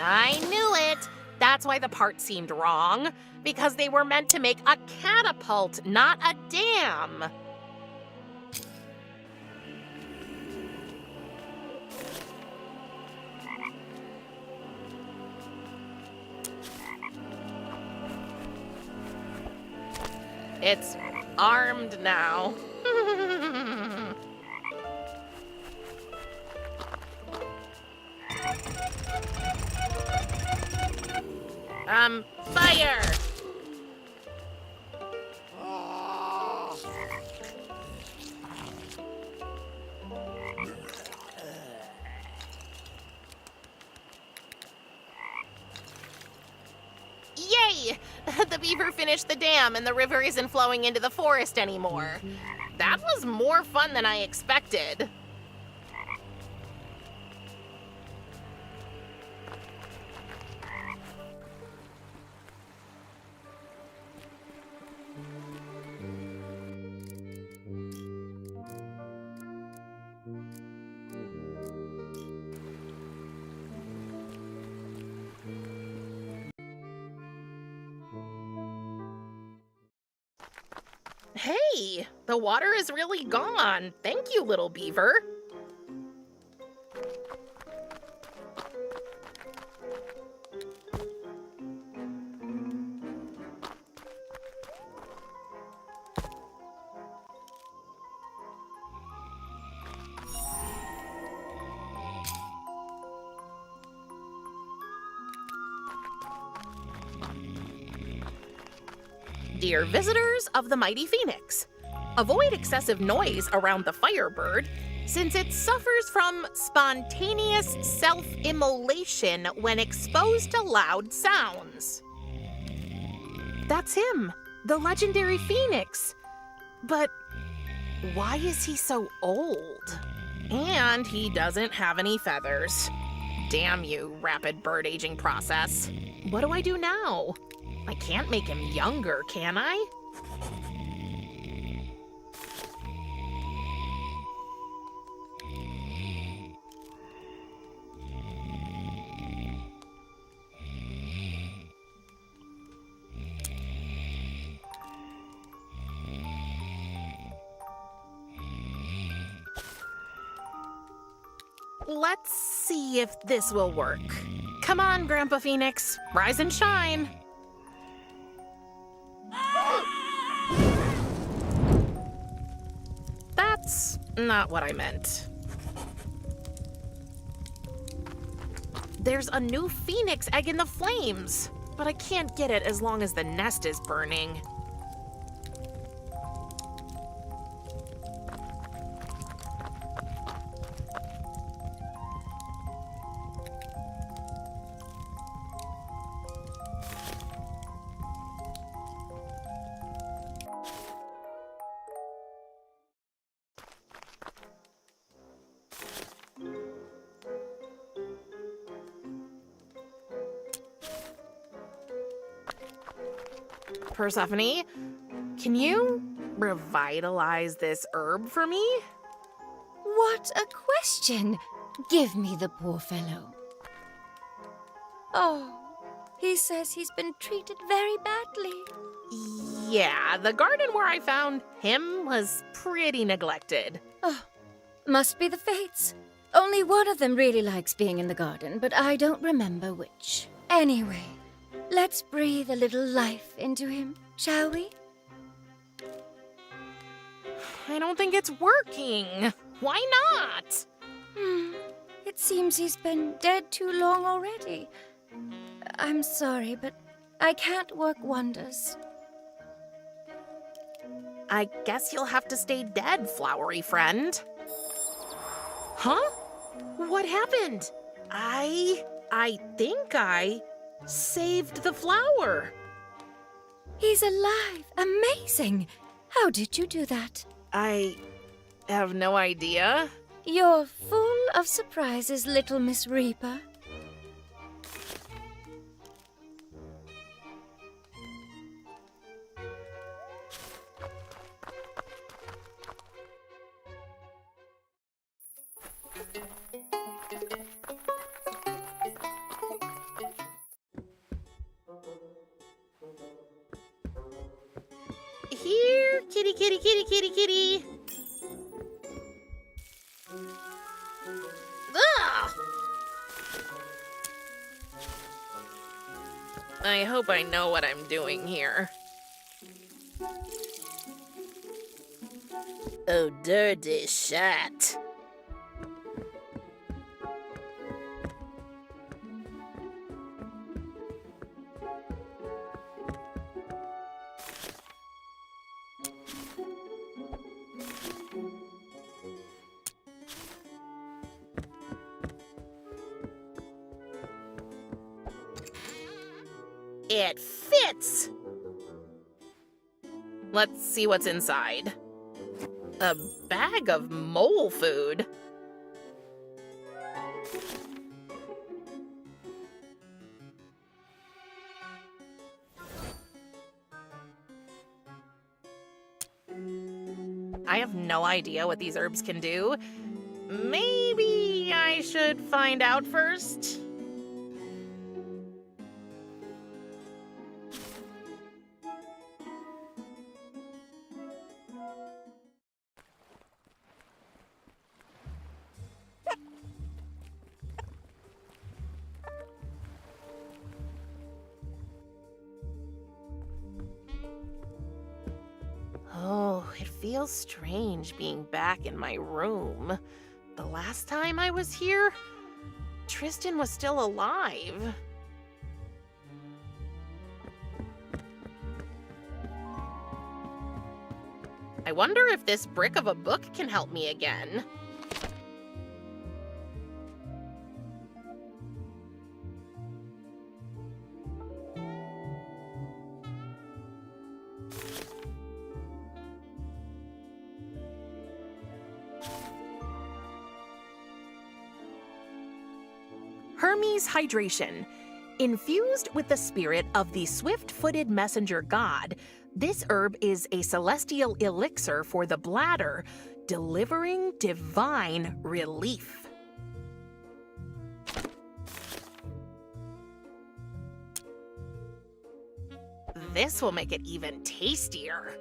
I knew it! That's why the part seemed wrong. Because they were meant to make a catapult, not a dam. It's armed now. Fire! Yay! The beaver finished the dam and the river isn't flowing into the forest anymore. That was more fun than I expected. Hey, the water is really gone. Thank you, little beaver. Dear visitors of the Mighty Phoenix, avoid excessive noise around the Firebird since it suffers from spontaneous self-immolation when exposed to loud sounds. That's him, the legendary Phoenix. But why is he so old? And he doesn't have any feathers. Damn you, rapid bird aging process. What do I do now? I can't make him younger, can I? Let's see if this will work. Come on, Grandpa Phoenix. Rise and shine. That's not what I meant. There's a new phoenix egg in the flames, but I can't get it as long as the nest is burning. Persephone, can you revitalize this herb for me? What a question! Give me the poor fellow. Oh, he says he's been treated very badly. Yeah, the garden where I found him was pretty neglected. Oh, must be the fates. Only one of them really likes being in the garden, but I don't remember which. Anyway, let's breathe a little life into him, shall we? I don't think it's working. Why not? It seems he's been dead too long already. I'm sorry, but I can't work wonders. I guess you'll have to stay dead, flowery friend. Huh? What happened? I think I saved the flower. He's alive! Amazing! How did you do that? I have no idea. You're full of surprises, little Miss Reaper. Here, kitty, kitty, kitty, kitty, kitty. Ugh! I hope I know what I'm doing here. Oh, dirty shit. It fits! Let's see what's inside. A bag of mole food. I have no idea what these herbs can do. Maybe I should find out first. Oh, it feels strange being back in my room. The last time I was here, Tristan was still alive. I wonder if this brick of a book can help me again. Hermes Hydration. Infused with the spirit of the swift-footed messenger god, this herb is a celestial elixir for the bladder, delivering divine relief. This will make it even tastier.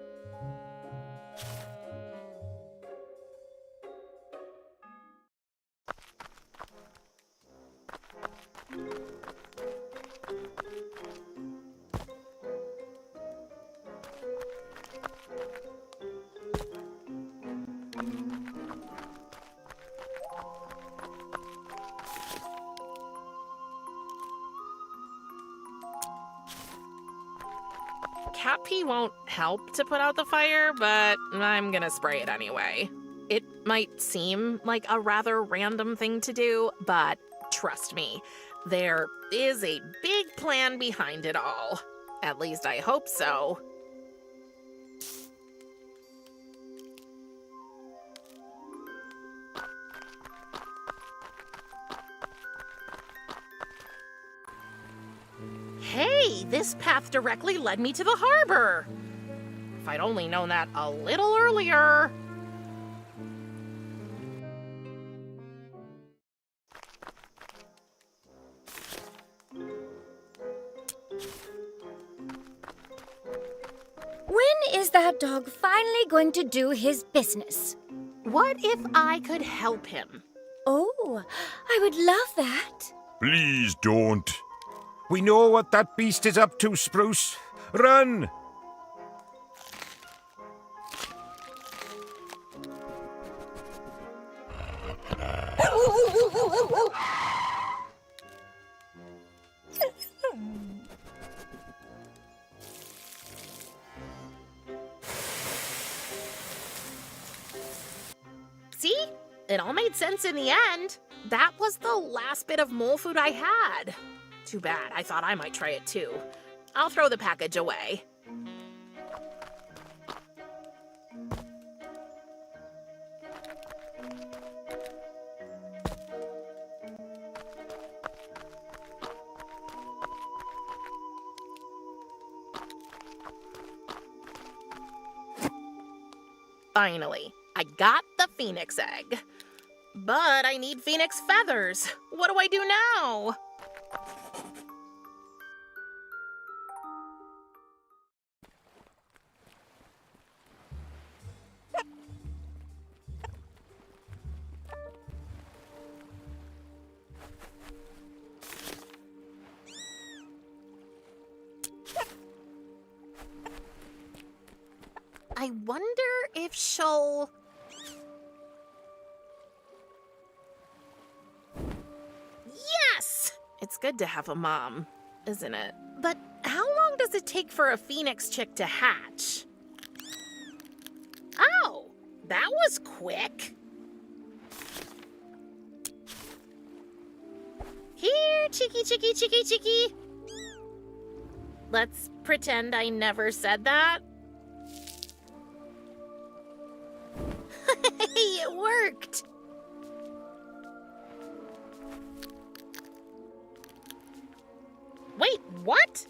cat pee won't help to put out the fire, but I'm gonna spray it anyway. It might seem like a rather random thing to do, but trust me, there is a big plan behind it all. At least I hope so. Hey, this path directly led me to the harbor. If I'd only known that a little earlier. When is that dog finally going to do his business? What if I could help him? Oh, I would love that. Please don't. We know what that beast is up to, Spruce. Run! See? It all made sense in the end. That was the last bit of mole food I had. Too bad, I thought I might try it too. I'll throw the package away. Finally, I got the phoenix egg. But I need phoenix feathers. What do I do now? I wonder if she'll... Yes! It's good to have a mom, isn't it? But how long does it take for a phoenix chick to hatch? Oh, that was quick. Here, chickie, chickie, chickie, chickie. Let's pretend I never said that. Hey, it worked! Wait, what?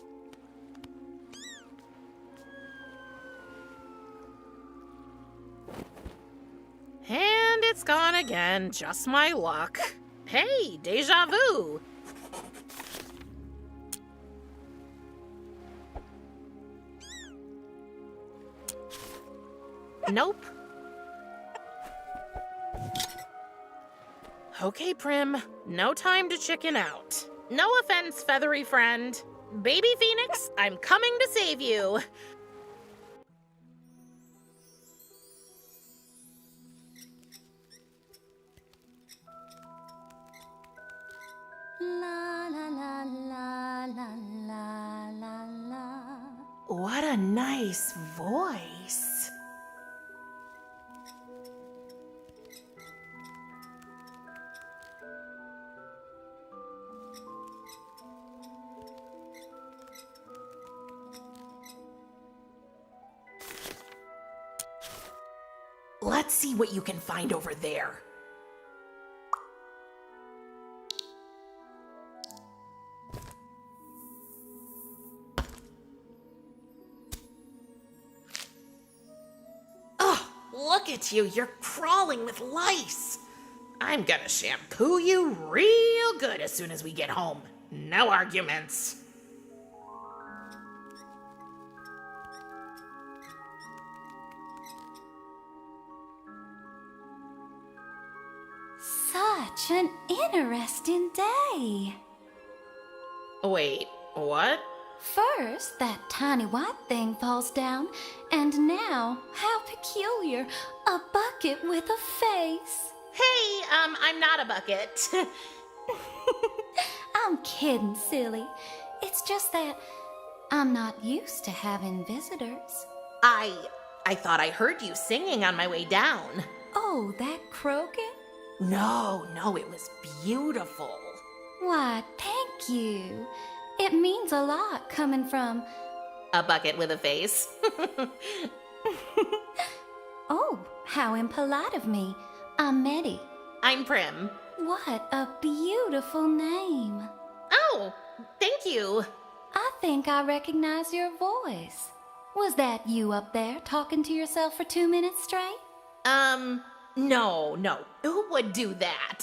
And it's gone again, just my luck. Hey, deja vu! Nope. Okay, Prim, no time to chicken out. No offense, feathery friend. Baby Phoenix, I'm coming to save you. La la la la la la la la. What a nice voice. Let's see what you can find over there. Oh, look at you. You're crawling with lice. I'm gonna shampoo you real good as soon as we get home. No arguments. Such an interesting day. Wait, what? First, that tiny white thing falls down, and now, how peculiar, a bucket with a face. Hey, I'm not a bucket. I'm kidding, silly. It's just that I'm not used to having visitors. I thought I heard you singing on my way down. Oh, that croaking? No, it was beautiful. Why, thank you. It means a lot coming from... A bucket with a face. Oh, how impolite of me. I'm Meddy. I'm Prim. What a beautiful name. Oh, thank you. I think I recognize your voice. Was that you up there talking to yourself for 2 minutes straight? No. Who would do that?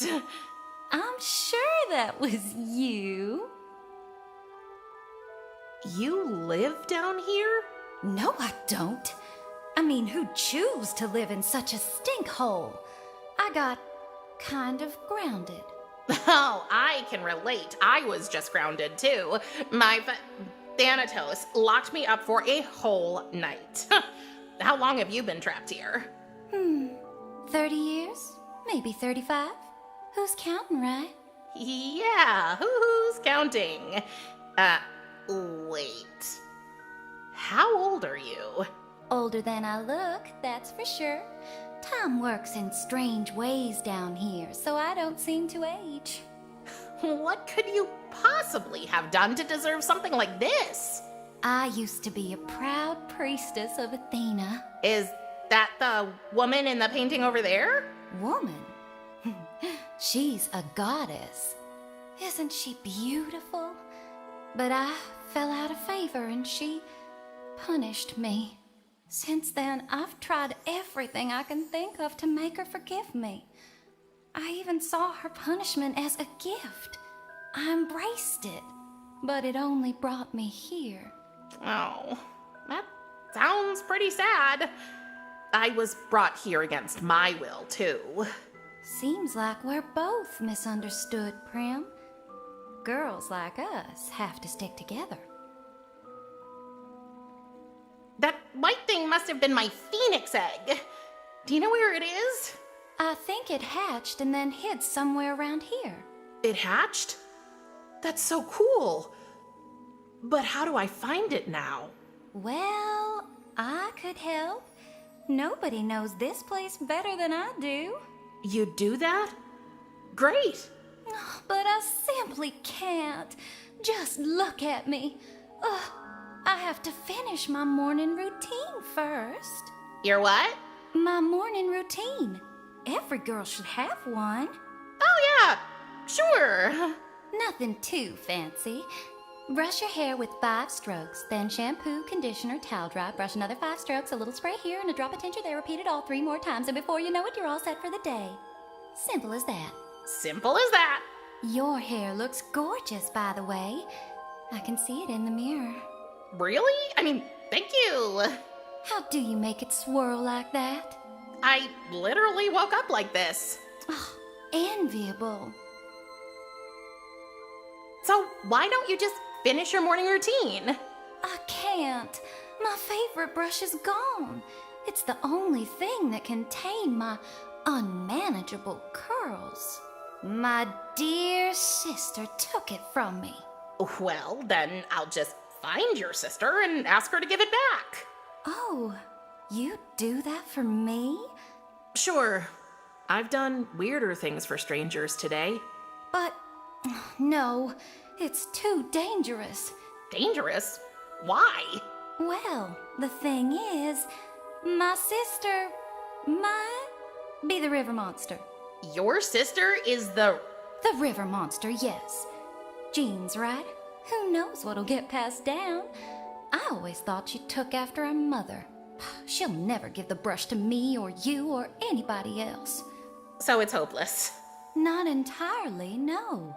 I'm sure that was you. You live down here? No, I don't. I mean, who'd choose to live in such a stink hole? I got kind of grounded. Oh, I can relate. I was just grounded too. My Thanatos locked me up for a whole night. How long have you been trapped here? 30 years? Maybe 35? Who's counting, right? Yeah, who's counting? Wait. How old are you? Older than I look, that's for sure. Time works in strange ways down here, so I don't seem to age. What could you possibly have done to deserve something like this? I used to be a proud priestess of Athena. Is that the woman in the painting over there? Woman? She's a goddess. Isn't she beautiful? But I fell out of favor and she punished me. Since then, I've tried everything I can think of to make her forgive me. I even saw her punishment as a gift. I embraced it, but it only brought me here. Oh, that sounds pretty sad. I was brought here against my will, too. Seems like we're both misunderstood, Prim. Girls like us have to stick together. That white thing must have been my phoenix egg. Do you know where it is? I think it hatched and then hid somewhere around here. It hatched? That's so cool. But how do I find it now? Well, I could help. Nobody knows this place better than I do. You do that? Great. But I simply can't. Just look at me. Ugh, I have to finish my morning routine first. Your what? My morning routine. Every girl should have one. Oh, yeah, sure. Nothing too fancy. Brush your hair with 5 strokes, then shampoo, conditioner, towel dry, brush another 5 strokes, a little spray here, and a drop of tincture there. Repeat it all 3 more times, and before you know it, you're all set for the day. Simple as that. Simple as that. Your hair looks gorgeous, by the way. I can see it in the mirror. Really? I mean, thank you. How do you make it swirl like that? I literally woke up like this. Oh, enviable. So why don't you just finish your morning routine? I can't. My favorite brush is gone. It's the only thing that can tame my unmanageable curls. My dear sister took it from me. Well, then I'll just find your sister and ask her to give it back. Oh, you do that for me? Sure. I've done weirder things for strangers today. But no, it's too dangerous. Dangerous? Why? Well, the thing is, my sister might be the river monster. Your sister is the river monster, yes. Genes, right? Who knows what'll get passed down? I always thought she took after her mother. She'll never give the brush to me or you or anybody else. So it's hopeless. Not entirely, no.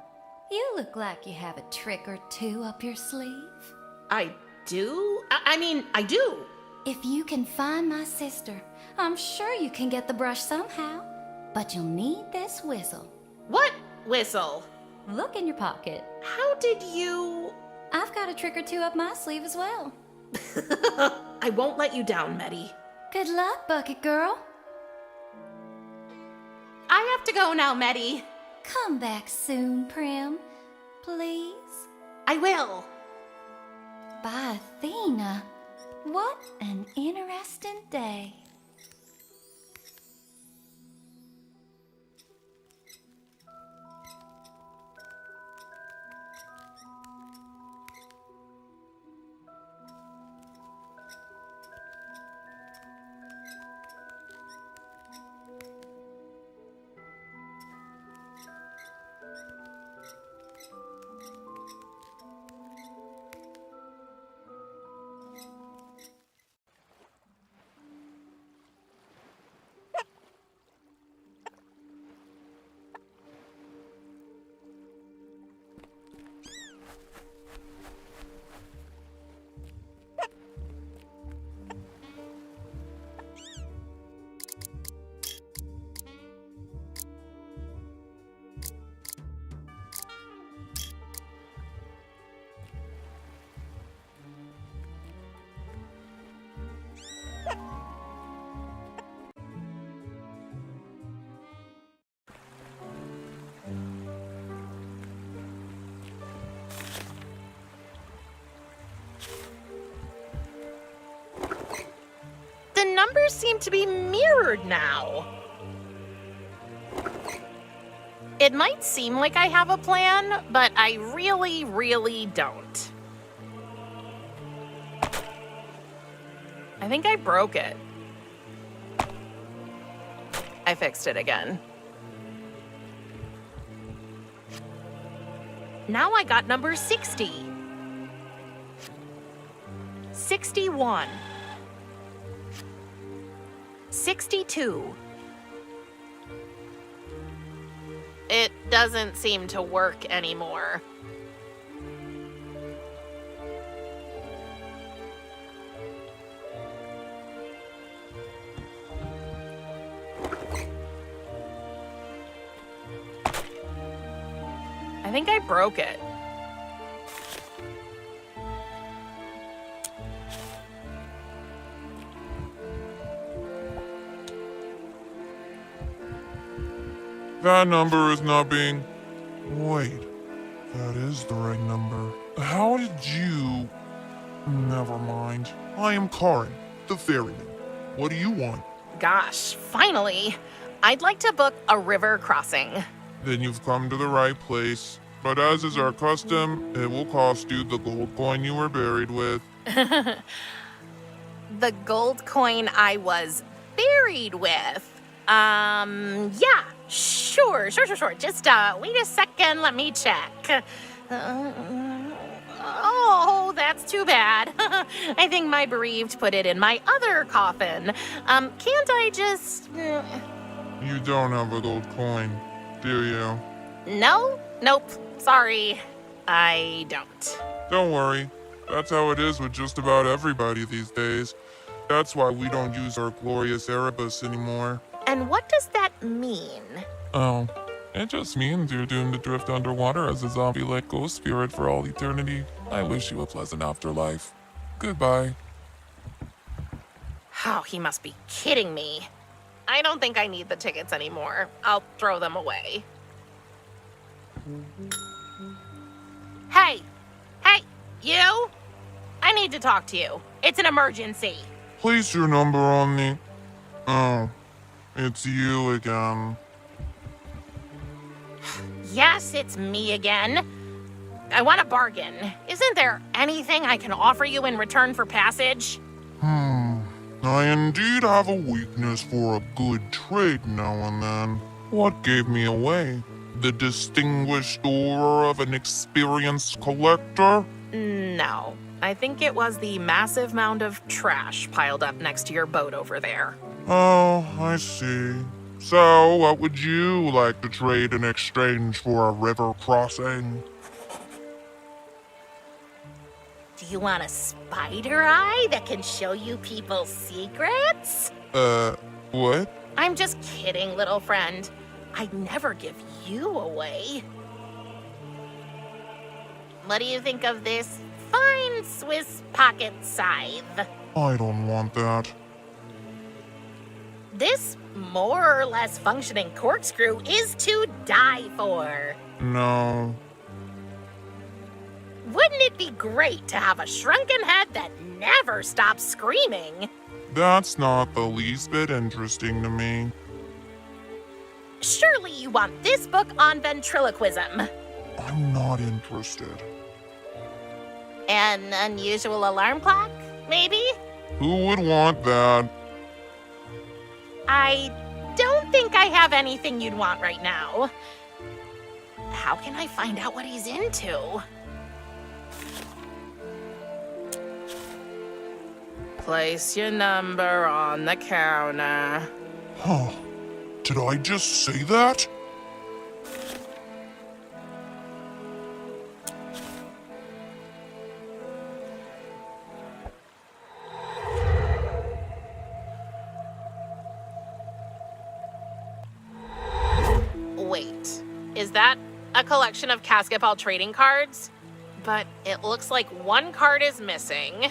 You look like you have a trick or two up your sleeve. I do? I mean, I do. If you can find my sister, I'm sure you can get the brush somehow. But you'll need this whistle. What whistle? Look in your pocket. How did you... I've got a trick or two up my sleeve as well. I won't let you down, Meddy. Good luck, Bucket Girl. I have to go now, Meddy. Come back soon, Prim. Please? I will. by Athena. What an interesting day. The numbers seem to be mirrored now. It might seem like I have a plan, but I really don't. I think I broke it. I fixed it again. Now I got number 60. 61. 62. It doesn't seem to work anymore. I think I broke it. That number is not being... Wait, that is the right number. How did you... Never mind. I am Karin, the ferryman. What do you want? Gosh, finally. I'd like to book a river crossing. Then you've come to the right place. But as is our custom, it will cost you the gold coin you were buried with. The gold coin I was buried with. Yeah, sure. Just, wait a second, let me check. Oh, that's too bad. I think my bereaved put it in my other coffin. Can't I just... You don't have a gold coin, do you? No? Nope. Sorry. I don't. Don't worry. That's how it is with just about everybody these days. That's why we don't use our glorious Erebus anymore. And what does that mean? Oh, it just means you're doomed to drift underwater as a zombie-like ghost spirit for all eternity. I wish you a pleasant afterlife. Goodbye. Oh, he must be kidding me. I don't think I need the tickets anymore. I'll throw them away. Hey, you? I need to talk to you. It's an emergency. Place your number on the... Oh, it's you again. Yes, it's me again. I want a bargain. Isn't there anything I can offer you in return for passage? I indeed have a weakness for a good trade now and then. What gave me away? The distinguished aura of an experienced collector? No. I think it was the massive mound of trash piled up next to your boat over there. Oh, I see. So, what would you like to trade in exchange for a river crossing? Do you want a spider eye that can show you people's secrets? What? I'm just kidding, little friend. I'd never give you away. What do you think of this fine Swiss pocket scythe? I don't want that. This more or less functioning corkscrew is to die for. No. Wouldn't Wouldn't it be great to have a shrunken head that never stops screaming? That's not the least bit interesting to me. Surely you want this book on ventriloquism. I'm not interested. An unusual alarm clock, maybe? Who would want that? I don't think I have anything you'd want right now. How can I find out what he's into? Place your number on the counter. Huh. Did I just say that? Wait, is that a collection of basketball trading cards? But it looks like one card is missing.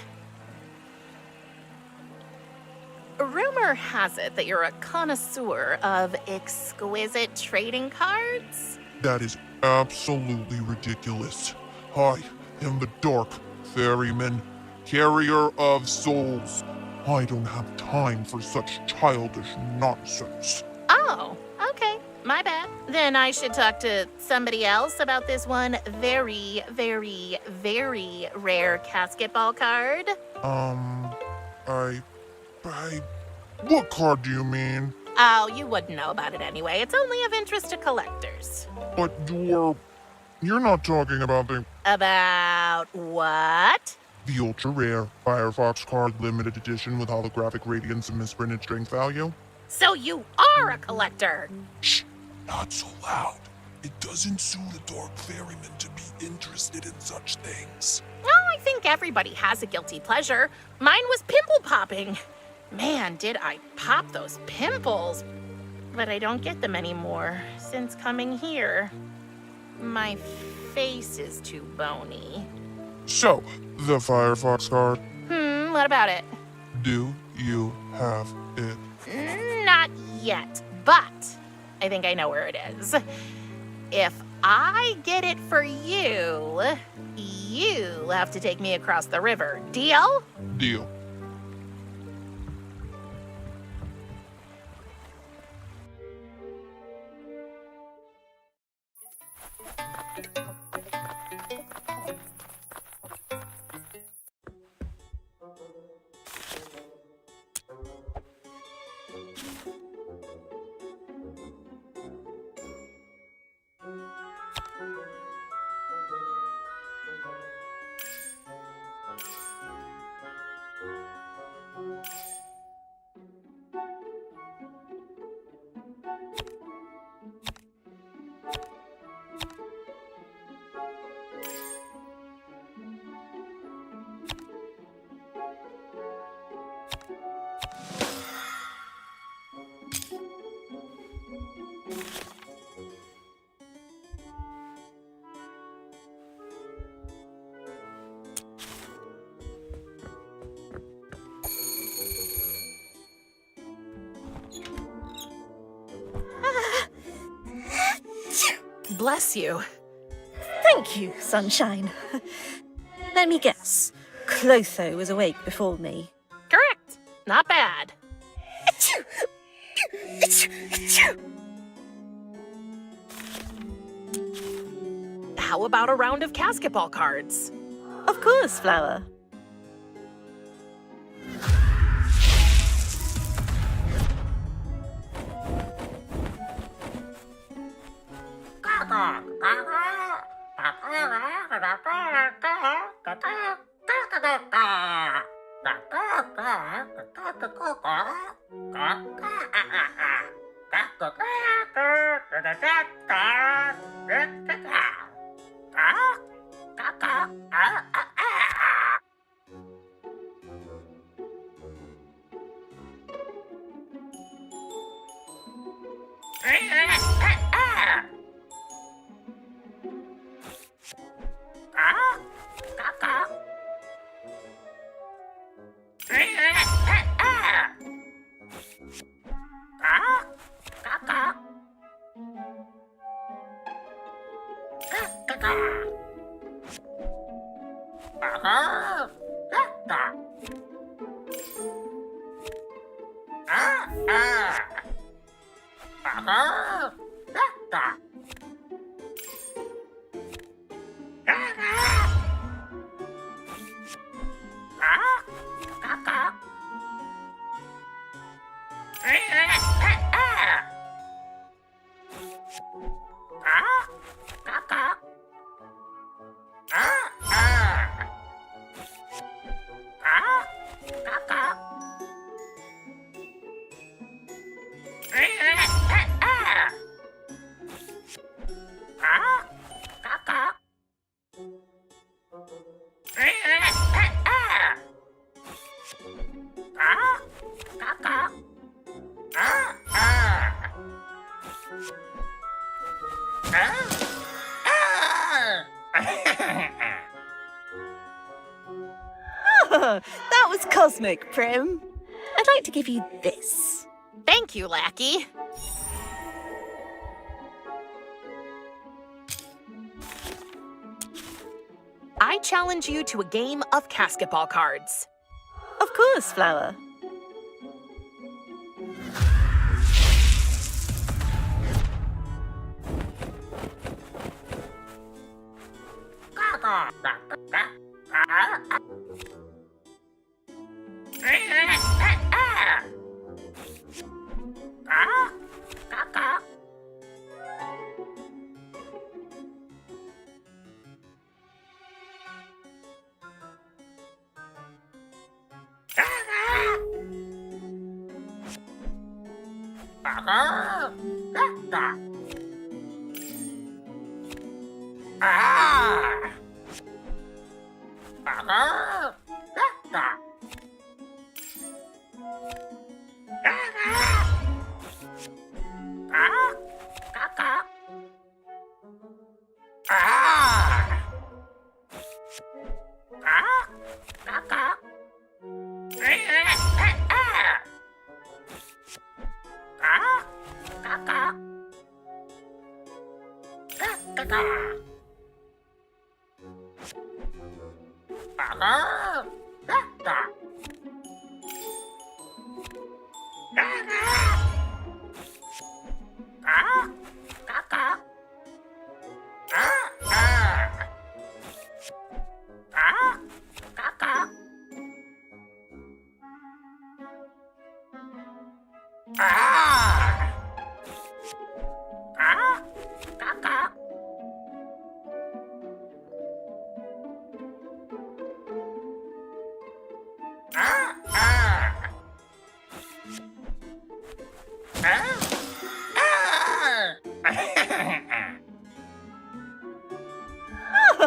Rumor has it that you're a connoisseur of exquisite trading cards? That is absolutely ridiculous. I am the Dark Ferryman, carrier of souls. I don't have time for such childish nonsense. Oh, okay. My bad. Then I should talk to somebody else about this one very, very, very rare basketball card. What card do you mean? Oh, you wouldn't know about it anyway. It's only of interest to collectors. But you're not talking about About what? the ultra-rare Firefox card limited edition with holographic radiance and misprinted strength value? So you are a collector. Shh, not so loud. It doesn't suit a Dark Ferryman to be interested in such things. Well, I think everybody has a guilty pleasure. Mine was pimple popping. Man, did I pop those pimples. But I don't get them anymore since coming here. My face is too bony. So, the Firefox card, What about it? do you have it? Not yet, but I think I know where it is. If I get it for you, you have to take me across the river. Deal? Deal. Bless you. Thank you, Sunshine. Let me guess. Clotho was awake before me. Correct. Not bad. How about a round of basketball cards? Of course, Flower. That was cosmic, Prim. I'd like to give you this. Thank you, lackey. I challenge you to a game of basketball cards. Of course, Flower.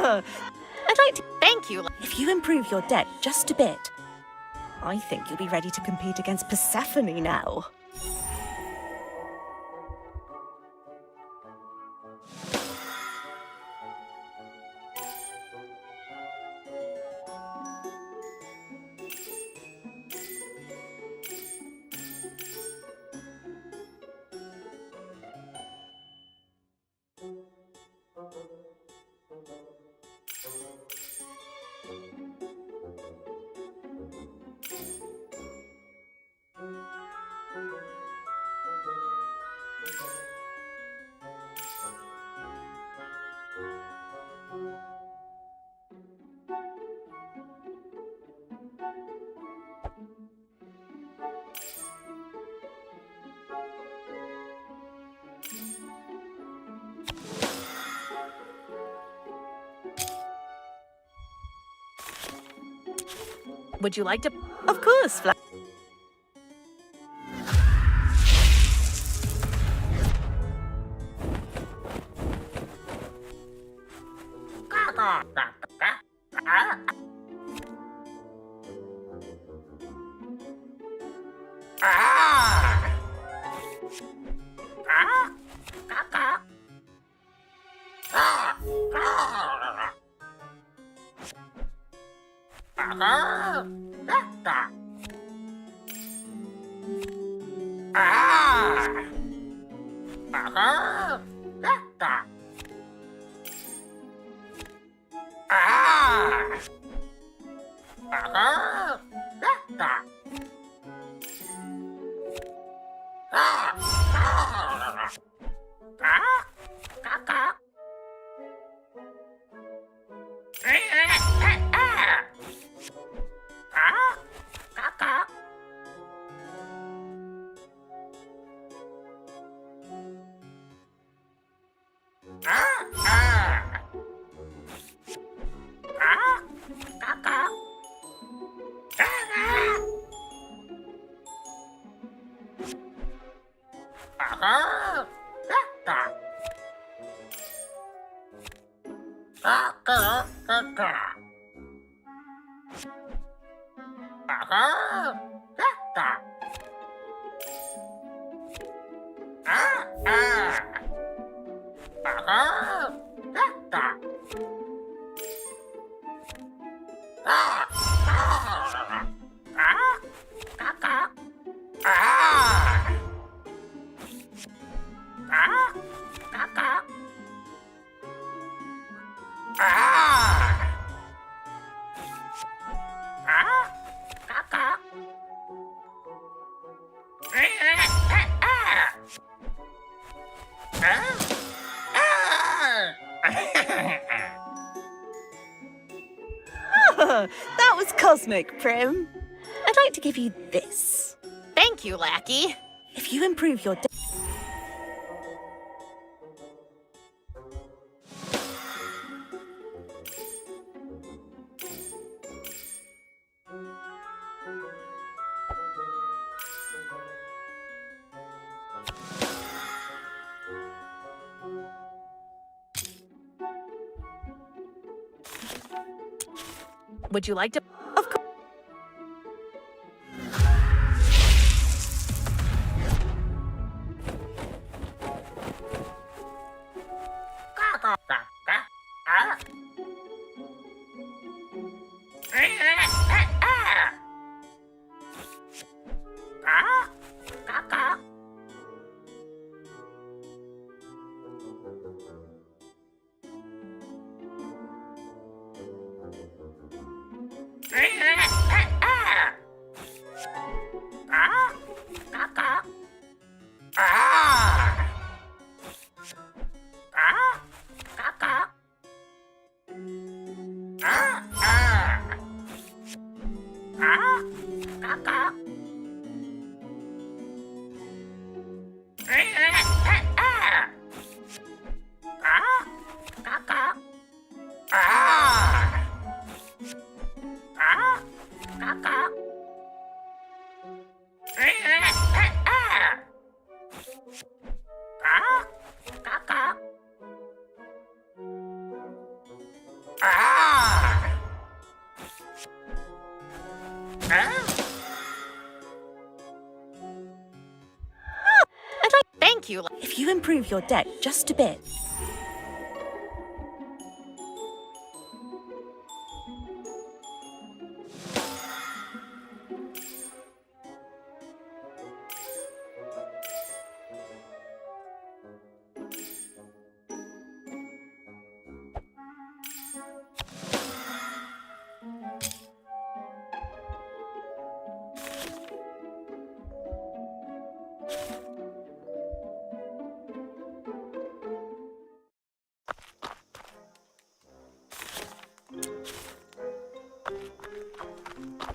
I'd like to Thank you. If you improve your deck just a bit, I think you'll be ready to compete against Persephone now. Would you like to? Of course, Fla- That was cosmic, Prim. I'd like to give you this. Thank you, Lackey. If you improve your Would you like to? Of course. Thank you. If you improve your deck just a bit.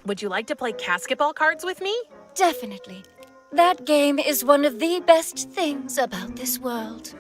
Would you like to play basketball cards with me? Definitely. That game is one of the best things about this world.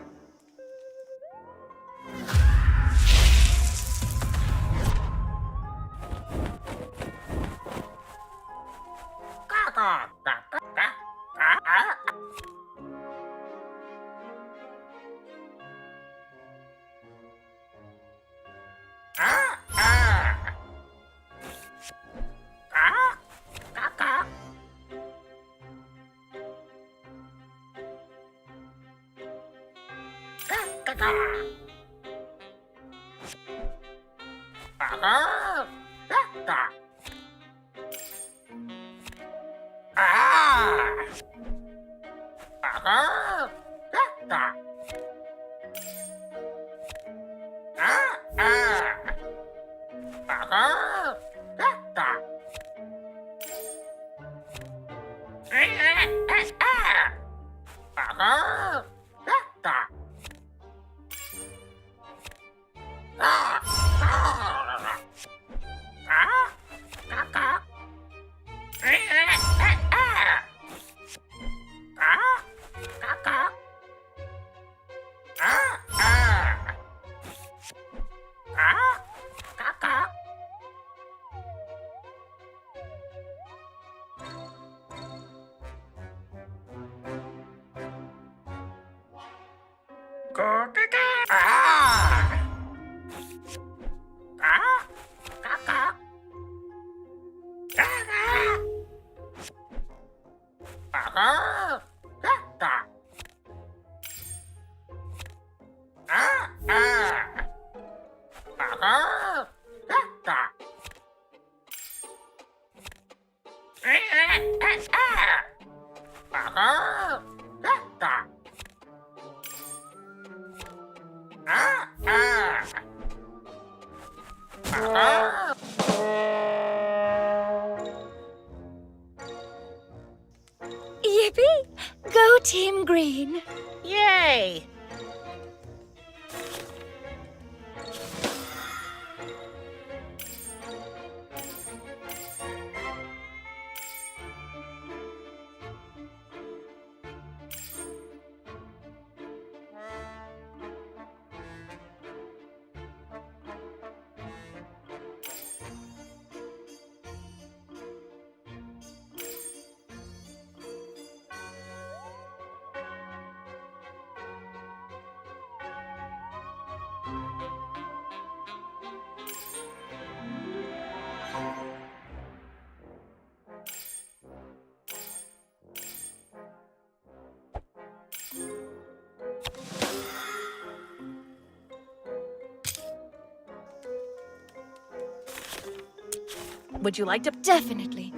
Yippee! Go Team Green! Yay! Would you like to? Definitely.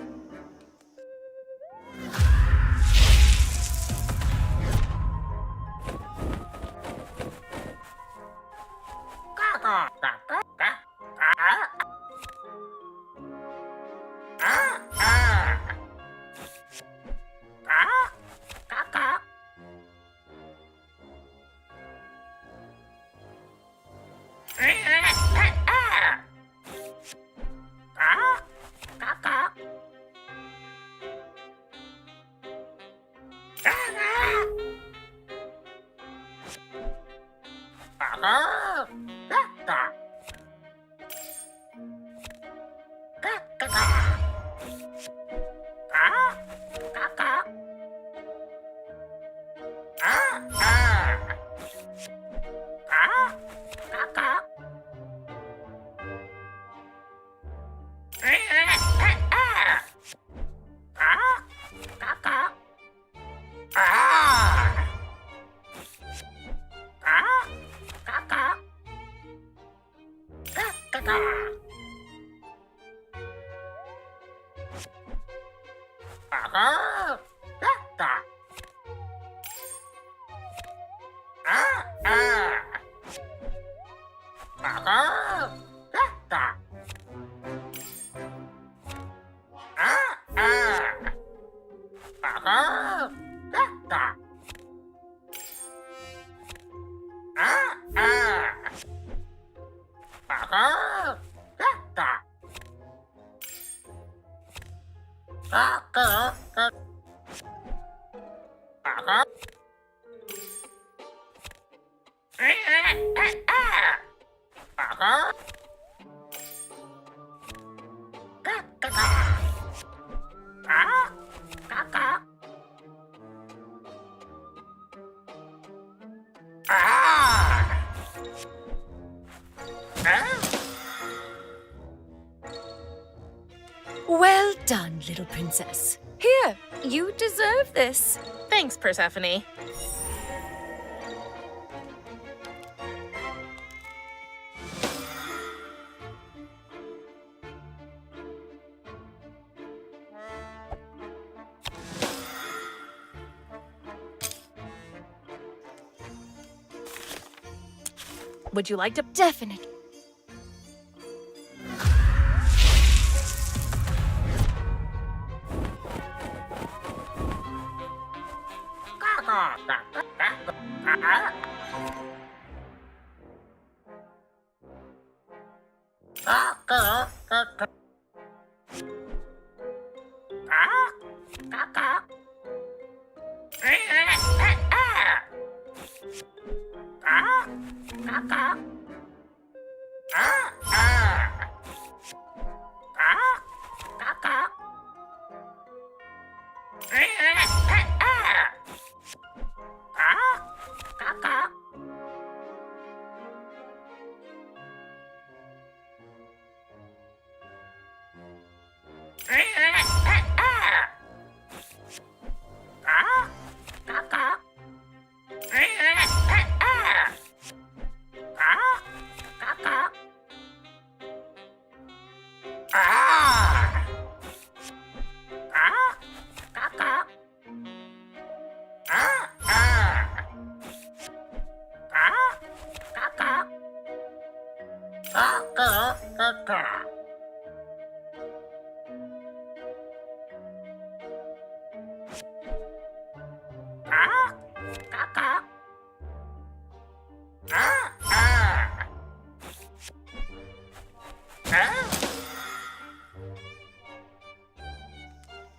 Well done, little princess. Here, you deserve this. Thanks, Persephone. Would you like to? Definitely.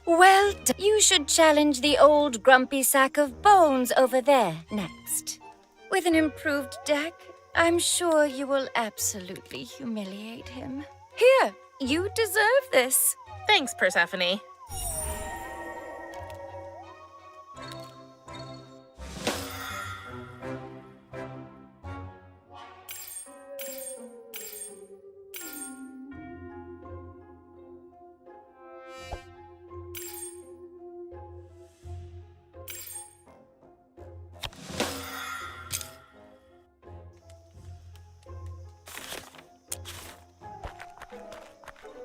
Well, you should challenge the old grumpy sack of bones over there next. With an improved deck, I'm sure you will absolutely humiliate him. Here, you deserve this. Thanks, Persephone.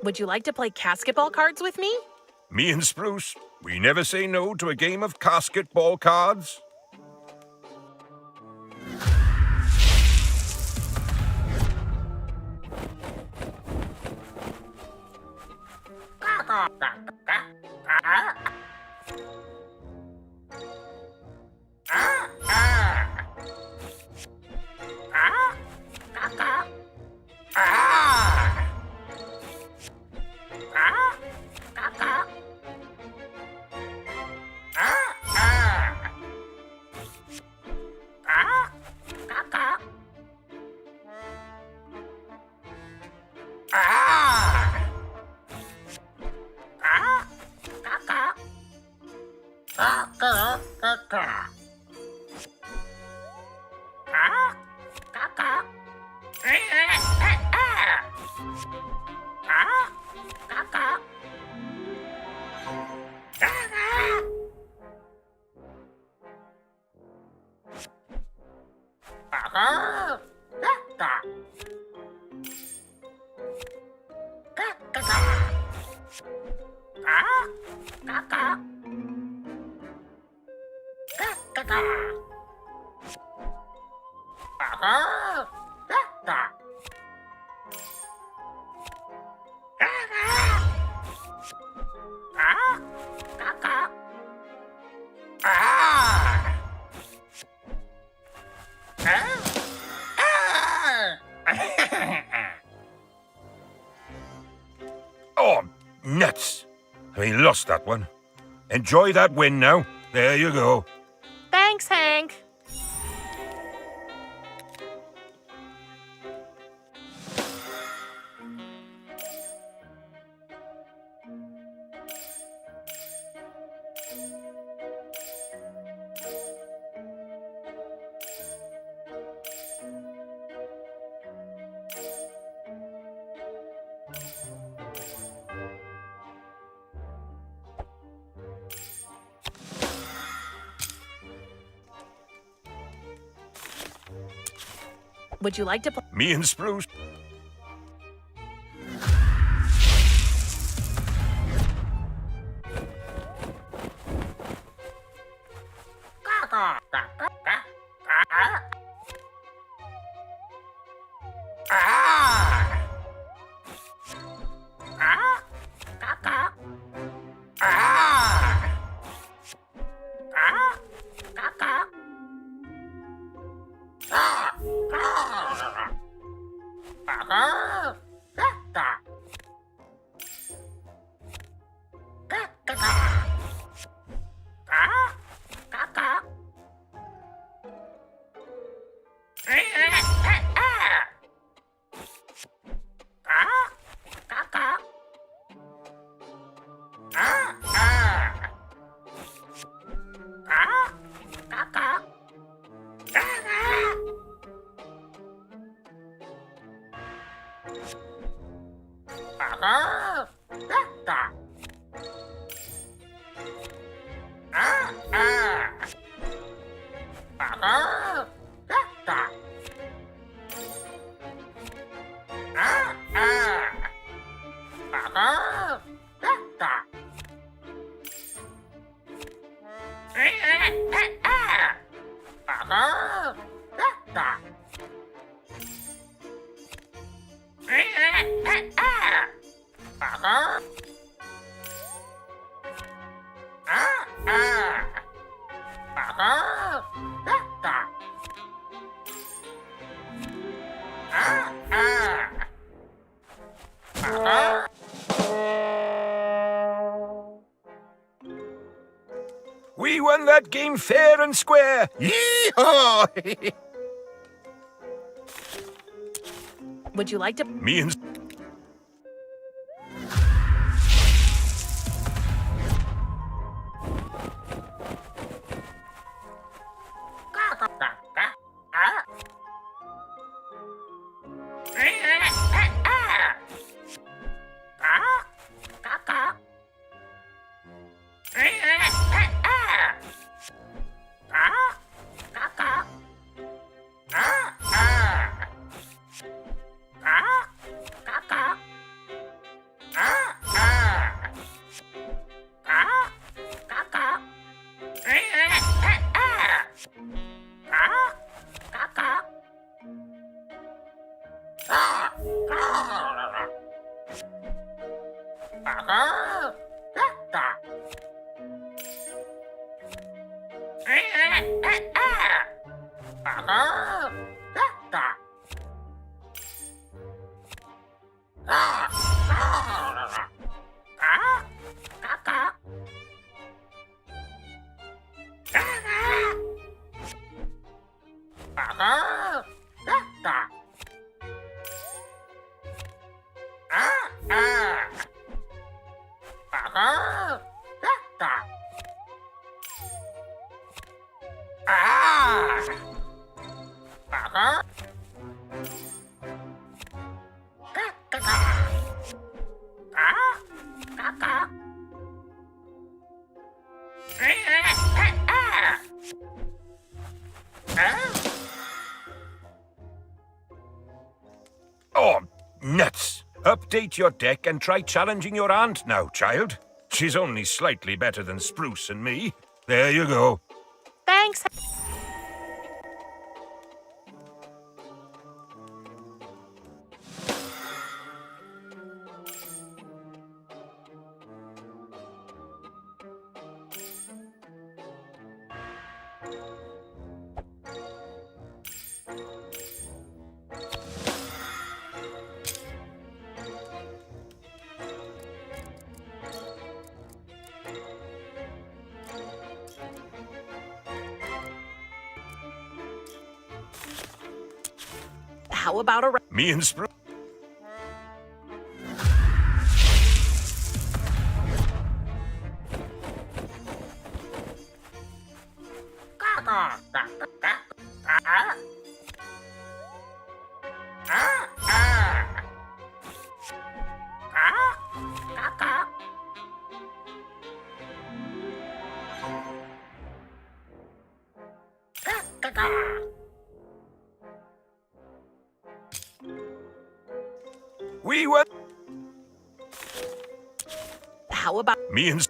Would you like to play basketball cards with me? Me and Spruce, we never say no to a game of basketball cards. Oh, nuts! We lost that one. Enjoy that win now. There you go. Thanks, Hank. Would you like to play? Me and Spruce. We won that game fair and square. Yee-haw! Would you like to? Me and... Oh, nuts! Update your deck and try challenging your aunt now, child. She's only slightly better than Spruce and me. There you go. Thanks. How about a... Me and Spruce... We were... How about... Me and...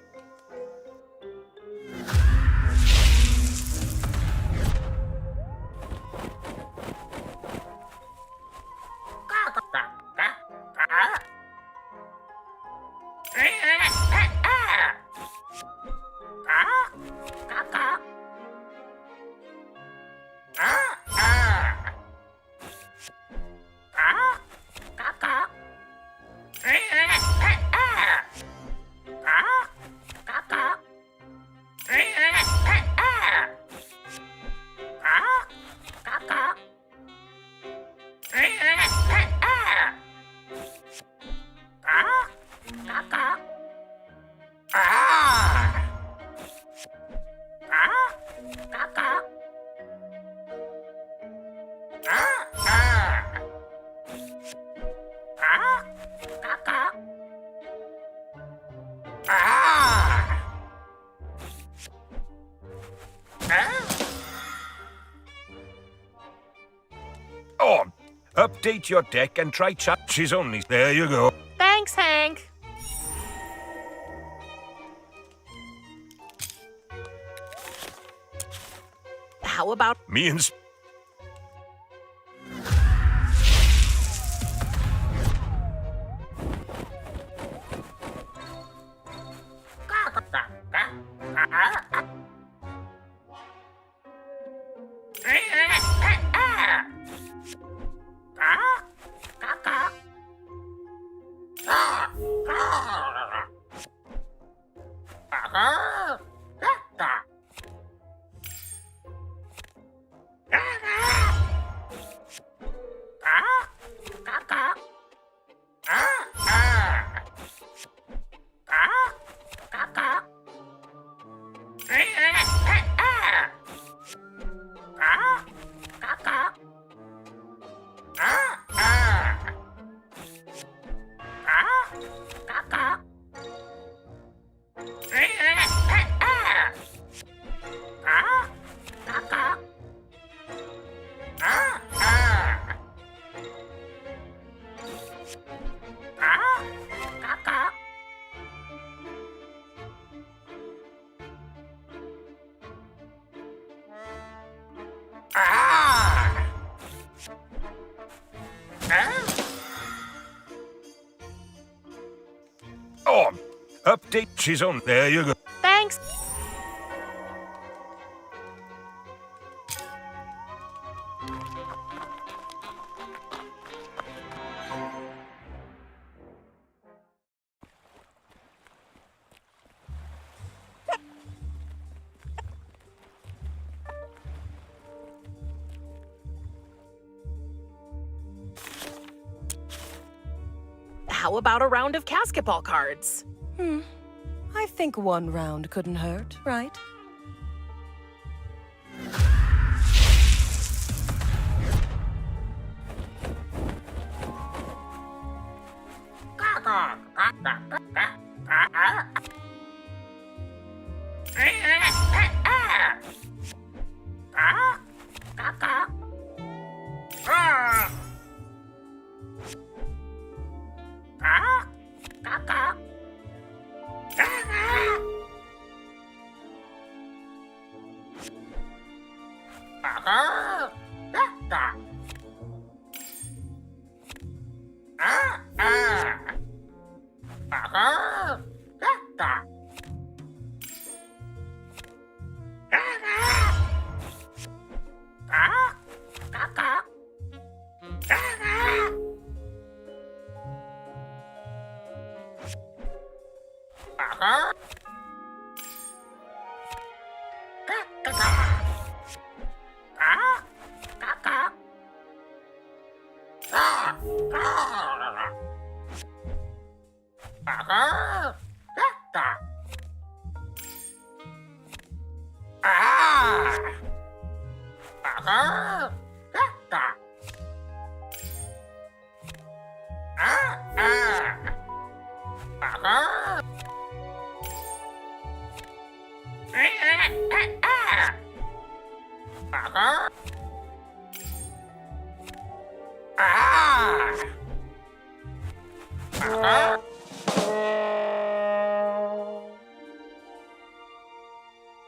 Update your deck and try chat. She's only... There you go. Thanks, Hank. How about... Me and... Oh, update. She's on. There you go. Thanks. How about a round of basketball cards? I think one round couldn't hurt, right?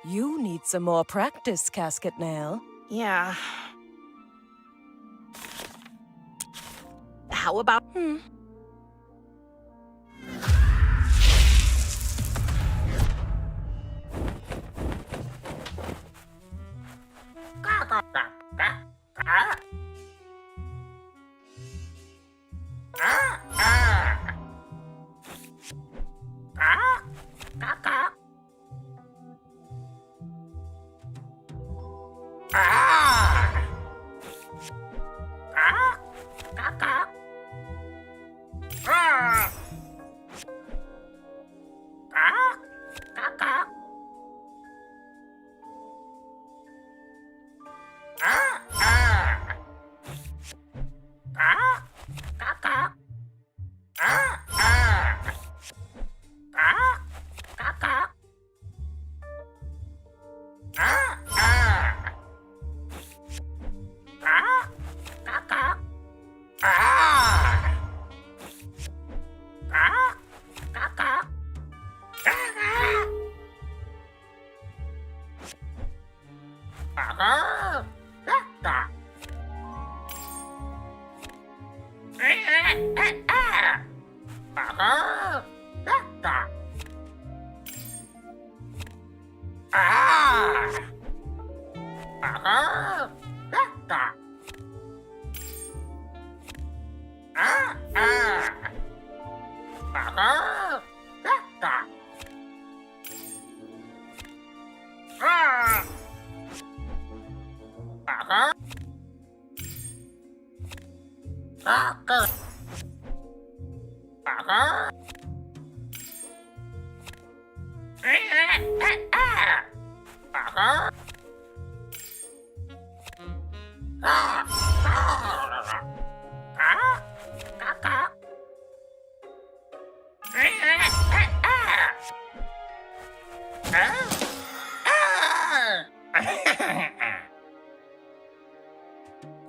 You need some more practice, Casket Nail. Yeah. How about...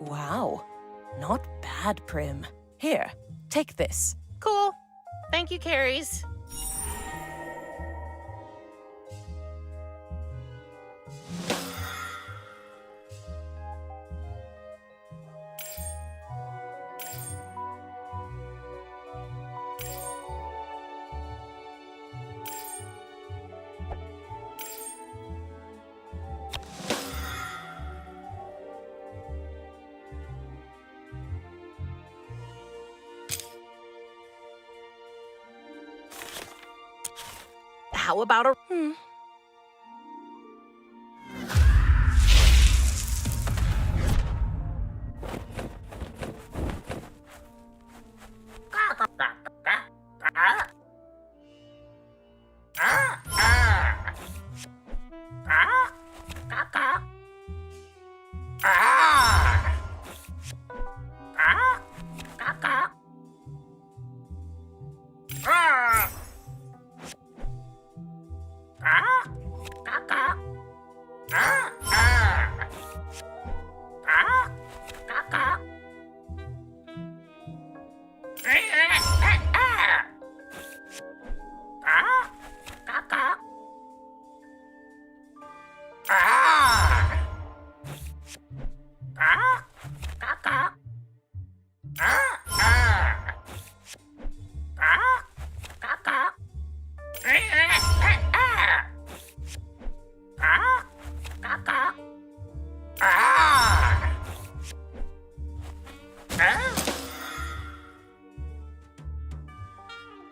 Wow, not bad, Prim. Here, take this. Cool. Thank you, Carries. How about a...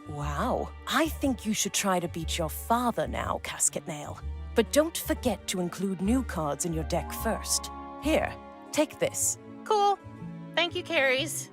Wow, I think you should try to beat your father now, Casket Nail. But don't forget to include new cards in your deck first. Here, take this. Cool. Thank you, Carries.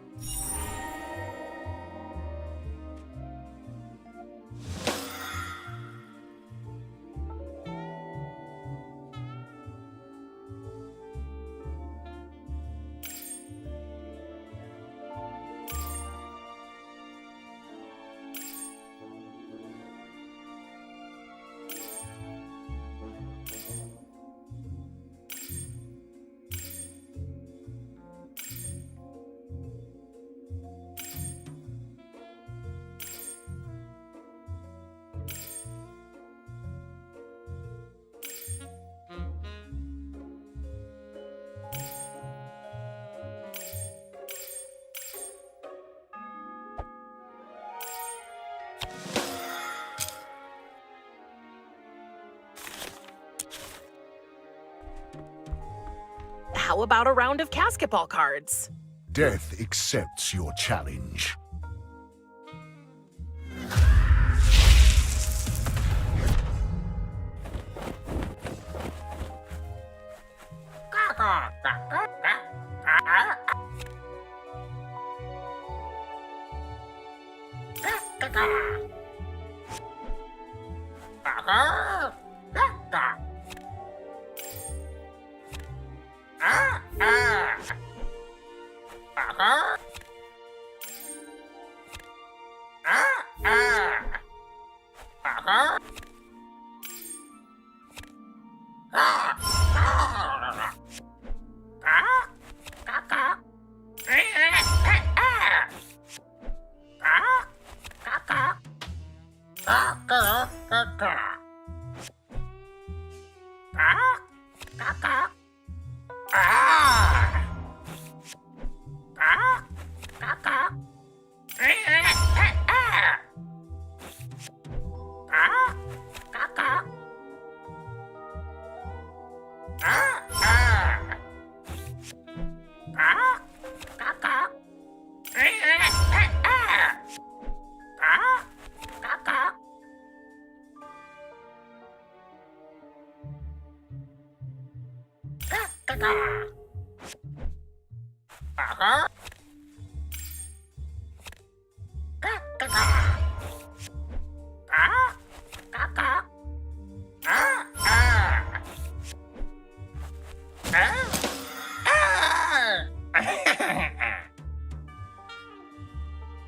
How about a round of basketball cards? Death accepts your challenge.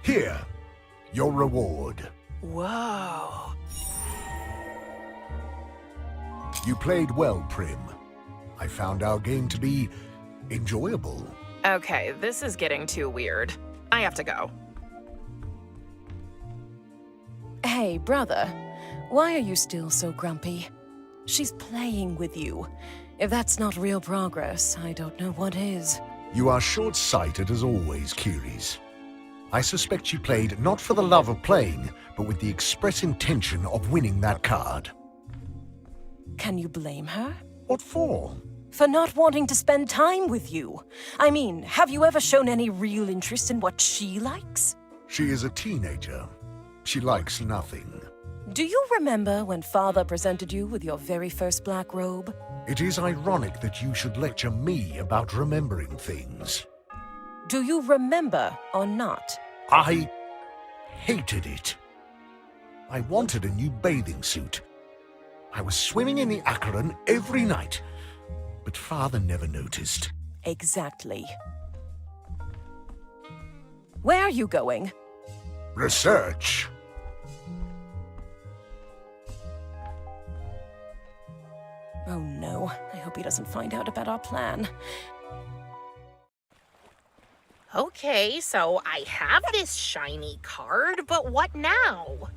Here, your reward. Whoa. You played well, Prim. I found our game to be enjoyable. Okay, this is getting too weird. I have to go. Hey, brother. Why are you still so grumpy? She's playing with you. If that's not real progress, I don't know what is. You are short-sighted as always, Curies. I suspect she played not for the love of playing, but with the express intention of winning that card. Can you blame her? What for? For not wanting to spend time with you. I mean, have you ever shown any real interest in what she likes? She is a teenager. She likes nothing. Do you remember when Father presented you with your very first black robe? It is ironic that you should lecture me about remembering things. Do you remember or not? I hated it. I wanted a new bathing suit. I was swimming in the Acheron every night, but Father never noticed. Exactly. Where are you going? Research. Oh no, I hope he doesn't find out about our plan. Okay, so I have this shiny card, but what now?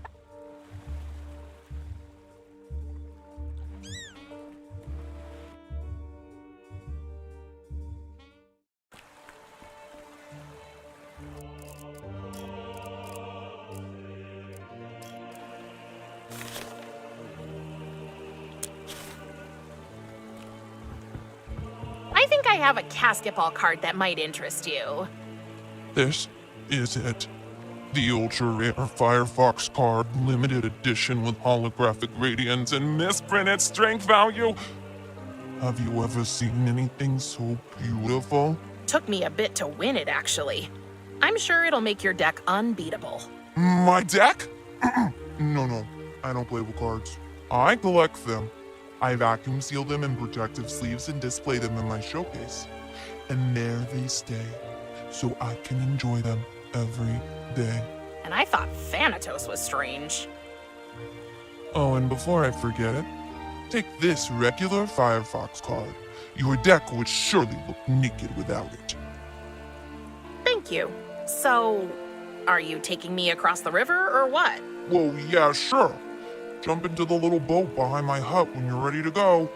I think I have a basketball card that might interest you. This is it. The ultra rare Firefox card, limited edition with holographic radiance and misprinted strength value. Have you ever seen anything so beautiful? Took me a bit to win it, actually. I'm sure it'll make your deck unbeatable. My deck? No, I don't play with cards. I collect them. I vacuum seal them in protective sleeves and display them in my showcase. And there they stay, so I can enjoy them every day. And I thought Thanatos was strange. Oh, and before I forget it, take this regular Firefox card. Your deck would surely look naked without it. Thank you. So, are you taking me across the river or what? Well, yeah, sure. Jump into the little boat behind my hut when you're ready to go.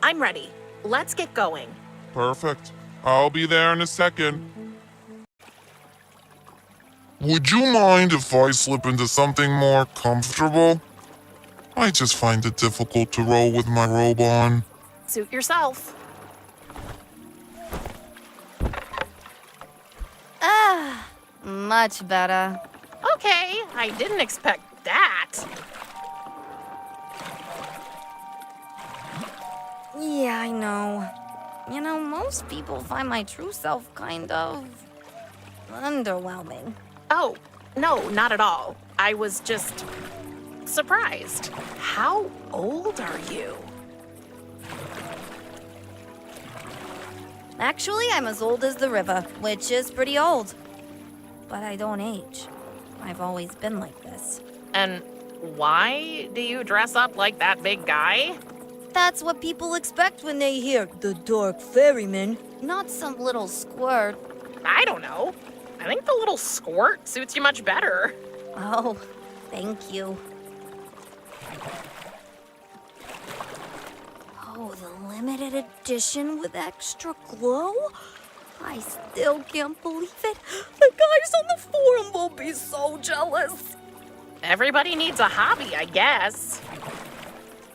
I'm ready. Let's get going. Perfect. I'll be there in a second. Would you mind if I slip into something more comfortable? I just find it difficult to roll with my robe on. Suit yourself. Ah, much better. Okay, I didn't expect that. Yeah, I know. You know, most people find my true self kind of underwhelming. Oh, no, not at all. I was just surprised. How old are you? Actually, I'm as old as the river, which is pretty old. But I don't age. I've always been like this. And why do you dress up like that big guy? That's what people expect when they hear the Dark Ferryman. Not some little squirt. I don't know. I think the little squirt suits you much better. Oh, thank you. Oh, the limited edition with extra glow? I still can't believe it. The guys on the forum will be so jealous. Everybody needs a hobby, I guess.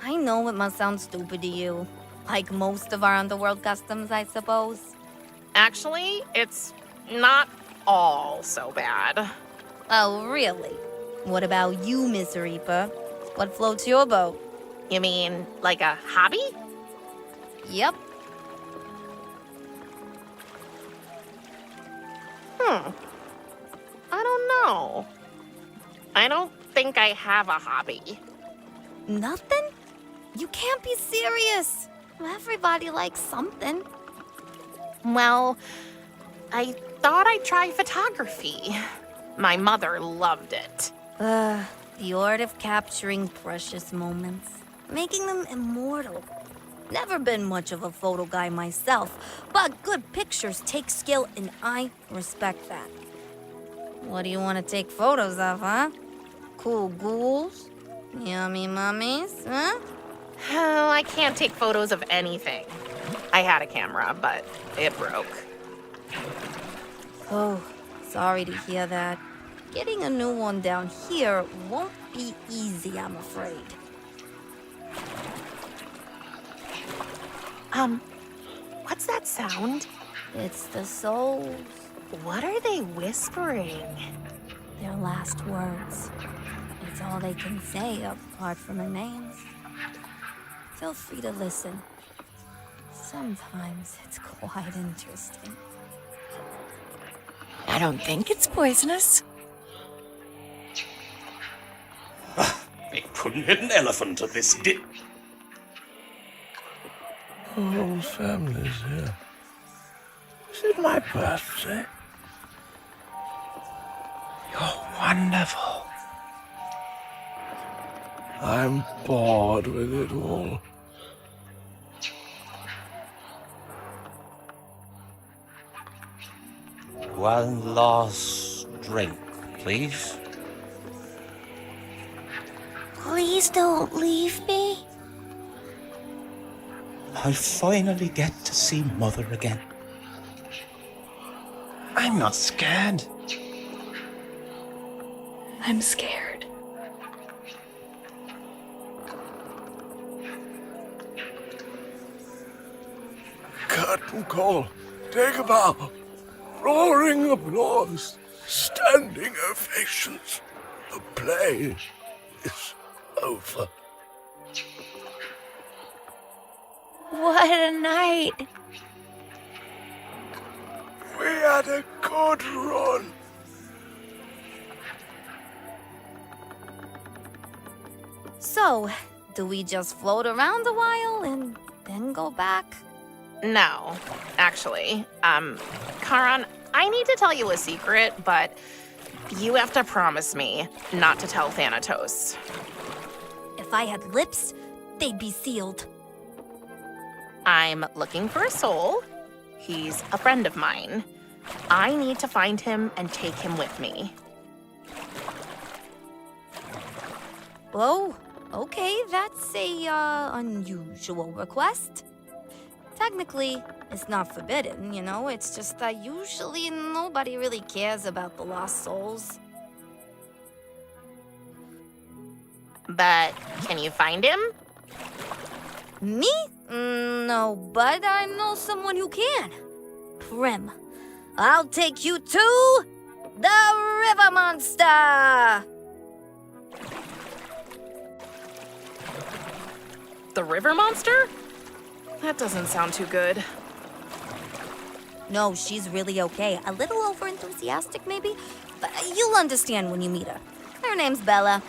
I know it must sound stupid to you. Like most of our underworld customs, I suppose. Actually, it's not all so bad. Oh, really? What about you, Miss Reaper? What floats your boat? You mean like a hobby? Yep. I don't know. I don't think I have a hobby. Nothing? You can't be serious. Everybody likes something. Well, I thought I'd try photography. My mother loved it. The art of capturing precious moments, making them immortal. Never been much of a photo guy myself, but good pictures take skill and I respect that. What do you want to take photos of, huh? Cool ghouls? Yummy mummies, huh? Oh, I can't take photos of anything. I had a camera, but it broke. Oh, sorry to hear that. Getting a new one down here won't be easy, I'm afraid. What's that sound? It's the souls. What are they whispering? Their last words. It's all they can say apart from their names. Feel free to listen. Sometimes it's quite interesting. I don't think it's poisonous. They couldn't hit an elephant at this The whole family's here. Is it my birthday? You're wonderful. I'm bored with it all. One last drink, please. Please don't leave me. I finally get to see Mother again. I'm not scared. I'm scared. Curtain call. Take a bow. Roaring applause. Standing ovations. The play is over. What a night. We had a good run. So, do we just float around a while and then go back? No, actually. Karan, I need to tell you a secret, but you have to promise me not to tell Thanatos. If I had lips, they'd be sealed. I'm looking for a soul. He's a friend of mine. I need to find him and take him with me. Oh, okay, that's a, unusual request. Technically, it's not forbidden, you know? It's just that usually nobody really cares about the lost souls. But can you find him? Me? No, but I know someone who can. PRIM. I'll take you to the River Monster! The river monster? That doesn't sound too good. No, she's really okay. A little over-enthusiastic, maybe? But you'll understand when you meet her. Her name's Bella.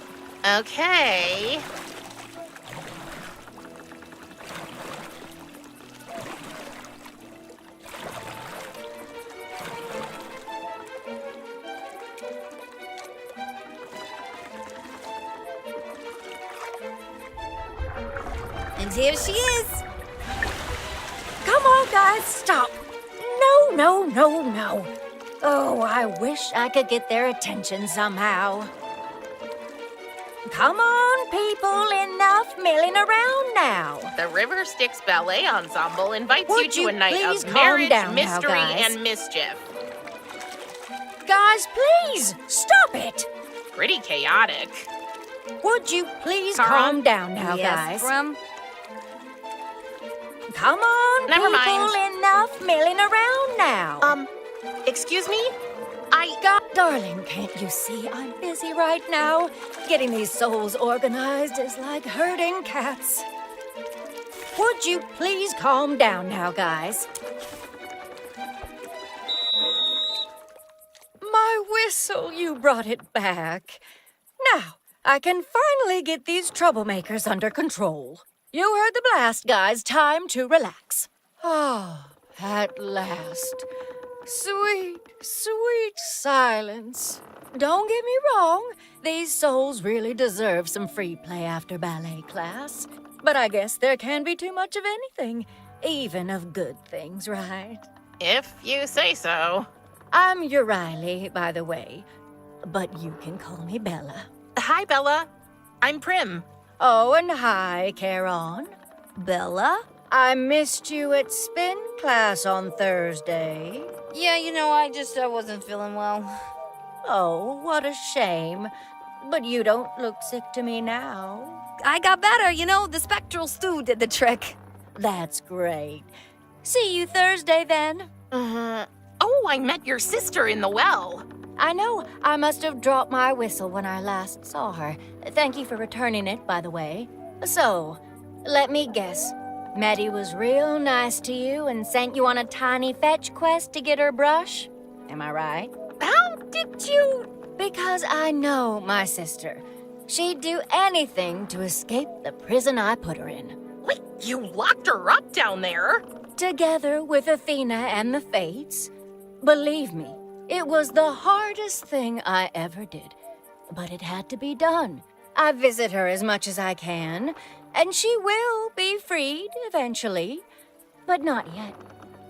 Okay. And here she is. Come on, guys, stop. No, no, no, no. Oh, I wish I could get their attention somehow. Come on, people, enough milling around now. The River Styx Ballet Ensemble invites Would you to a you night please of calm marriage, down now, mystery, guys? and mischief. Guys, please, stop it. Pretty chaotic. Would you please Karan? calm down now, Yes, guys? PRIM? Come on, Never people, mind. enough milling around now. Excuse me? I God, darling, can't you see I'm busy right now? Getting these souls organized is like herding cats. Would you please calm down now, guys? My whistle, you brought it back. Now, I can finally get these troublemakers under control. You heard the blast, guys. Time to relax. Ah, at last. Sweet, sweet silence. Don't get me wrong. These souls really deserve some free play after ballet class. But I guess there can be too much of anything, even of good things, right? If you say so. I'm Riley, by the way, but you can call me Bella. Hi, Bella. I'm Prim. Oh, and hi, Caron. Bella? I missed you at spin class on Thursday. Yeah, I wasn't feeling well. Oh, what a shame. But you don't look sick to me now. I got better, the spectral stew did the trick. That's great. See you Thursday, then. Oh, I met your sister in the well. I know. I must have dropped my whistle when I last saw her. Thank you for returning it, by the way. So, let me guess. Maddie was real nice to you and sent you on a tiny fetch quest to get her brush? Am I right? How did you? Because I know my sister. She'd do anything to escape the prison I put her in. Wait, you locked her up down there? Together with Athena and the Fates. Believe me, it was the hardest thing I ever did. But it had to be done. I visit her as much as I can, and she will be freed eventually. But not yet.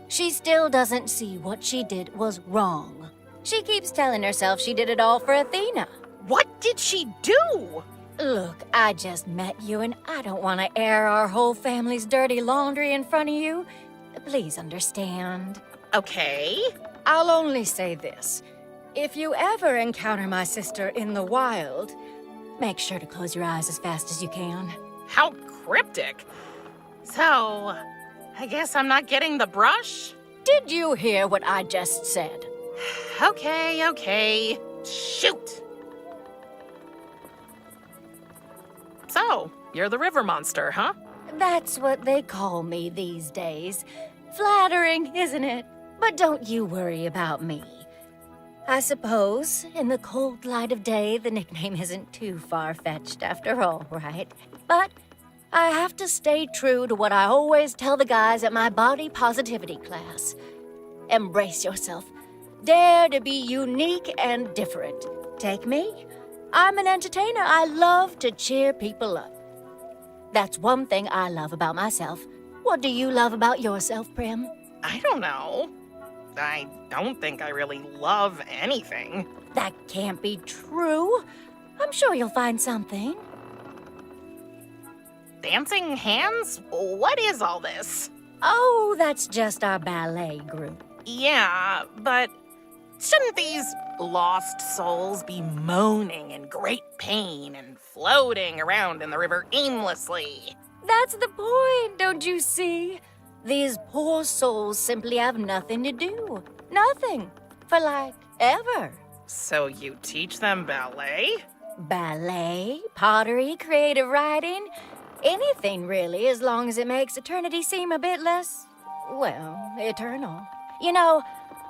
She still doesn't see what she did was wrong. She keeps telling herself she did it all for Athena. What did she do? Look, I just met you, and I don't want to air our whole family's dirty laundry in front of you. Please understand. Okay. I'll only say this. If you ever encounter my sister in the wild, make sure to close your eyes as fast as you can. How cryptic. So, I guess I'm not getting the brush? Did you hear what I just said? Okay. Shoot! So, you're the river monster, huh? That's what they call me these days. Flattering, isn't it? But don't you worry about me. I suppose, in the cold light of day, the nickname isn't too far-fetched after all, right? But I have to stay true to what I always tell the guys at my body positivity class. Embrace yourself. Dare to be unique and different. Take me. I'm an entertainer. I love to cheer people up. That's one thing I love about myself. What do you love about yourself, Prim? I don't know. I don't think I really love anything. That can't be true. I'm sure you'll find something. Dancing hands? What is all this? Oh, that's just our ballet group. Yeah, but shouldn't these lost souls be moaning in great pain and floating around in the river aimlessly? That's the point, don't you see? These poor souls simply have nothing to do. Nothing. For ever. So you teach them ballet? Ballet, pottery, creative writing, anything really, as long as it makes eternity seem a bit less, well, eternal.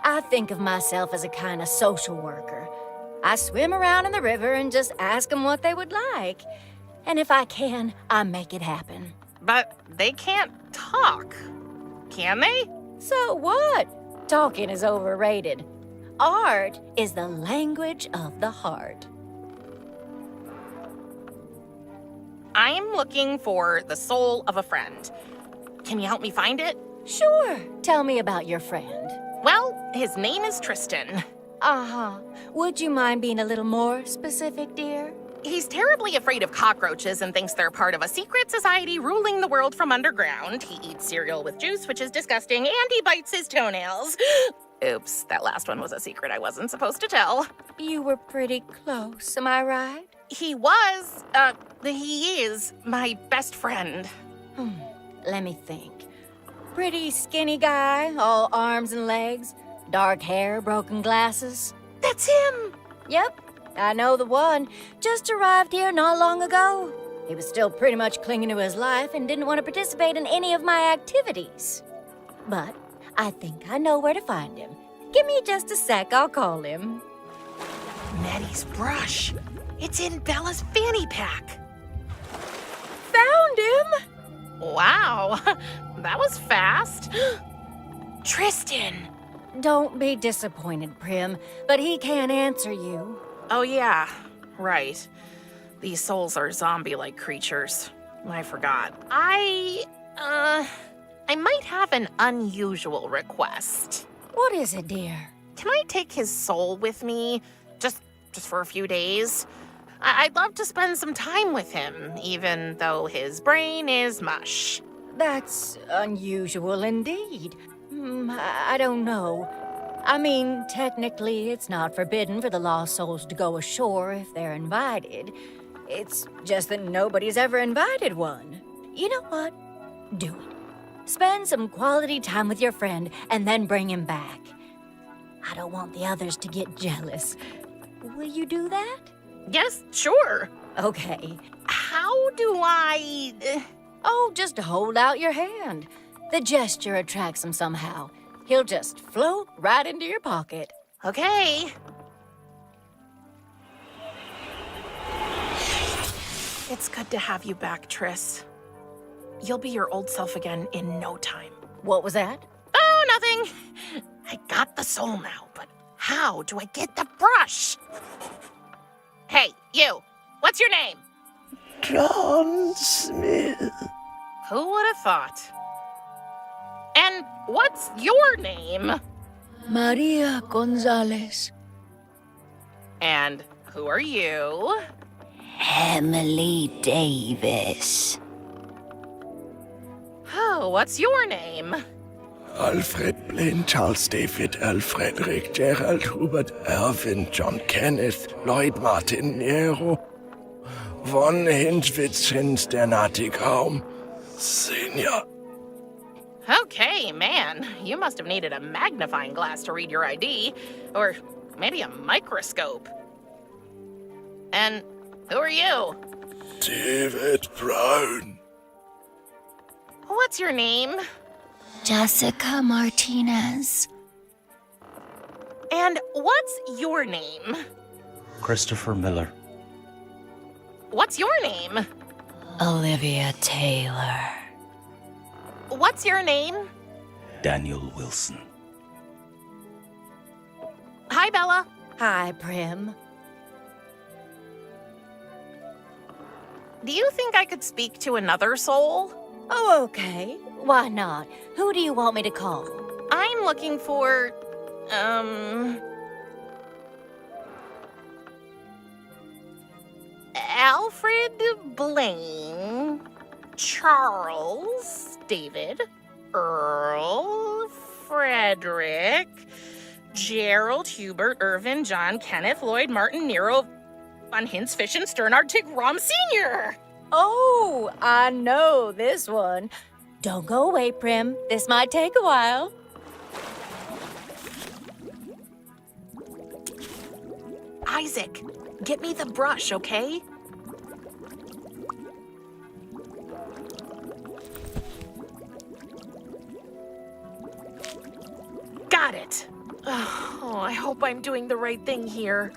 I think of myself as a kind of social worker. I swim around in the river and just ask them what they would like. And if I can, I make it happen. But they can't talk, can they? So what? Talking is overrated. Art is the language of the heart. I'm looking for the soul of a friend. Can you help me find it? Sure. Tell me about your friend. Well, his name is Tristan. Uh-huh. Would you mind being a little more specific, dear? He's terribly afraid of cockroaches and thinks they're part of a secret society ruling the world from underground. He eats cereal with juice, which is disgusting, and he bites his toenails. Oops, that last one was a secret I wasn't supposed to tell. You were pretty close, am I right? He is my best friend. Let me think. Pretty skinny guy, all arms and legs, dark hair, broken glasses. That's him! Yep, I know the one. Just arrived here not long ago. He was still pretty much clinging to his life and didn't want to participate in any of my activities. But I think I know where to find him. Give me just a sec, I'll call him. Maddie's brush. It's in Bella's fanny pack. Found him! Wow, that was fast. Tristan! Don't be disappointed, Prim, but he can't answer you. Oh yeah, right. These souls are zombie-like creatures. I forgot. I might have an unusual request. What is it, dear? Can I take his soul with me? Just for a few days? I'd love to spend some time with him, even though his brain is mush. That's unusual indeed. I don't know. I mean, technically, it's not forbidden for the lost souls to go ashore if they're invited. It's just that nobody's ever invited one. You know what? Do it. Spend some quality time with your friend and then bring him back. I don't want the others to get jealous. Will you do that? Yes, sure. Okay. How do I... Oh, just hold out your hand. The gesture attracts him somehow. He'll just float right into your pocket. Okay. It's good to have you back, Triss. You'll be your old self again in no time. What was that? Oh, nothing. I got the soul now, but how do I get the brush? Hey, you. What's your name? John Smith. Who would have thought? And what's your name? Maria Gonzalez. And who are you? Emily Davis. Oh, what's your name? Alfred Blaine, Charles David, L. Frederick, Gerald Hubert, Erwin, John Kenneth, Lloyd Martin Nero, von Hinschwitz, der Natigraum, Senior. Okay, man. You must have needed a magnifying glass to read your ID. Or maybe a microscope. And who are you? David Brown. What's your name? Jessica Martinez. And what's your name? Christopher Miller. What's your name? Olivia Taylor. What's your name? Daniel Wilson. Hi, Bella. Hi, Prim. Do you think I could speak to another soul? Oh, okay. Why not? Who do you want me to call? I'm looking for, Alfred Blaine, Charles David, Earl Frederick, Gerald Hubert Irvin John Kenneth Lloyd Martin Nero von Hintz Fischen Sternard Tigrom Sr. Oh, I know this one. Don't go away, Prim. This might take a while. Isaac, get me the brush, okay? Got it. Oh, I hope I'm doing the right thing here.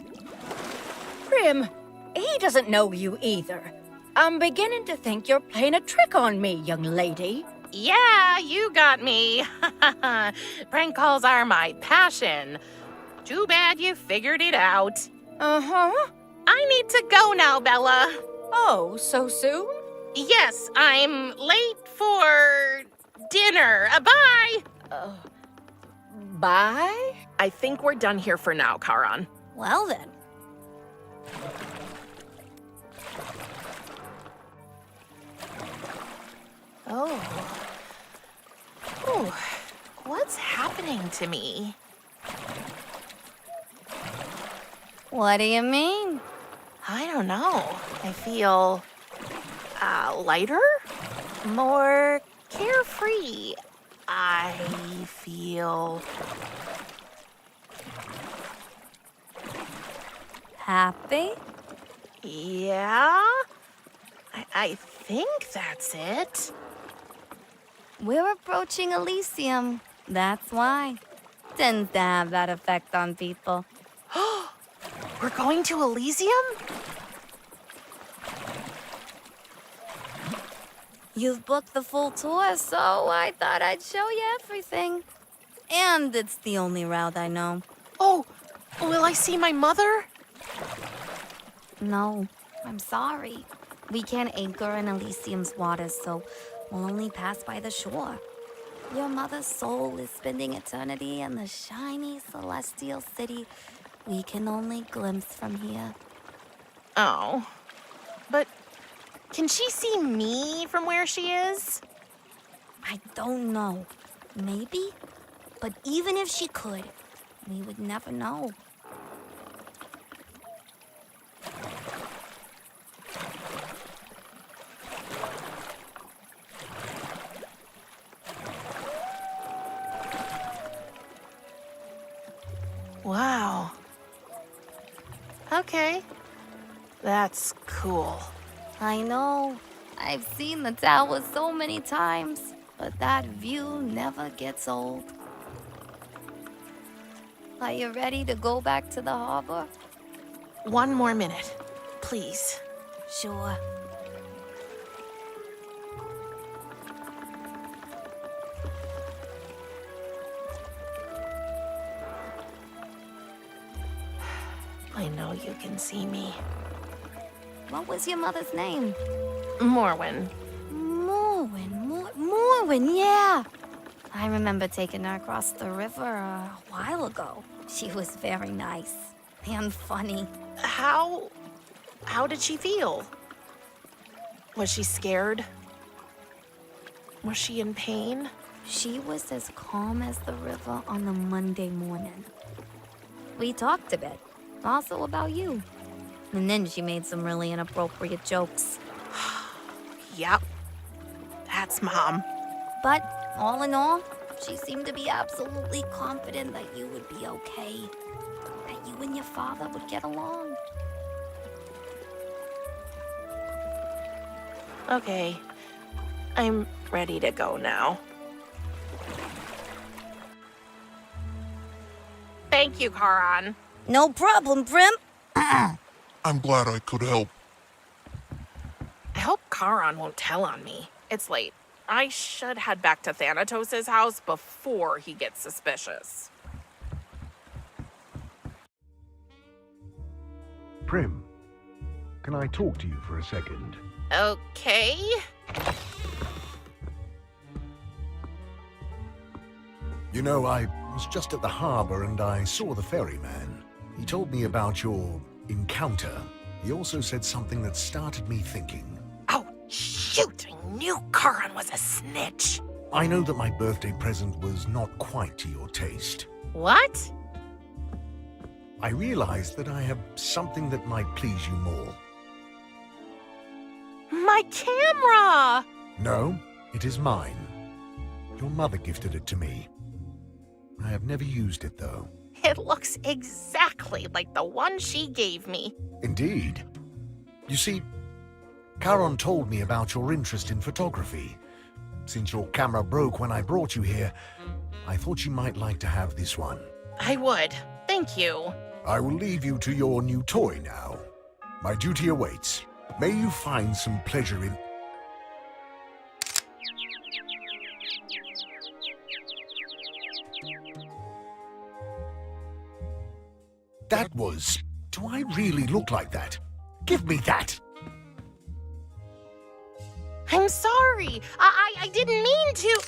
Prim, he doesn't know you either. I'm beginning to think you're playing a trick on me, young lady. Yeah, you got me. Prank calls are my passion. Too bad you figured it out. Uh-huh. I need to go now, Bella. Oh, so soon? Yes, I'm late for dinner. Bye. Bye? I think we're done here for now, Charon. Well then. Oh. Ooh. What's happening to me? What do you mean? I don't know. I feel lighter, more carefree. I feel Happy? Yeah? I think that's it. We're approaching Elysium. That's why. Tends to have that effect on people. We're going to Elysium? You've booked the full tour, so I thought I'd show you everything. And it's the only route I know. Oh, will I see my mother? No, I'm sorry. We can't anchor in Elysium's waters, so we'll only pass by the shore. Your mother's soul is spending eternity in the shiny celestial city we can only glimpse from here. Oh. But can she see me from where she is? I don't know. Maybe? But even if she could, we would never know. Wow. Okay. That's cool. I know. I've seen the tower so many times, but that view never gets old. Are you ready to go back to the harbor? One more minute, please. Sure. I know you can see me. What was your mother's name? Morwen. Morwen, yeah. I remember taking her across the river a while ago. She was very nice and funny. How did she feel? Was she scared? Was she in pain? She was as calm as the river on the Monday morning. We talked a bit, also about you. And then she made some really inappropriate jokes. Yep. That's Mom. But all in all, she seemed to be absolutely confident that you would be okay. That you and your father would get along. Okay. I'm ready to go now. Thank you, Karan. No problem, Prim. I'm glad I could help. I hope Karan won't tell on me. It's late. I should head back to Thanatos' house before he gets suspicious. Prim, can I talk to you for a second? Okay. You know, I was just at the harbor and I saw the ferryman. He told me about your encounter. He also said something that started me thinking. Oh, shoot! I knew Karan was a snitch. I know that my birthday present was not quite to your taste. What? I realized that I have something that might please you more. My camera! No, it is mine. Your mother gifted it to me. I have never used it, though. It looks exactly like the one she gave me. Indeed. You see, Karan told me about your interest in photography. Since your camera broke when I brought you here, I thought you might like to have this one. I would. Thank you. I will leave you to your new toy now. My duty awaits. May you find some pleasure in... That was... Do I really look like that? Give me that! I'm sorry. I didn't mean to.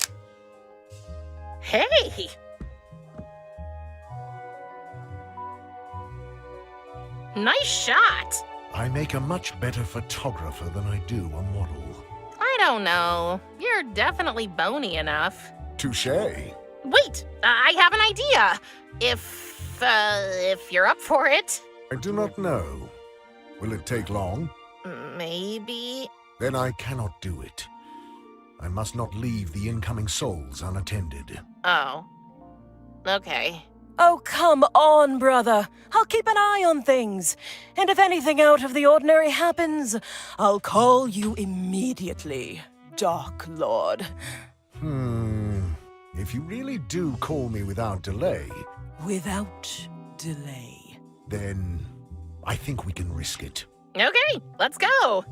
Hey! Nice shot. I make a much better photographer than I do a model. I don't know. You're definitely bony enough. Touché. Wait, I have an idea. If you're up for it. I do not know. Will it take long? Maybe. Then I cannot do it. I must not leave the incoming souls unattended. Oh. Okay. Oh, come on, brother. I'll keep an eye on things. And if anything out of the ordinary happens, I'll call you immediately, Dark Lord. If you really do call me without delay, Without delay. then I think we can risk it. Okay, let's go.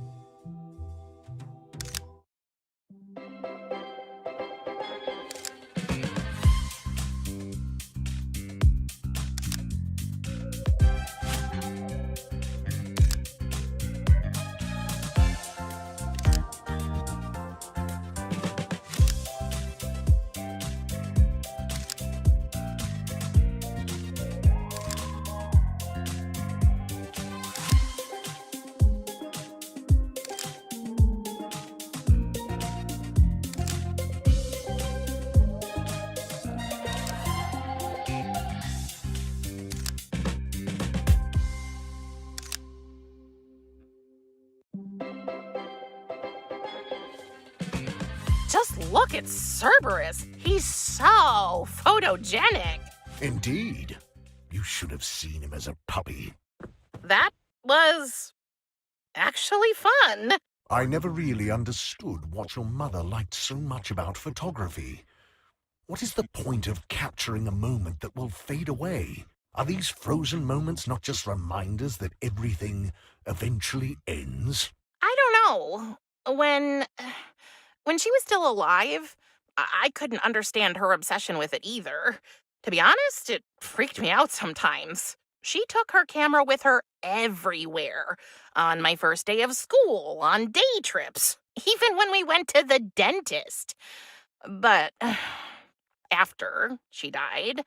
Just look at Cerberus. He's so photogenic. Indeed. You should have seen him as a puppy. That was actually fun. I never really understood what your mother liked so much about photography. What is the point of capturing a moment that will fade away? Are these frozen moments not just reminders that everything eventually ends? I don't know. When she was still alive, I couldn't understand her obsession with it either. To be honest, it freaked me out sometimes. She took her camera with her everywhere. On my first day of school, on day trips, even when we went to the dentist. But after she died,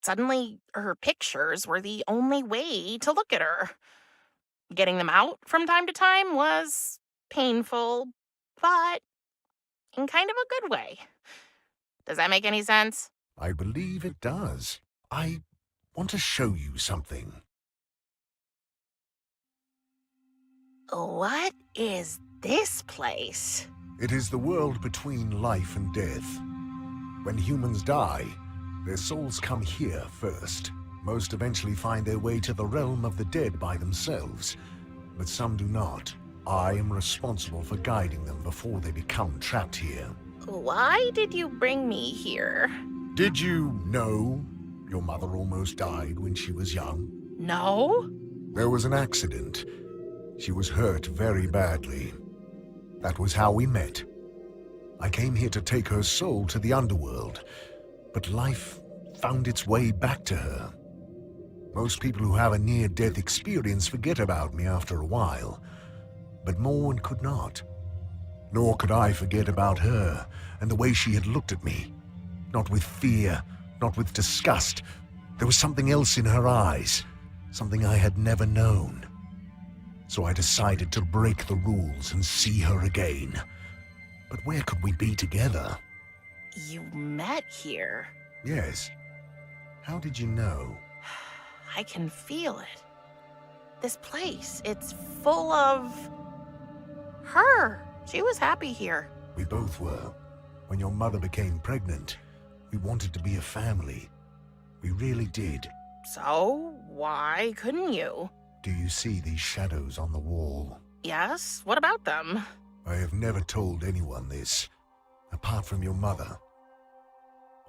suddenly her pictures were the only way to look at her. Getting them out from time to time was painful, but in kind of a good way. Does that make any sense? I believe it does. I want to show you something. What is this place? It is the world between life and death. When humans die, their souls come here first. Most eventually find their way to the realm of the dead by themselves, but some do not. I am responsible for guiding them before they become trapped here. Why did you bring me here? Did you know your mother almost died when she was young? No? There was an accident. She was hurt very badly. That was how we met. I came here to take her soul to the underworld, but life found its way back to her. Most people who have a near-death experience forget about me after a while, but Morwen could not. Nor could I forget about her and the way she had looked at me. Not with fear, not with disgust. There was something else in her eyes, something I had never known. So I decided to break the rules and see her again. But where could we be together? You met here. Yes. How did you know? I can feel it. This place, it's full of her. She was happy here. We both were. When your mother became pregnant, we wanted to be a family. We really did. So, why couldn't you? Do you see these shadows on the wall? Yes, what about them? I have never told anyone this, apart from your mother.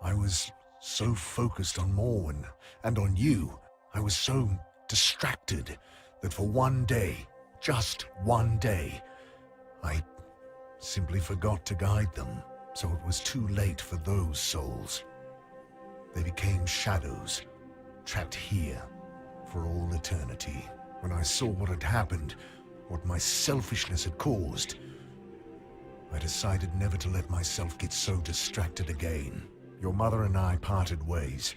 I was so focused on Morwen and on you. I was so distracted that for one day, just one day, I simply forgot to guide them, so it was too late for those souls. They became shadows, trapped here for all eternity. When I saw what had happened, what my selfishness had caused, I decided never to let myself get so distracted again. Your mother and I parted ways,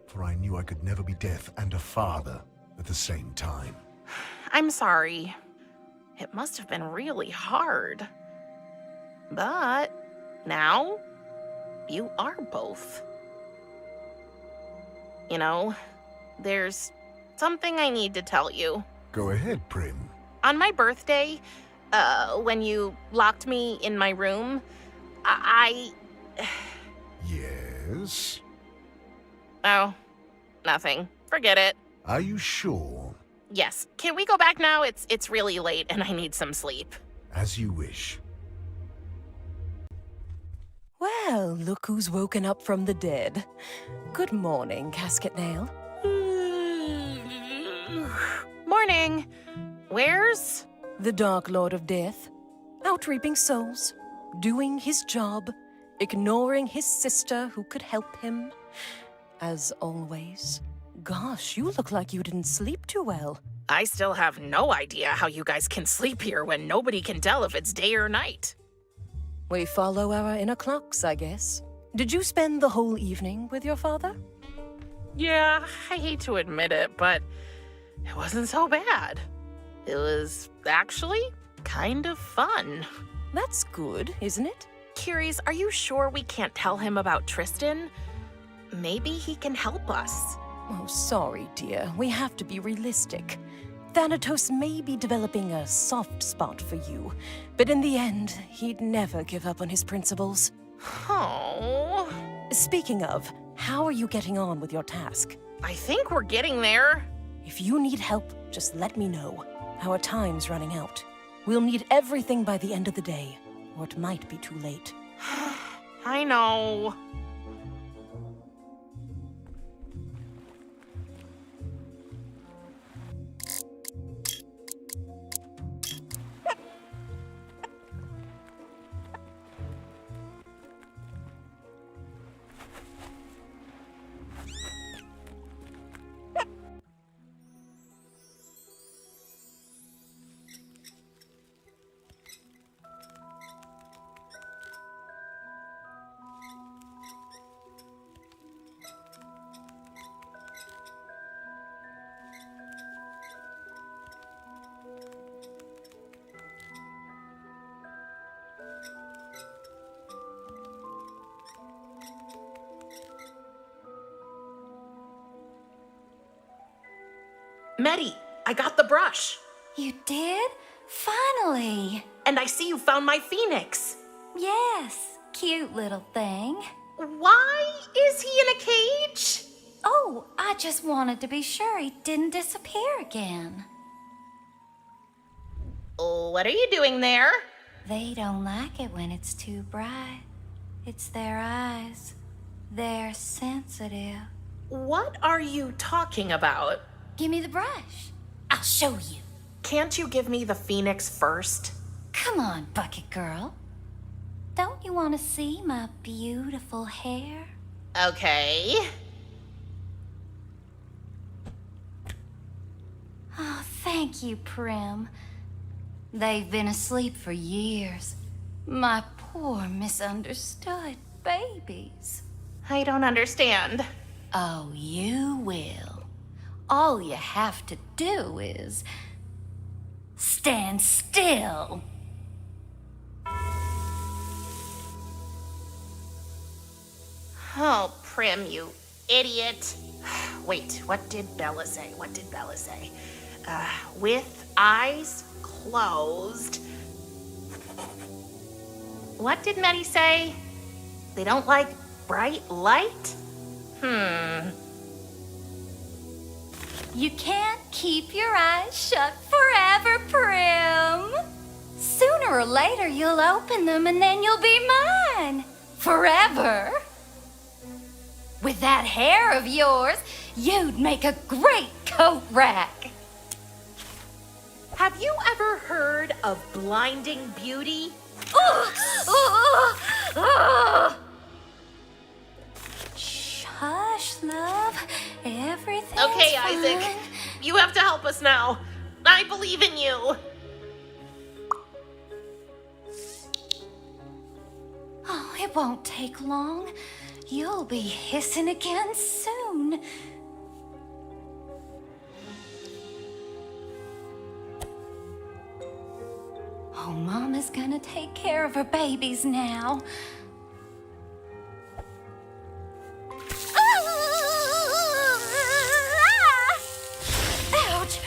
for I knew I could never be death and a father at the same time. I'm sorry. It must have been really hard. But now, you are both. You know, there's something I need to tell you. Go ahead, Prim. On my birthday, when you locked me in my room, Yes? Oh, nothing. Forget it. Are you sure? Yes. Can we go back now? It's really late and I need some sleep. As you wish. Well, look who's woken up from the dead. Good morning, Casket Nail. Morning. Where's... The Dark Lord of Death. Out reaping souls. Doing his job. Ignoring his sister who could help him. As always. Gosh, you look like you didn't sleep too well. I still have no idea how you guys can sleep here when nobody can tell if it's day or night. We follow our inner clocks, I guess. Did you spend the whole evening with your father? Yeah, I hate to admit it, but it wasn't so bad. It was actually kind of fun. That's good, isn't it? Curies, are you sure we can't tell him about Tristan? Maybe he can help us. Oh, sorry, dear. We have to be realistic. Thanatos may be developing a soft spot for you, but in the end, he'd never give up on his principles. Oh. Speaking of, how are you getting on with your task? I think we're getting there. If you need help, just let me know. Our time's running out. We'll need everything by the end of the day, or it might be too late. I know. Medi, I got the brush. You did? Finally! And I see you found my phoenix. Yes, cute little thing. Why is he in a cage? Oh, I just wanted to be sure he didn't disappear again. What are you doing there? They don't like it when it's too bright. It's their eyes. They're sensitive. What are you talking about? Give me the brush. I'll show you. Can't you give me the phoenix first? Come on, Bucket Girl. Don't you want to see my beautiful hair? Okay. Oh, thank you, Prim. They've been asleep for years. My poor misunderstood babies. I don't understand. Oh, you will. All you have to do is stand still. Oh, Prim, you idiot. Wait, what did Bella say? With eyes closed. What did Medi say? They don't like bright light? You can't keep your eyes shut forever, Prim. Sooner or later, you'll open them and then you'll be mine. Forever. With that hair of yours, you'd make a great coat rack. Have you ever heard of blinding beauty? Hush, love. Everything's Okay, fine. Isaac. You have to help us now. I believe in you. Oh, it won't take long. You'll be hissing again soon. Oh, Mama's gonna take care of her babies now. Ouch!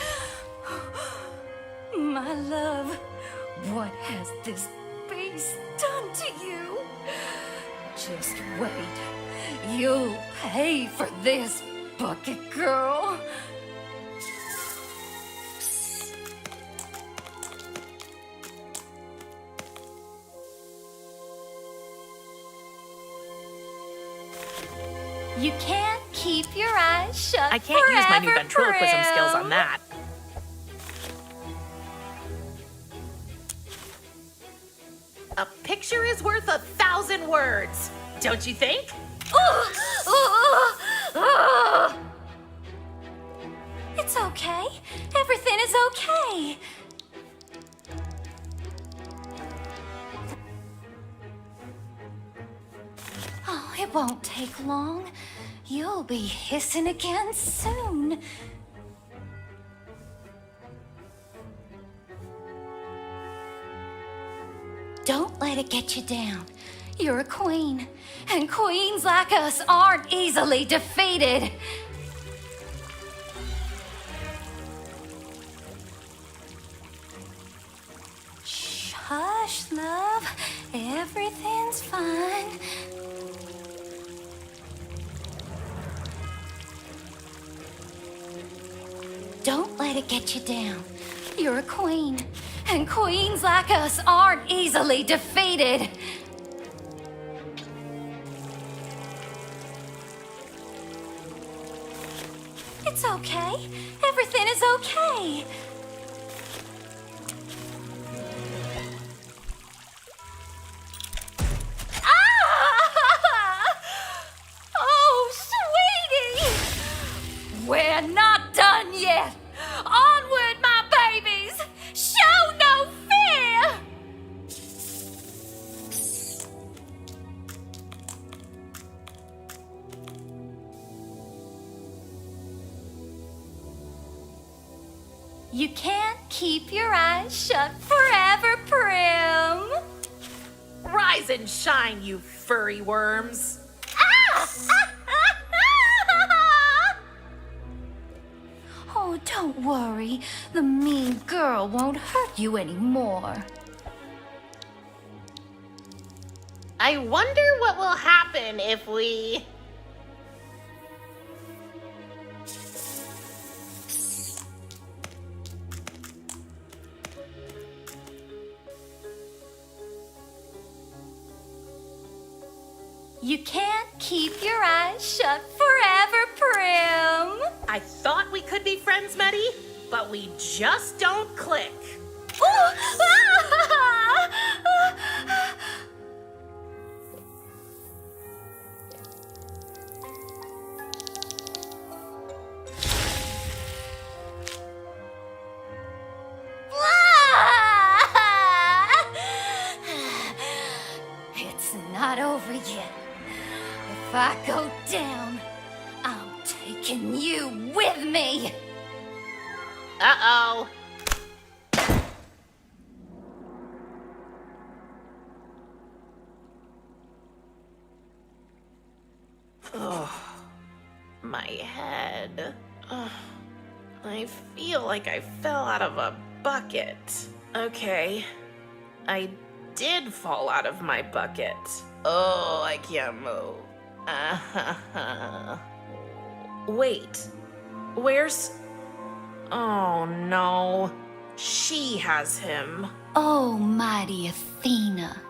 My love, what has this beast done to you? Just wait. You'll pay for this, bucket girl. You can't keep your eyes shut. I can't use my new forever, ventriloquism skills Prim. on that. A picture is worth 1,000 words, don't you think? It's okay. Everything is okay. Oh, it won't take long. You'll be hissing again soon. Don't let it get you down. You're a queen, and queens like us aren't easily defeated. Shh, hush, love. Everything's fine. Don't let it get you down. You're a queen, and queens like us aren't easily defeated. It's okay. Everything is okay. Oh, sweetie! We're not done yet. Onward, my babies! Show no fear! You can't keep your eyes shut forever, Prim. Rise and shine, you furry worms. Oh, don't worry. The mean girl won't hurt you anymore. I wonder what will happen if we... You can't keep your eyes shut forever, Prim. I thought we could be friends, Maddie, but we just don't click. It's not over yet. If I go down, I'm taking you with me. Uh-oh. Ugh. My head. Ugh. I feel like I fell out of a bucket. Okay. I did fall out of my bucket. Oh, I can't move. Wait. Where's... Oh, no. She has him. Oh, mighty Athena,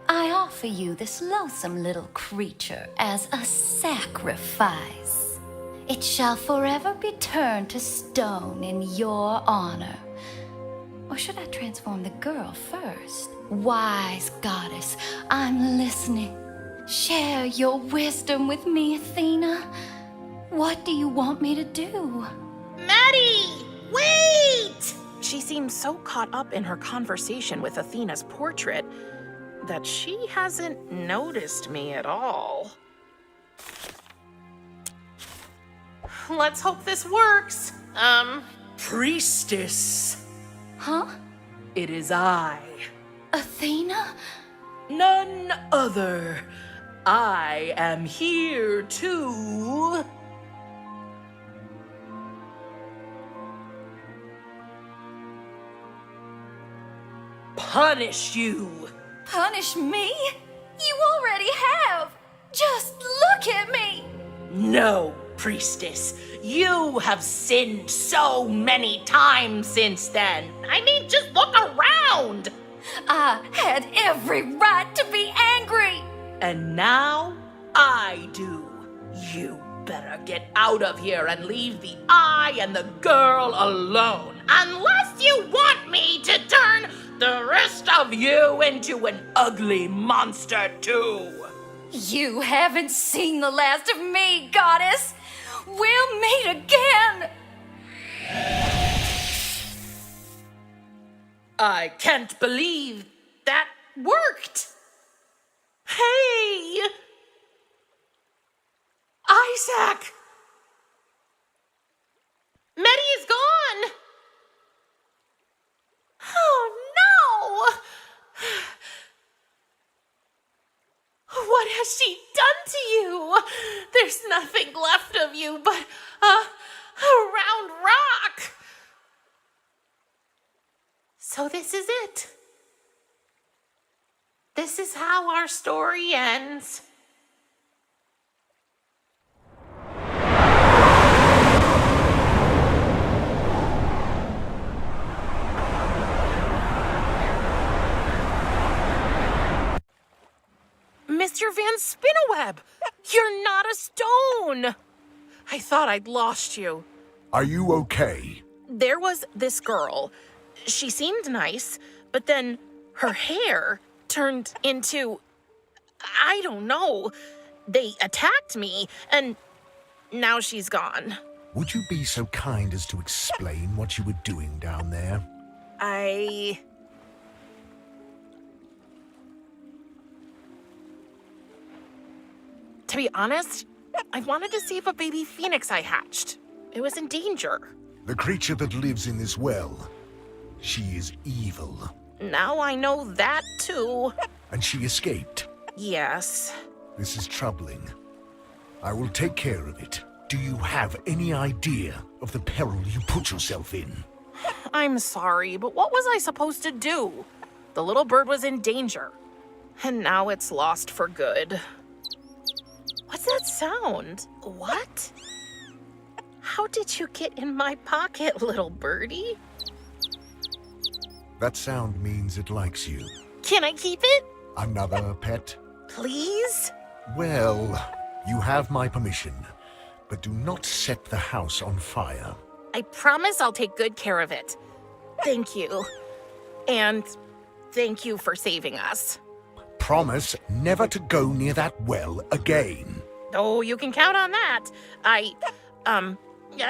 I offer you this loathsome little creature as a sacrifice. It shall forever be turned to stone in your honor. Or should I transform the girl first? Wise goddess, I'm listening. Share your wisdom with me, Athena. What do you want me to do? Maddie! Wait! She seems so caught up in her conversation with Athena's portrait that she hasn't noticed me at all. Let's hope this works. Priestess. Huh? It is I. Athena? None other. I am here to... punish you. Punish me? You already have. Just look at me. No, priestess. You have sinned so many times since then. I mean, just look around. I had every right to be angry. And now I do. You better get out of here and leave the I and the girl alone. Unless you want me to turn the rest of you into an ugly monster too. You haven't seen the last of me, goddess. We'll meet again. I can't believe that worked. Hey! Isaac! Meddy is gone! Oh no! What has she done to you? There's nothing left of you but a round rock. So this is it. This is how our story ends. Mr. Van Spinnoweb, you're not a stone. I thought I'd lost you. Are you okay? There was this girl. She seemed nice, but then her hair turned into... I don't know. They attacked me, and now she's gone. Would you be so kind as to explain what you were doing down there? To be honest, I wanted to save a baby phoenix I hatched. It was in danger. The creature that lives in this well, she is evil. Now I know that too. And she escaped. Yes. This is troubling. I will take care of it. Do you have any idea of the peril you put yourself in? I'm sorry, but what was I supposed to do? The little bird was in danger. And now it's lost for good. What's that sound? What? How did you get in my pocket, little birdie? That sound means it likes you. Can I keep it? Another pet? Please? Well, you have my permission, but do not set the house on fire. I promise I'll take good care of it. Thank you. And thank you for saving us. Promise never to go near that well again. Oh, you can count on that. I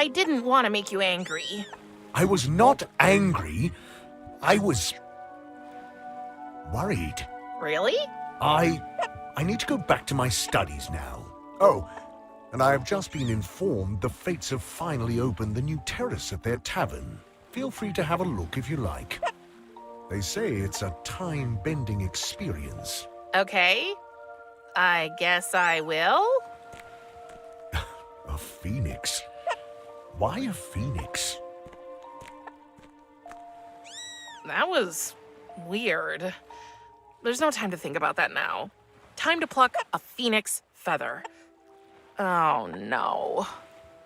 didn't want to make you angry. I was not angry. I was worried. Really? I need to go back to my studies now. Oh, and I have just been informed the Fates have finally opened the new terrace at their tavern. Feel free to have a look if you like. They say it's a time-bending experience. Okay. I guess I will. A phoenix? Why a phoenix? That was weird. There's no time to think about that now. Time to pluck a phoenix feather. Oh no.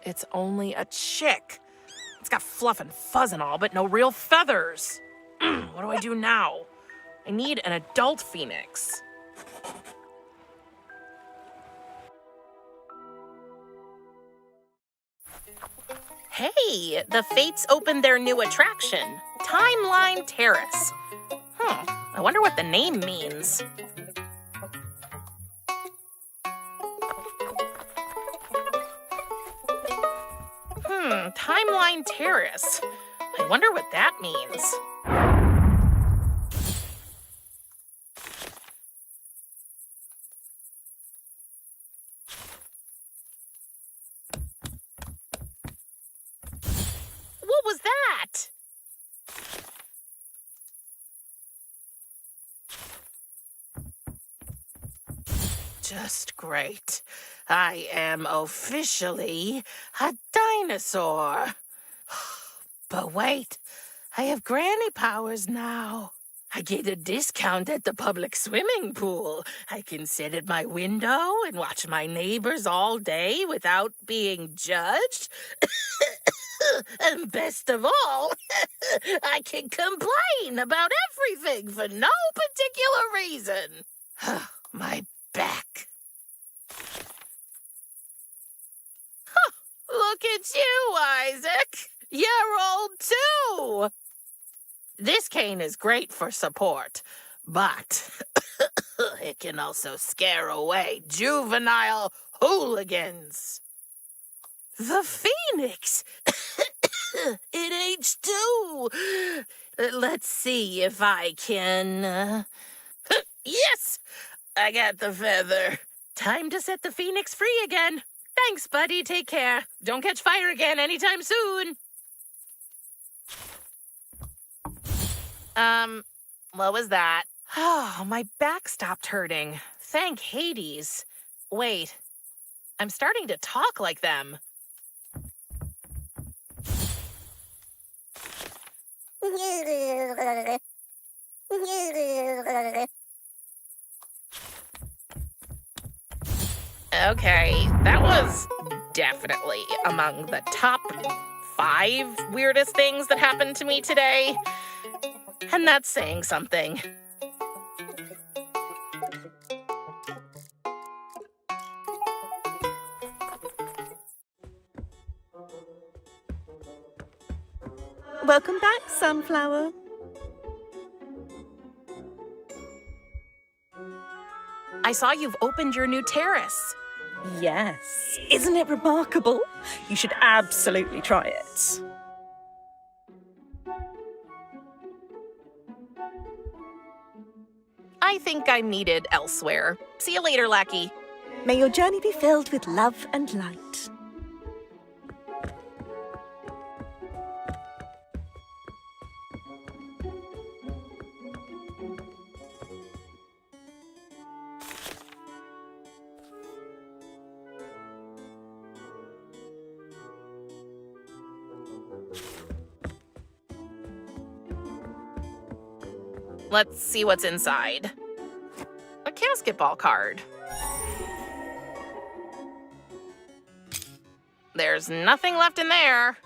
It's only a chick. It's got fluff and fuzz and all, but no real feathers. What do I do now? I need an adult phoenix. Hey, the Fates opened their new attraction, Timeline Terrace. I wonder what the name means. Timeline Terrace. I wonder what that means. What was that? Just great. I am officially a dinosaur. But wait, I have granny powers now. I get a discount at the public swimming pool. I can sit at my window and watch my neighbors all day without being judged. And best of all, I can complain about everything for no particular reason. My back. Look at you, Isaac. You're old too. This cane is great for support, but it can also scare away juvenile hooligans. The Phoenix! It aged too. Let's see if I can... Yes! I got the feather. Time to set the Phoenix free again. Thanks, buddy. Take care. Don't catch fire again anytime soon. What was that? Oh, my back stopped hurting. Thank Hades. Wait, I'm starting to talk like them. Okay, that was definitely among the top 5 weirdest things that happened to me today. And that's saying something. Welcome back, Sunflower. I saw you've opened your new terrace. Yes. Isn't it remarkable? You should absolutely try it. I think I'm needed elsewhere. See you later, Lackey. May your journey be filled with love and light. Let's see what's inside. A basketball card. There's nothing left in there.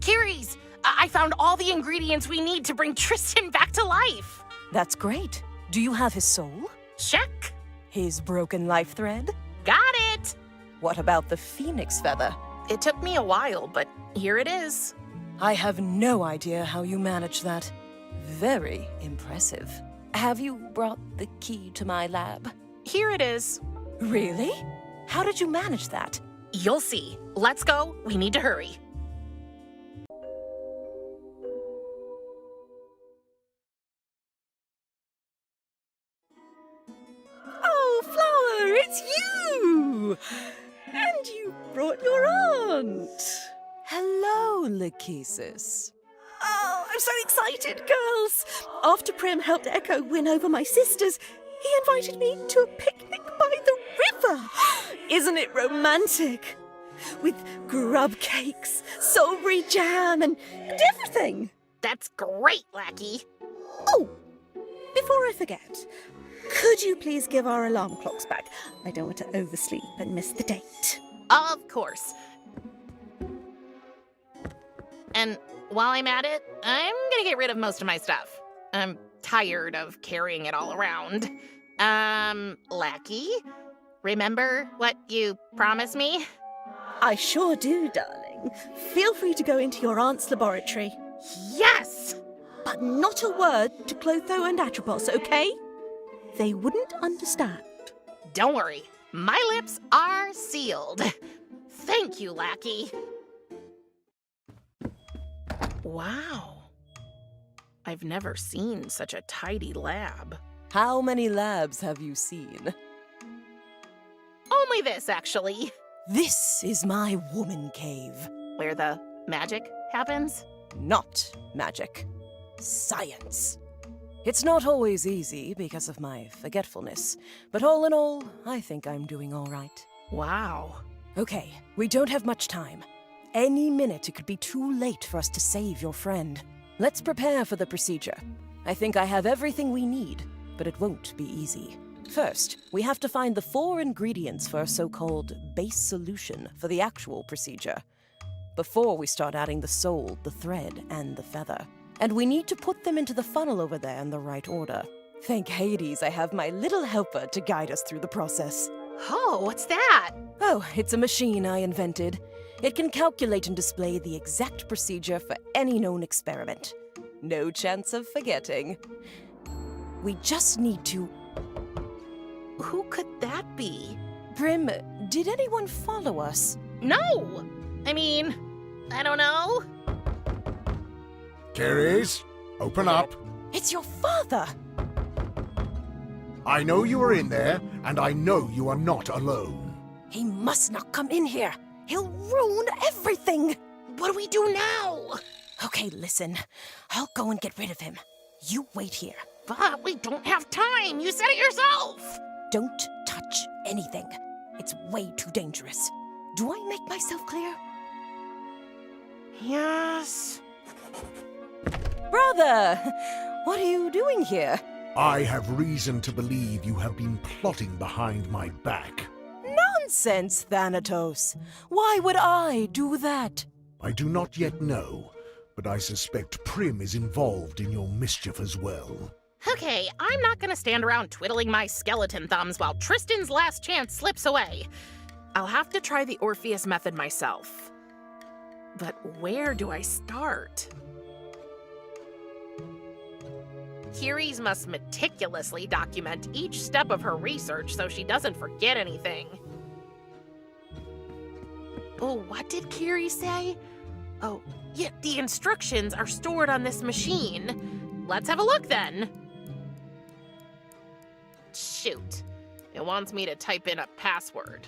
Kiri's! I found all the ingredients we need to bring Tristan back to life. That's great. Do you have his soul? Check. His broken life thread? Got it. What about the phoenix feather? It took me a while, but here it is. I have no idea how you managed that. Very impressive. Have you brought the key to my lab? Here it is. Really? How did you manage that? You'll see. Let's go. We need to hurry. Oh, Flower, it's you! And you brought your aunt. Hello, Lachesis. Oh, I'm so excited, girls. After Prim helped Echo win over my sisters, he invited me to a picnic by the river. Isn't it romantic? With grub cakes, strawberry jam, and everything. That's great, Lackey. Oh, before I forget, could you please give our alarm clocks back? I don't want to oversleep and miss the date. Of course. And while I'm at it, I'm gonna get rid of most of my stuff. I'm tired of carrying it all around. Lackey, remember what you promised me? I sure do, darling. Feel free to go into your aunt's laboratory. Yes! But not a word to Clotho and Atropos, okay? They wouldn't understand. Don't worry. My lips are sealed. Thank you, lackey. Wow. I've never seen such a tidy lab. How many labs have you seen? Only this, actually. This is my woman cave. Where the magic happens? Not magic. Science. It's not always easy because of my forgetfulness, but all in all, I think I'm doing all right. Wow. Okay, we don't have much time. Any minute it could be too late for us to save your friend. Let's prepare for the procedure. I think I have everything we need, but it won't be easy. First, we have to find the 4 ingredients for a so-called base solution for the actual procedure, before we start adding the soul, the thread, and the feather. And we need to put them into the funnel over there in the right order. Thank Hades I have my little helper to guide us through the process. Oh, what's that? Oh, it's a machine I invented. It can calculate and display the exact procedure for any known experiment. No chance of forgetting. We just need to... Who could that be? Prim, did anyone follow us? No! I mean, I don't know. Ceres, open up. It's your father! I know you are in there, and I know you are not alone. He must not come in here. He'll ruin everything. What do we do now? Okay, listen. I'll go and get rid of him. You wait here. But we don't have time. You said it yourself. Don't touch anything. It's way too dangerous. Do I make myself clear? Yes. Brother! What are you doing here? I have reason to believe you have been plotting behind my back. Nonsense, Thanatos. Why would I do that? I do not yet know, but I suspect Prim is involved in your mischief as well. Okay, I'm not gonna stand around twiddling my skeleton thumbs while Tristan's last chance slips away. I'll have to try the Orpheus method myself. But where do I start? Ceres must meticulously document each step of her research so she doesn't forget anything. Oh, what did Ceres say? Oh, yeah, the instructions are stored on this machine. Let's have a look then. Shoot, it wants me to type in a password.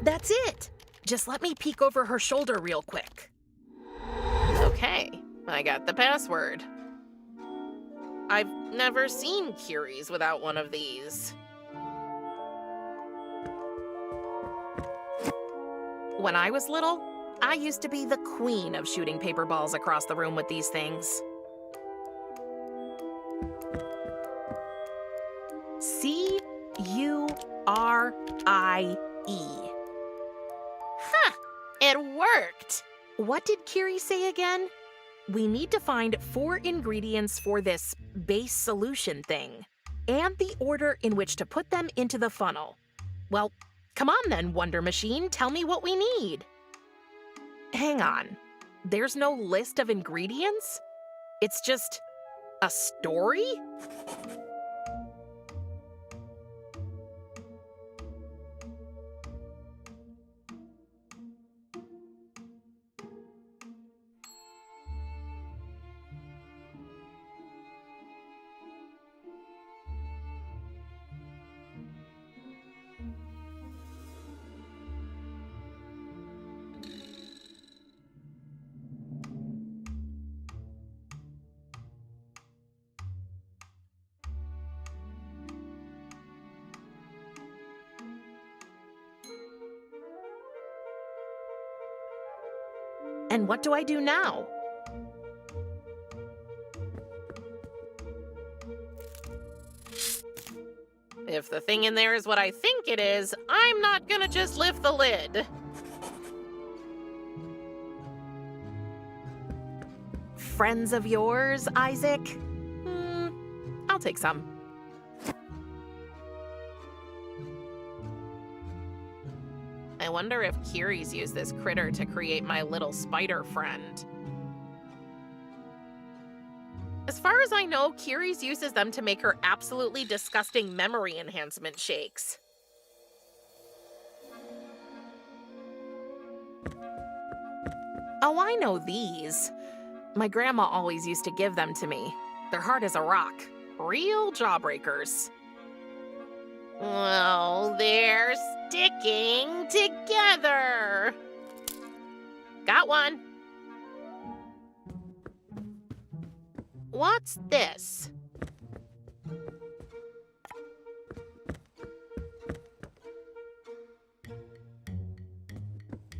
That's it! Just let me peek over her shoulder real quick. Okay, I got the password. I've never seen Ceres without one of these. When I was little, I used to be the queen of shooting paper balls across the room with these things. C-U-R-I-E. Huh, it worked! What did Kiri say again? We need to find 4 ingredients for this base solution thing, and the order in which to put them into the funnel. Well, come on then, Wonder Machine, tell me what we need. Hang on, there's no list of ingredients? It's just a story? And what do I do now? If the thing in there is what I think it is, I'm not gonna just lift the lid. Friends of yours, Isaac? I'll take some. I wonder if Kiri's used this critter to create my little spider friend. As far as I know, Kiri's uses them to make her absolutely disgusting memory enhancement shakes. Oh, I know these. My grandma always used to give them to me. They're hard as a rock. Real jawbreakers. Well, they're sticking together. Got one. What's this?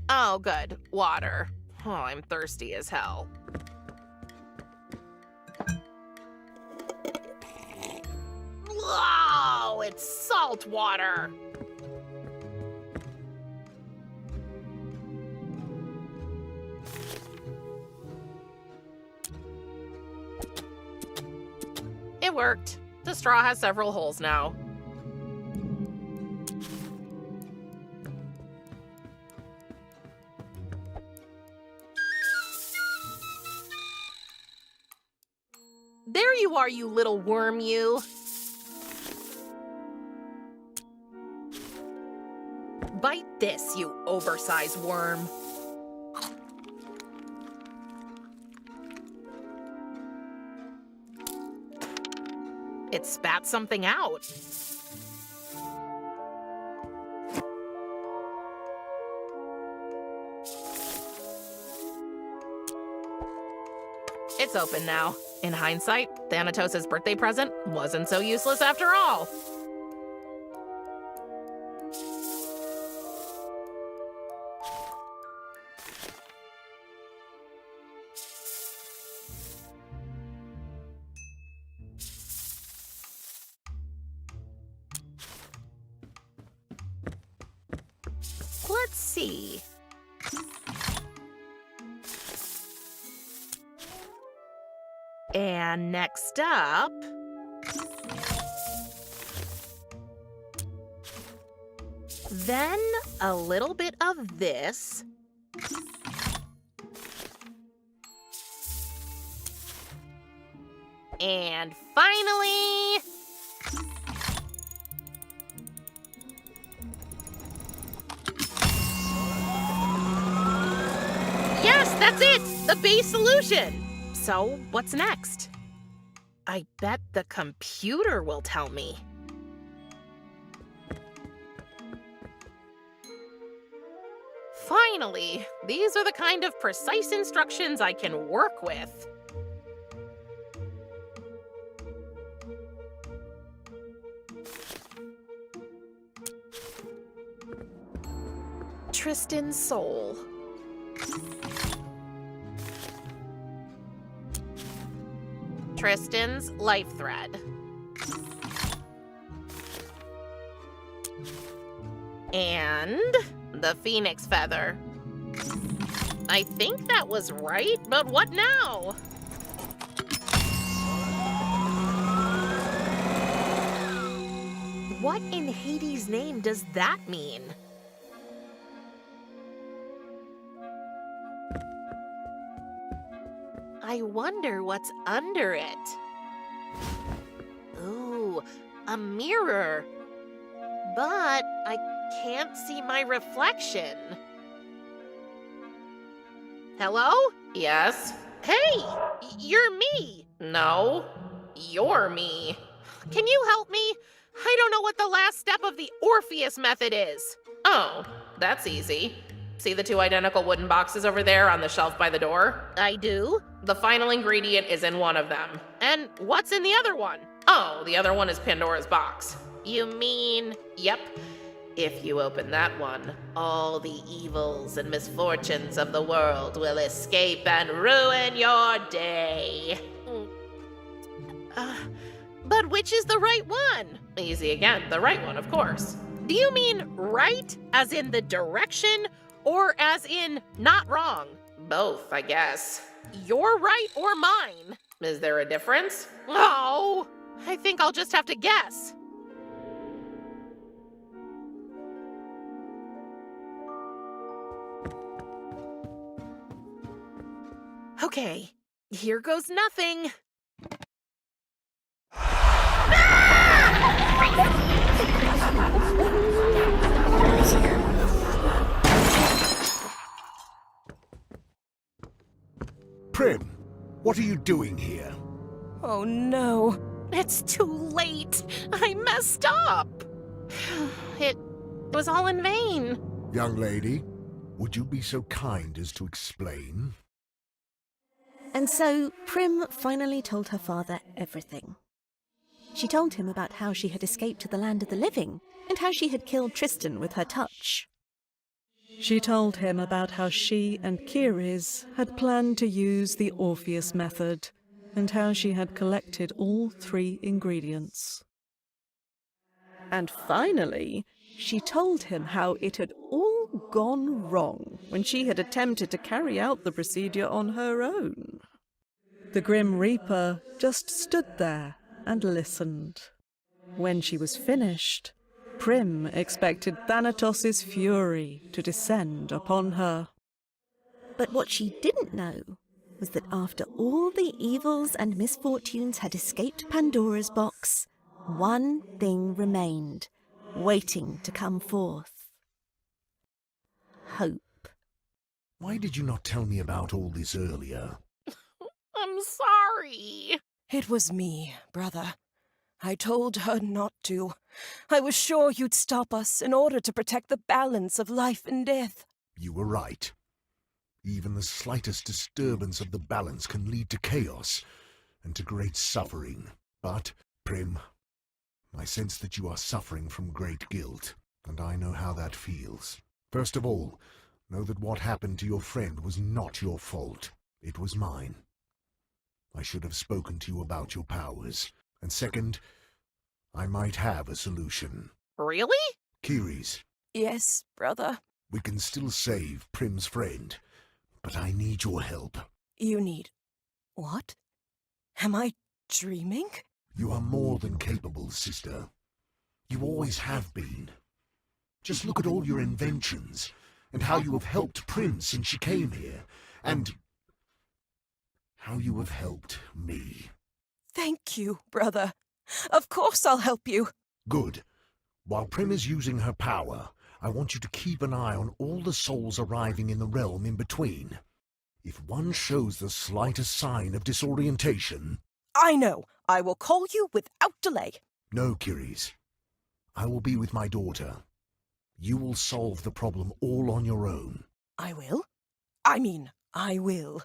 Oh, good. Water. Oh, I'm thirsty as hell. Whoa, it's salt water. It worked. The straw has several holes now. There you are, you little worm, you. Bite this, you oversized worm. It spat something out. It's open now. In hindsight, Thanatos' birthday present wasn't so useless after all. Let's see. And next up... Then a little bit of this. And finally... Yes, that's it! The base solution! So, what's next? I bet the computer will tell me. Finally, these are the kind of precise instructions I can work with. Tristan's soul. Tristan's life thread. And the phoenix feather. I think that was right, but what now? What in Hades' name does that mean? I wonder what's under it. Ooh, a mirror. But I can't see my reflection. Hello? Yes? Hey, you're me. No, you're me. Can you help me? I don't know what the last step of the Orpheus method is. Oh, that's easy. See the two identical wooden boxes over there on the shelf by the door? I do. The final ingredient is in one of them. And what's in the other one? Oh, the other one is Pandora's box. You mean... Yep. If you open that one, all the evils and misfortunes of the world will escape and ruin your day. But which is the right one? Easy again, the right one, of course. Do you mean right, as in the direction, or as in not wrong? Both, I guess. Your right or mine? Is there a difference? Oh, I think I'll just have to guess. Okay, here goes nothing. Prim, what are you doing here? Oh no. It's too late. I messed up. It was all in vain. Young lady, would you be so kind as to explain? And so Prim finally told her father everything. She told him about how she had escaped to the land of the living and how she had killed Tristan with her touch. She told him about how she and Ceres had planned to use the Orpheus method and how she had collected all 3 ingredients. And finally, she told him how it had all gone wrong when she had attempted to carry out the procedure on her own. The Grim Reaper just stood there and listened. When she was finished, Prim expected Thanatos' fury to descend upon her. But what she didn't know was that after all the evils and misfortunes had escaped Pandora's box, one thing remained, waiting to come forth. Hope. Why did you not tell me about all this earlier? I'm sorry. It was me, brother. I told her not to. I was sure you'd stop us in order to protect the balance of life and death. You were right. Even the slightest disturbance of the balance can lead to chaos and to great suffering. But, Prim, I sense that you are suffering from great guilt, and I know how that feels. First of all, know that what happened to your friend was not your fault. It was mine. I should have spoken to you about your powers. And second, I might have a solution. Really? Ceres, Yes, brother. we can still save Prim's friend, but I need your help. You need... what? Am I dreaming? You are more than capable, sister. You always have been. Just look at all your inventions, and how you have helped Prim since she came here, and how you have helped me. Thank you, brother. Of course I'll help you. Good. While Prim is using her power, I want you to keep an eye on all the souls arriving in the realm in between. If one shows the slightest sign of disorientation... I know. I will call you without delay. No, Ceres. I will be with my daughter. You will solve the problem all on your own. I will? I will.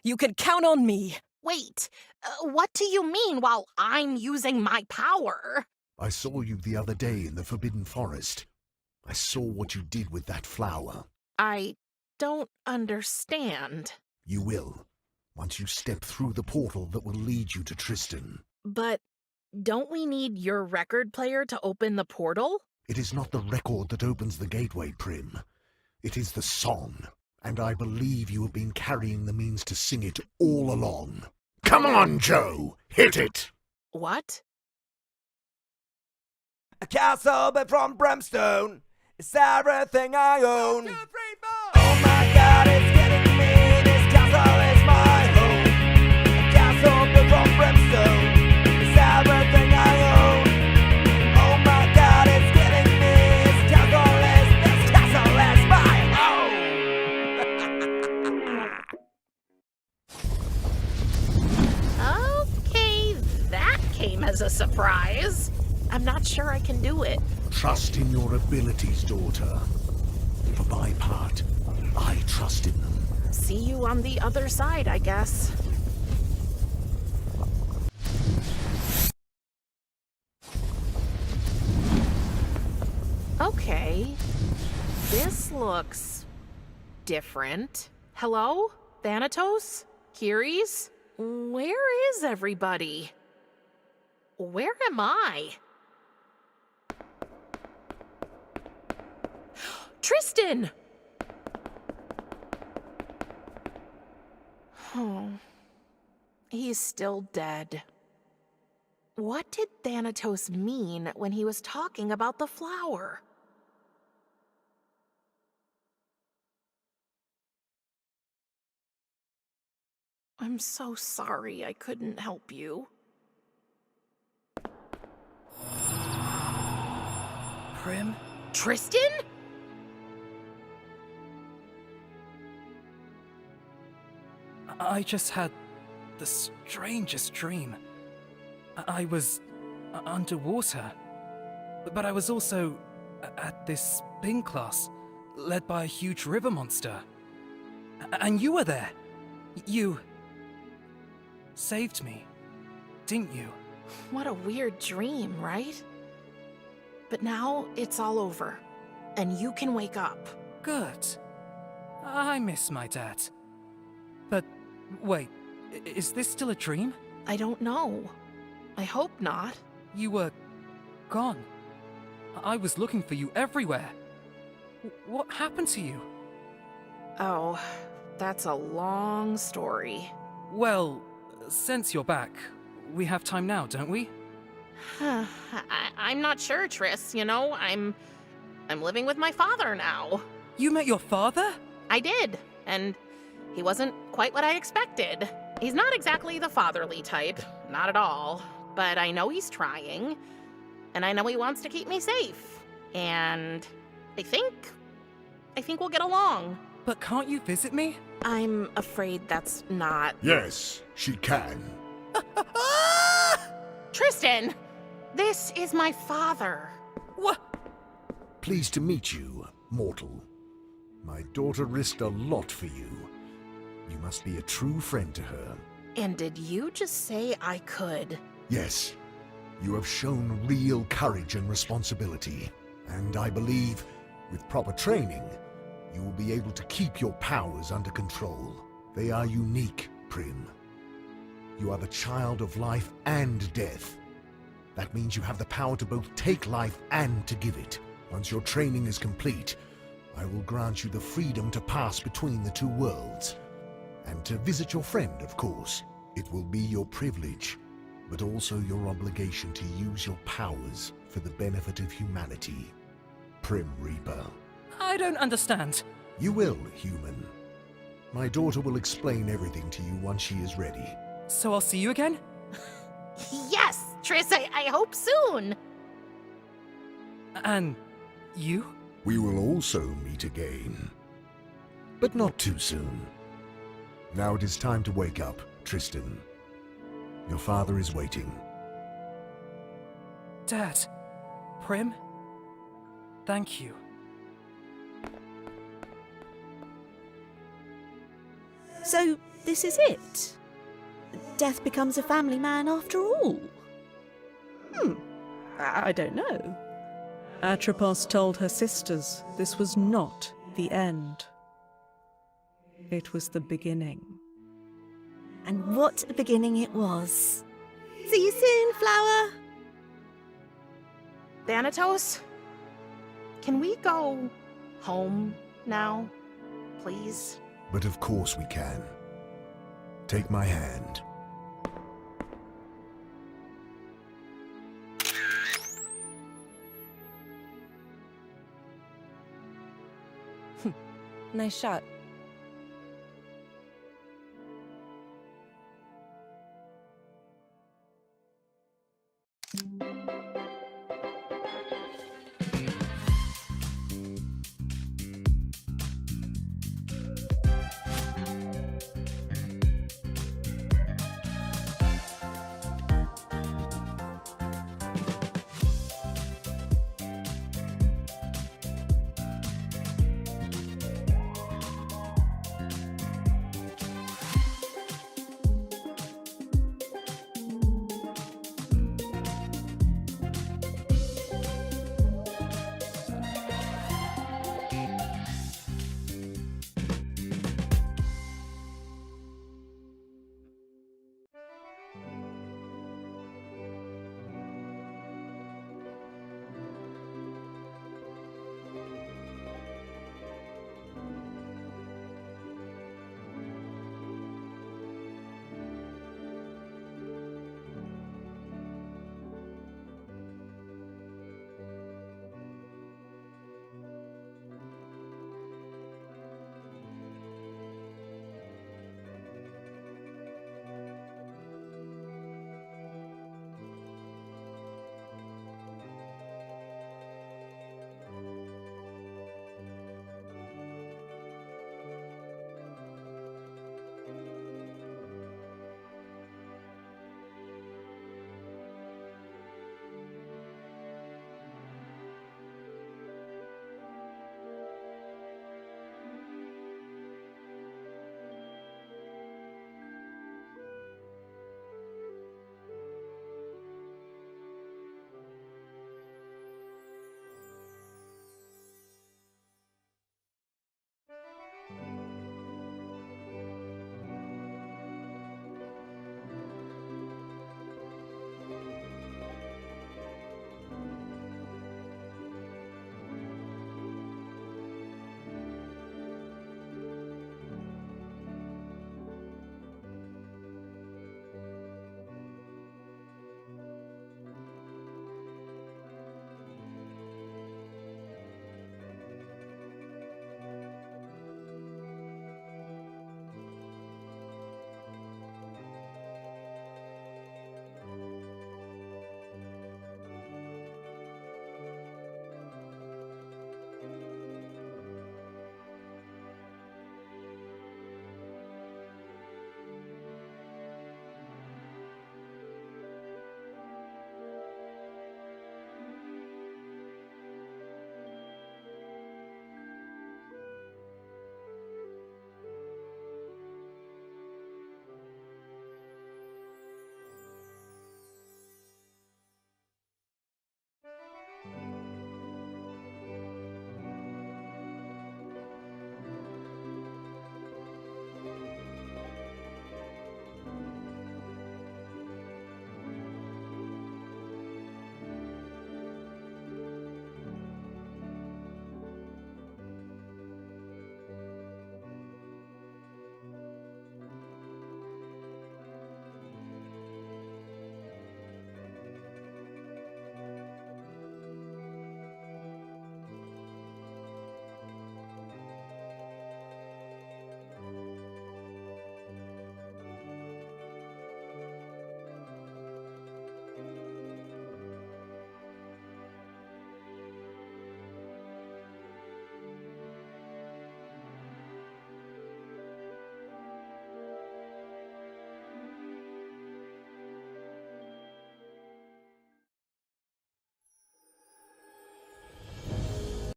You can count on me. Wait, what do you mean while I'm using my power? I saw you the other day in the Forbidden Forest. I saw what you did with that flower. I don't understand. You will, once you step through the portal that will lead you to Tristan. But don't we need your record player to open the portal? It is not the record that opens the gateway, Prim. It is the song, and I believe you have been carrying the means to sing it all along. Come on, Joe! Hit it! What? A castle built from brimstone is everything I own. 1, 2, 3, 4. Oh my God, it's getting to me. This castle is my home. A castle built from brimstone is everything I own. Oh my God, it's getting to me. This castle is my home. Okay, that came as a surprise. I'm not sure I can do it. Trust in your abilities, daughter. For my part, I trust in them. See you on the other side, I guess. Okay. This looks different. Hello? Thanatos? Ceres? Where is everybody? Where am I? Tristan! Oh, he's still dead. What did Thanatos mean when he was talking about the flower? I'm so sorry I couldn't help you. Prim? Tristan? I just had the strangest dream. I was underwater, but I was also at this spin class, led by a huge river monster. And you were there. You saved me, didn't you? What a weird dream, right? But now it's all over, and you can wake up. Good. I miss my dad. But wait, is this still a dream? I don't know. I hope not. You were gone. I was looking for you everywhere. What happened to you? Oh, that's a long story. Well, since you're back, we have time now, don't we? I'm not sure, Triss. You know, I'm living with my father now. You met your father? I did, and he wasn't quite what I expected. He's not exactly the fatherly type, not at all. But I know he's trying, and I know he wants to keep me safe. And I think we'll get along. But can't you visit me? I'm afraid that's not... Yes, she can. Tristan! This is my father. What? Pleased to meet you, mortal. My daughter risked a lot for you. You must be a true friend to her. And did you just say I could? Yes, you have shown real courage and responsibility. And I believe, with proper training, you will be able to keep your powers under control. They are unique, Prim. You are the child of life and death. That means you have the power to both take life and to give it. Once your training is complete, I will grant you the freedom to pass between the two worlds. And to visit your friend, of course. It will be your privilege, but also your obligation to use your powers for the benefit of humanity. Prim Reaper. I don't understand. You will, human. My daughter will explain everything to you once she is ready. So I'll see you again? Yes, Triss, I hope soon. And you? We will also meet again. But not too soon. Now it is time to wake up, Tristan. Your father is waiting. Dad. Prim? Thank you. So, this is it? Death becomes a family man after all? I don't know. Atropos told her sisters this was not the end. It was the beginning. And what a beginning it was. See you soon, Flower! Thanatos, can we go home now, please? But of course we can. Take my hand. Nice shot.